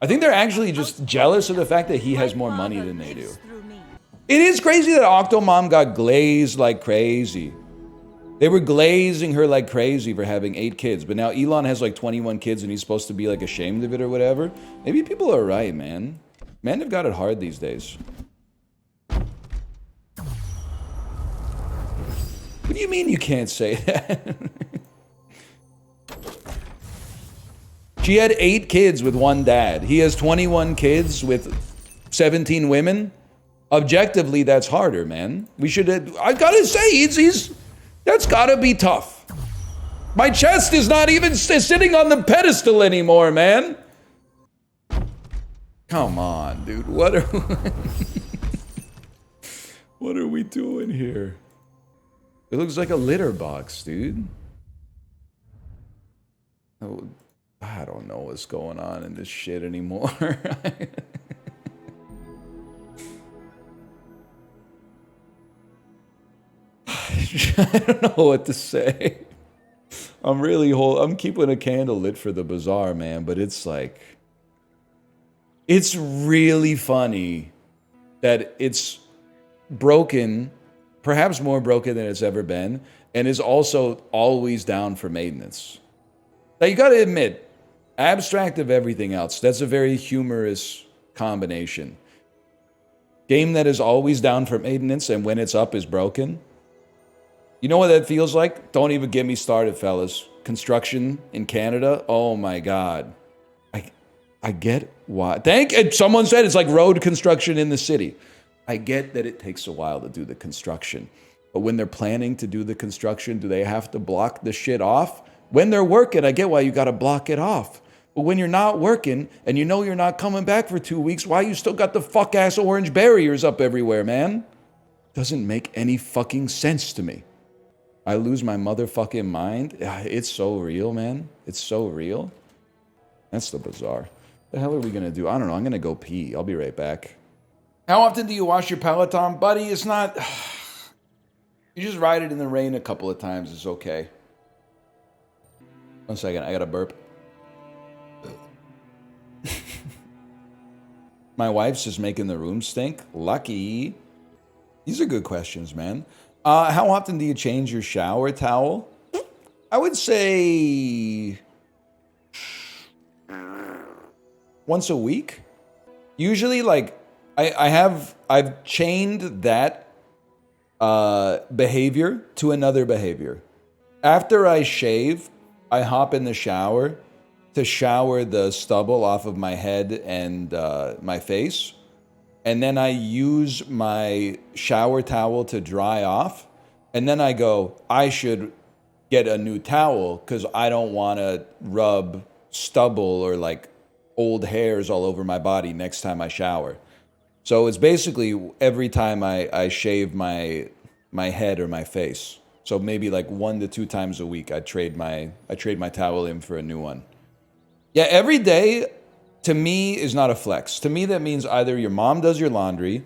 S1: I think they're actually just jealous of the fact that he has more money than they do. It is crazy that Octomom got glazed like crazy. They were glazing her like crazy for having 8 kids, but now Elon has like 21 kids and he's supposed to be like ashamed of it or whatever. Maybe people are right, man. Men have got it hard these days. What do you mean you can't say that? She had 8 kids with one dad. He has 21 kids with 17 women. Objectively, that's harder, man. We should, I gotta say, that's gotta be tough. My chest is not even sitting on the pedestal anymore, man. Come on, dude. What are we doing here? It looks like a litter box, dude. Oh, I don't know what's going on in this shit anymore. I don't know what to say. I'm keeping a candle lit for the Bazaar, man, but it's like, it's really funny that it's broken, perhaps more broken than it's ever been, and is also always down for maintenance. Now, you gotta admit, abstract of everything else, that's a very humorous combination. Game that is always down for maintenance and when it's up is broken. You know what that feels like? Don't even get me started, fellas. Construction in Canada, oh my God. I get why. Someone said it's like road construction in the city. I get that it takes a while to do the construction. But when they're planning to do the construction, do they have to block the shit off? When they're working, I get why you gotta block it off. But when you're not working and you know you're not coming back for 2 weeks, why you still got the fuck-ass orange barriers up everywhere, man? Doesn't make any fucking sense to me. I lose my motherfucking mind. It's so real, man. It's so real. That's the Bazaar. The hell are we gonna do? I don't know. I'm gonna go pee. I'll be right back. How often do you wash your Peloton? Buddy, it's not... You just ride it in the rain a couple of times. It's okay. 1 second. I gotta burp. My wife's just making the room stink. Lucky. These are good questions, man. How often do you change your shower towel? I would say... once a week. Usually, like, I've chained that behavior to another behavior. After I shave, I hop in the shower to shower the stubble off of my head and my face. And then I use my shower towel to dry off. And then I go, I should get a new towel because I don't want to rub stubble or like old hairs all over my body next time I shower. So it's basically every time I shave my head or my face. So maybe like 1 to 2 times a week I trade my towel in for a new one. Yeah, every day to me is not a flex. To me that means either your mom does your laundry,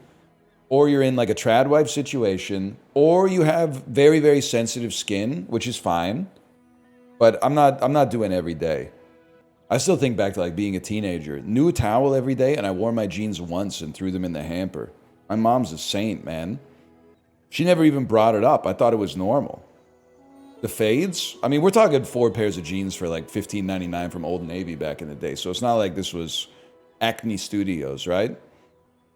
S1: or you're in like a trad wife situation, or you have very, very sensitive skin, which is fine. But I'm not doing every day. I still think back to like being a teenager. New towel every day, and I wore my jeans once and threw them in the hamper. My mom's a saint, man. She never even brought it up. I thought it was normal. The fades? I mean, we're talking 4 pairs of jeans for like $15.99 from Old Navy back in the day. So it's not like this was Acne Studios, right?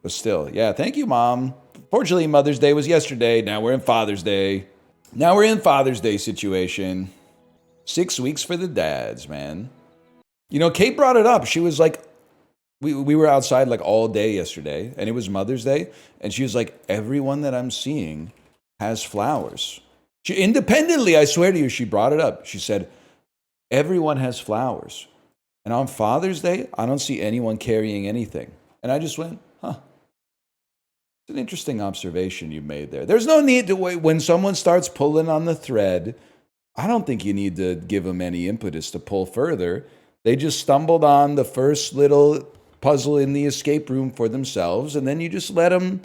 S1: But still, yeah, thank you, Mom. Fortunately, Mother's Day was yesterday. Now we're in Father's Day. Now we're in Father's Day situation. 6 weeks for the dads, man. You know, Kate brought it up. She was like, we were outside like all day yesterday, and it was Mother's Day, and she was like, everyone that I'm seeing has flowers. She, independently, I swear to you, she brought it up. She said, everyone has flowers. And on Father's Day, I don't see anyone carrying anything. And I just went, huh. It's an interesting observation you made there. There's no need to wait. When someone starts pulling on the thread, I don't think you need to give them any impetus to pull further. They just stumbled on the first little puzzle in the escape room for themselves, and then you just let them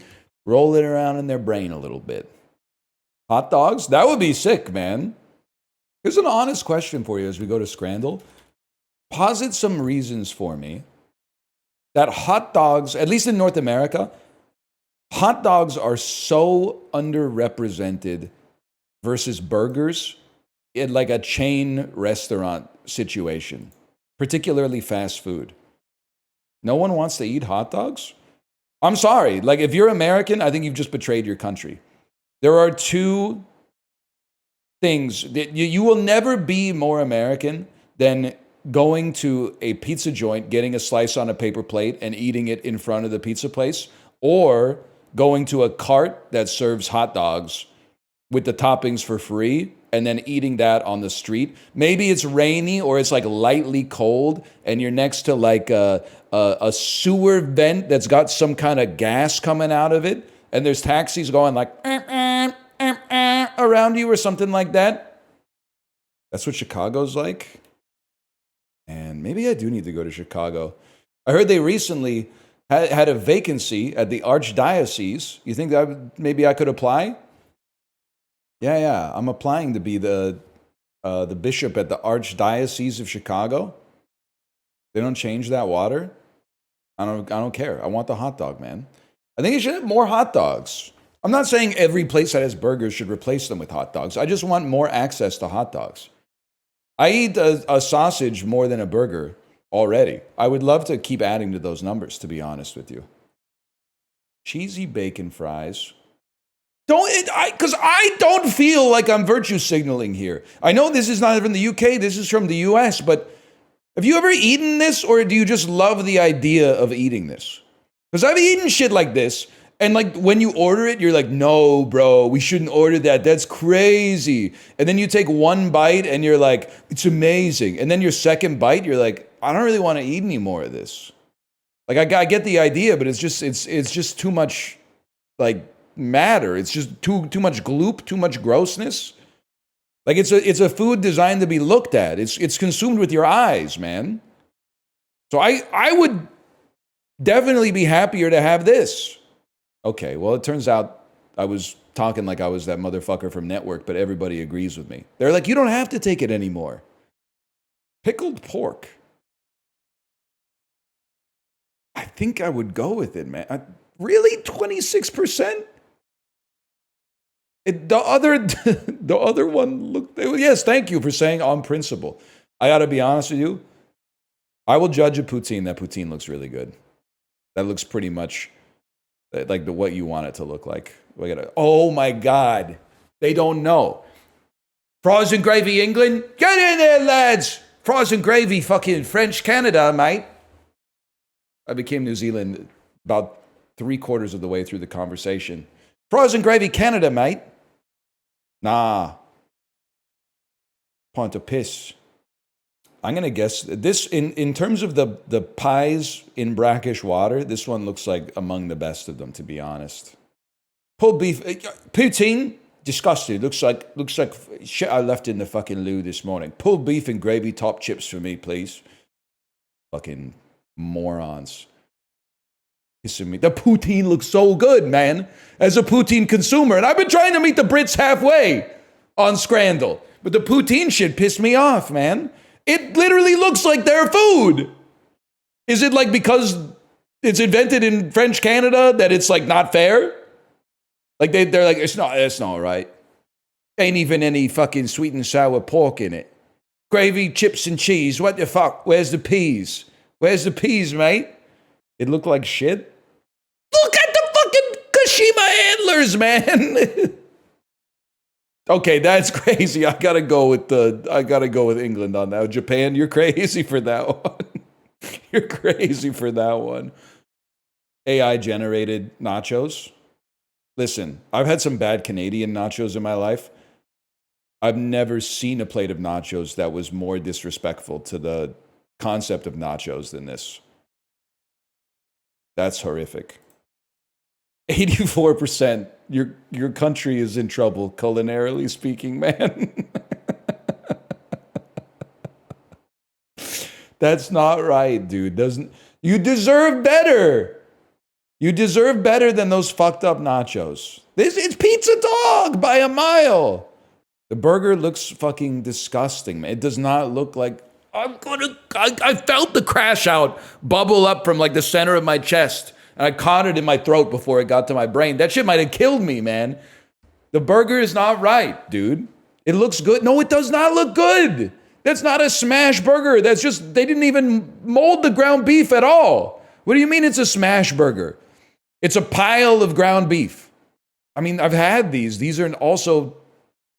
S1: roll it around in their brain a little bit. Hot dogs? That would be sick, man. Here's an honest question for you as we go to Scrandle. Posit some reasons for me that hot dogs, at least in North America, hot dogs are so underrepresented versus burgers in like a chain restaurant situation, particularly fast food. No one wants to eat hot dogs? I'm sorry. Like, if you're American, I think you've just betrayed your country. There are 2 things that you will never be more American than going to a pizza joint, getting a slice on a paper plate and eating it in front of the pizza place, or going to a cart that serves hot dogs with the toppings for free and then eating that on the street. Maybe it's rainy or it's like lightly cold and you're next to like a sewer vent that's got some kind of gas coming out of it, and there's taxis going like around you or something like that. That's what Chicago's like. And maybe I do need to go to Chicago. I heard they recently had a vacancy at the Archdiocese. You think that maybe I could apply? Yeah. I'm applying to be the bishop at the Archdiocese of Chicago. They don't change that water. I don't care. I want the hot dog, man. I think you should have more hot dogs. I'm not saying every place that has burgers should replace them with hot dogs. I just want more access to hot dogs. I eat a sausage more than a burger already. I would love to keep adding to those numbers, to be honest with you. Cheesy bacon fries. Because I don't feel like I'm virtue signaling here. I know this is not from the UK, this is from the US, but have you ever eaten this, or do you just love the idea of eating this? Because I've eaten shit like this, and like when you order it, you're like, no, bro, we shouldn't order that. That's crazy. And then you take one bite and you're like, it's amazing. And then your second bite, you're like, I don't really want to eat any more of this. Like I get the idea, but it's just too much like matter. It's just too much gloop, too much grossness. Like it's a food designed to be looked at. It's consumed with your eyes, man. So I would definitely be happier to have this. Okay, well, it turns out I was talking like I was that motherfucker from Network, but everybody agrees with me. They're like, you don't have to take it anymore. Pickled pork. I think I would go with it, man. Really? 26%? The other one looked... Yes, thank you for saying on principle. I got to be honest with you. I will judge a poutine. That poutine looks really good. That looks pretty much like what you want it to look like. Oh my God. They don't know. Frozen gravy England? Get in there, lads! Frozen gravy fucking French Canada, mate. I became New Zealand about 3/4 of the way through the conversation. Frozen gravy Canada, mate. Nah. Pint of piss. I'm going to guess this, in terms of the pies in brackish water, this one looks like among the best of them, to be honest. Pulled beef, poutine, disgusting. Looks like shit I left in the fucking loo this morning. Pulled beef and gravy top chips for me, please. Fucking morons. Kissing me. The poutine looks so good, man, as a poutine consumer. And I've been trying to meet the Brits halfway on Scrandle. But the poutine shit pissed me off, man. It literally looks like their food. Is it like because it's invented in French Canada that it's like not fair? Like they're like, it's not right. Ain't even any fucking sweet and sour pork in it. Gravy, chips, and cheese. What the fuck? Where's the peas? Where's the peas, mate? It looked like shit. Look at the fucking Kashima antlers, man. Okay, that's crazy. I gotta go with England on that. Japan, you're crazy for that one. You're crazy for that one. AI generated nachos. Listen, I've had some bad Canadian nachos in my life. I've never seen a plate of nachos that was more disrespectful to the concept of nachos than this. That's horrific. 84%. Your country is in trouble, culinarily speaking, man. That's not right, dude. You deserve better. You deserve better than those fucked up nachos. It's pizza dog by a mile. The burger looks fucking disgusting, man. It does not look like... I felt the crash out bubble up from like the center of my chest. And I caught it in my throat before it got to my brain. That shit might have killed me, man. The burger is not right, dude. It looks good. No, it does not look good. That's not a smash burger. That's just, they didn't even mold the ground beef at all. What do you mean it's a smash burger? It's a pile of ground beef. I mean, I've had these. These are also,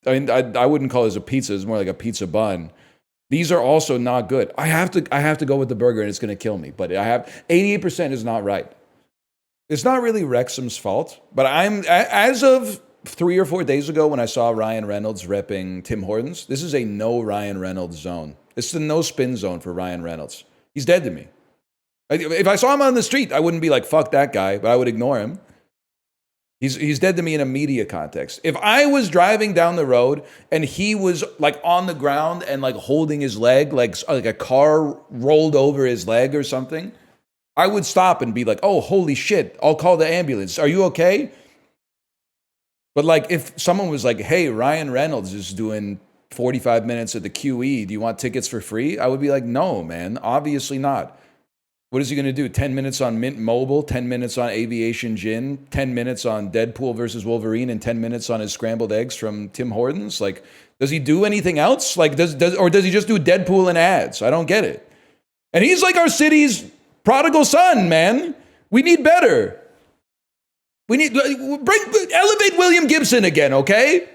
S1: I mean, I wouldn't call this a pizza. It's more like a pizza bun. These are also not good. I have to go with the burger and it's going to kill me. But 88% is not right. It's not really Wrexham's fault, but as of 3 or 4 days ago when I saw Ryan Reynolds repping Tim Hortons, this is a no Ryan Reynolds zone. It's the no spin zone for Ryan Reynolds. He's dead to me. If I saw him on the street, I wouldn't be like, fuck that guy, but I would ignore him. He's dead to me in a media context. If I was driving down the road and he was like on the ground and like holding his leg, like a car rolled over his leg or something, I would stop and be like, oh, holy shit, I'll call the ambulance. Are you okay? But like, if someone was like, hey, Ryan Reynolds is doing 45 minutes at the QE, do you want tickets for free? I would be like, no, man, obviously not. What is he going to do? 10 minutes on Mint Mobile, 10 minutes on Aviation Gin, 10 minutes on Deadpool versus Wolverine, and 10 minutes on his scrambled eggs from Tim Hortons? Like, does he do anything else? Like, does he just do Deadpool and ads? I don't get it. And he's like our city's prodigal son, man. We need better. We need elevate William Gibson again, okay?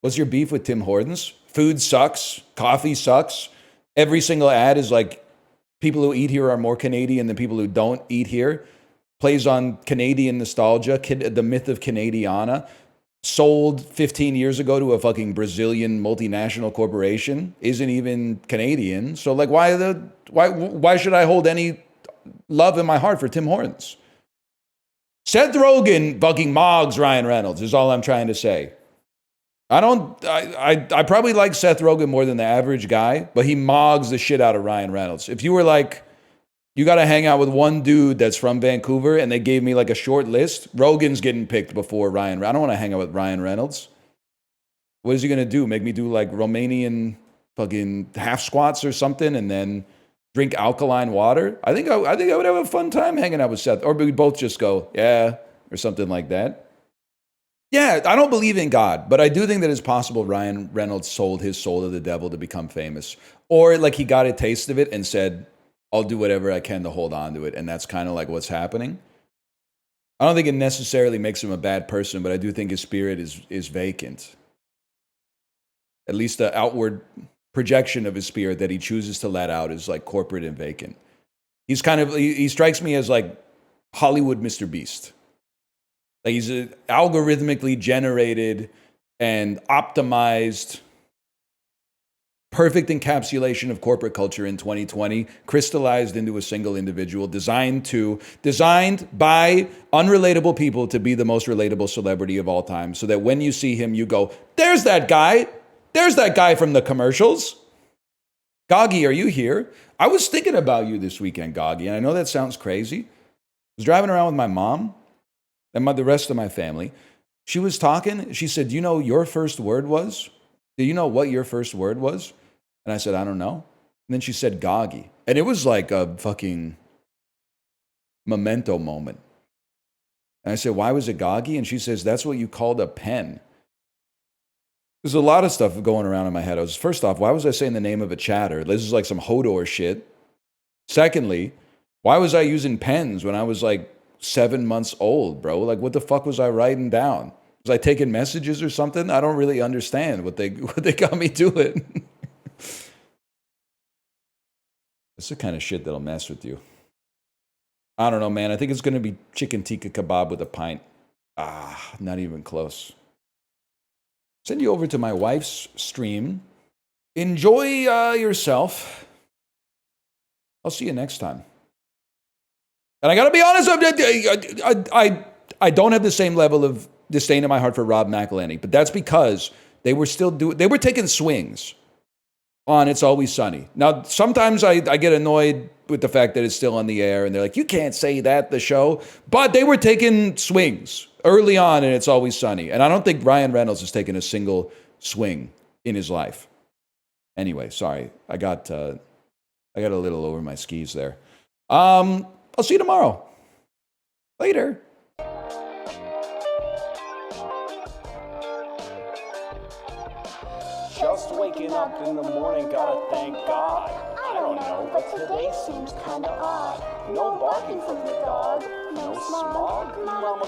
S1: What's your beef with Tim Hortons? Food sucks. Coffee sucks. Every single ad is like, people who eat here are more Canadian than people who don't eat here. Plays on Canadian nostalgia, the myth of Canadiana. Sold 15 years ago to a fucking Brazilian multinational corporation. Isn't even Canadian. So like, why should I hold any love in my heart for Tim Hortons? Seth Rogen fucking mogs Ryan Reynolds is all I'm trying to say. I probably like Seth Rogen more than the average guy, but he mogs the shit out of Ryan Reynolds. If you were like, you got to hang out with one dude that's from Vancouver and they gave me like a short list, Rogan's getting picked before Ryan. I don't want to hang out with Ryan Reynolds. What is he going to do? Make me do like Romanian fucking half squats or something and then drink alkaline water? I think I would have a fun time hanging out with Seth. Or we both just go, yeah, or something like that. Yeah, I don't believe in God, but I do think that it's possible Ryan Reynolds sold his soul to the devil to become famous. Or like he got a taste of it and said, I'll do whatever I can to hold on to it. And that's kind of like what's happening. I don't think it necessarily makes him a bad person, but I do think his spirit is vacant. At least the outward projection of his spirit that he chooses to let out is like corporate and vacant. He strikes me as like Hollywood Mr. Beast. Like he's an algorithmically generated and optimized, perfect encapsulation of corporate culture in 2020, crystallized into a single individual, designed by unrelatable people to be the most relatable celebrity of all time, so that when you see him, you go, there's that guy. There's that guy from the commercials. Goggy, are you here? I was thinking about you this weekend, Goggy, and I know that sounds crazy. I was driving around with my mom and the rest of my family. She was talking. She said, you know, your first word was? Do you know what your first word was? And I said, I don't know. And then she said, Goggy. And it was like a fucking memento moment. And I said, why was it Goggy? And she says, that's what you called a pen. There's a lot of stuff going around in my head. First off, why was I saying the name of a chatter? This is like some Hodor shit. Secondly, why was I using pens when I was like 7 months old, bro? Like, what the fuck was I writing down? Was I taking messages or something? I don't really understand what they got me doing. It's the kind of shit that'll mess with you. I don't know, man. I think it's going to be chicken tikka kebab with a pint. Not even close. Send you over to my wife's stream. Enjoy yourself. I'll see you next time. And I got to be honest, I don't have the same level of disdain in my heart for Rob McElhenney, but that's because they were taking swings on It's Always Sunny. Now, sometimes I get annoyed with the fact that it's still on the air, and they're like, you can't say that, the show. But they were taking swings early on in It's Always Sunny. And I don't think Ryan Reynolds has taken a single swing in his life. Anyway, sorry. I got a little over my skis there. I'll see you tomorrow. Later.
S8: Just waking up in the morning, gotta thank God. I don't know, but today seems kinda odd. No barking from the dog, no smog. Mama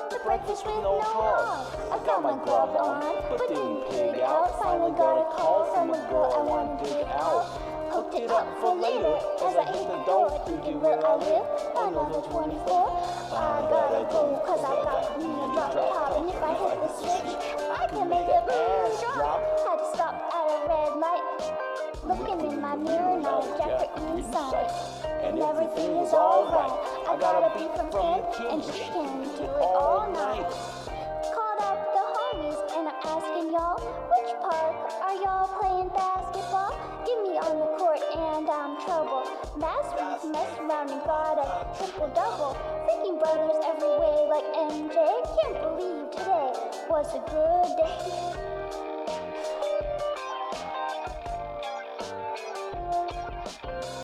S8: cooked breakfast with no hog. I got my grub on, but didn't pig out. Finally got a call from a girl I wanna dig out. Hooked it up for later, as I hit the door. Thinking where I live, on level 24. I gotta go, cause I got me a drop top. And if I hit the switch, I can make the ass drop. Had to stop at a red light. Looking in my mirror, now a jacket inside. And everything is alright. I got a beat from Finn, and she can do it all night. Called up the homies, and I'm asking y'all, which park are y'all playing basketball? Get me on the court, and I'm trouble. Last week, messed around and got a triple-double. Freaking brothers every way like MJ. Can't believe today
S9: was a good day.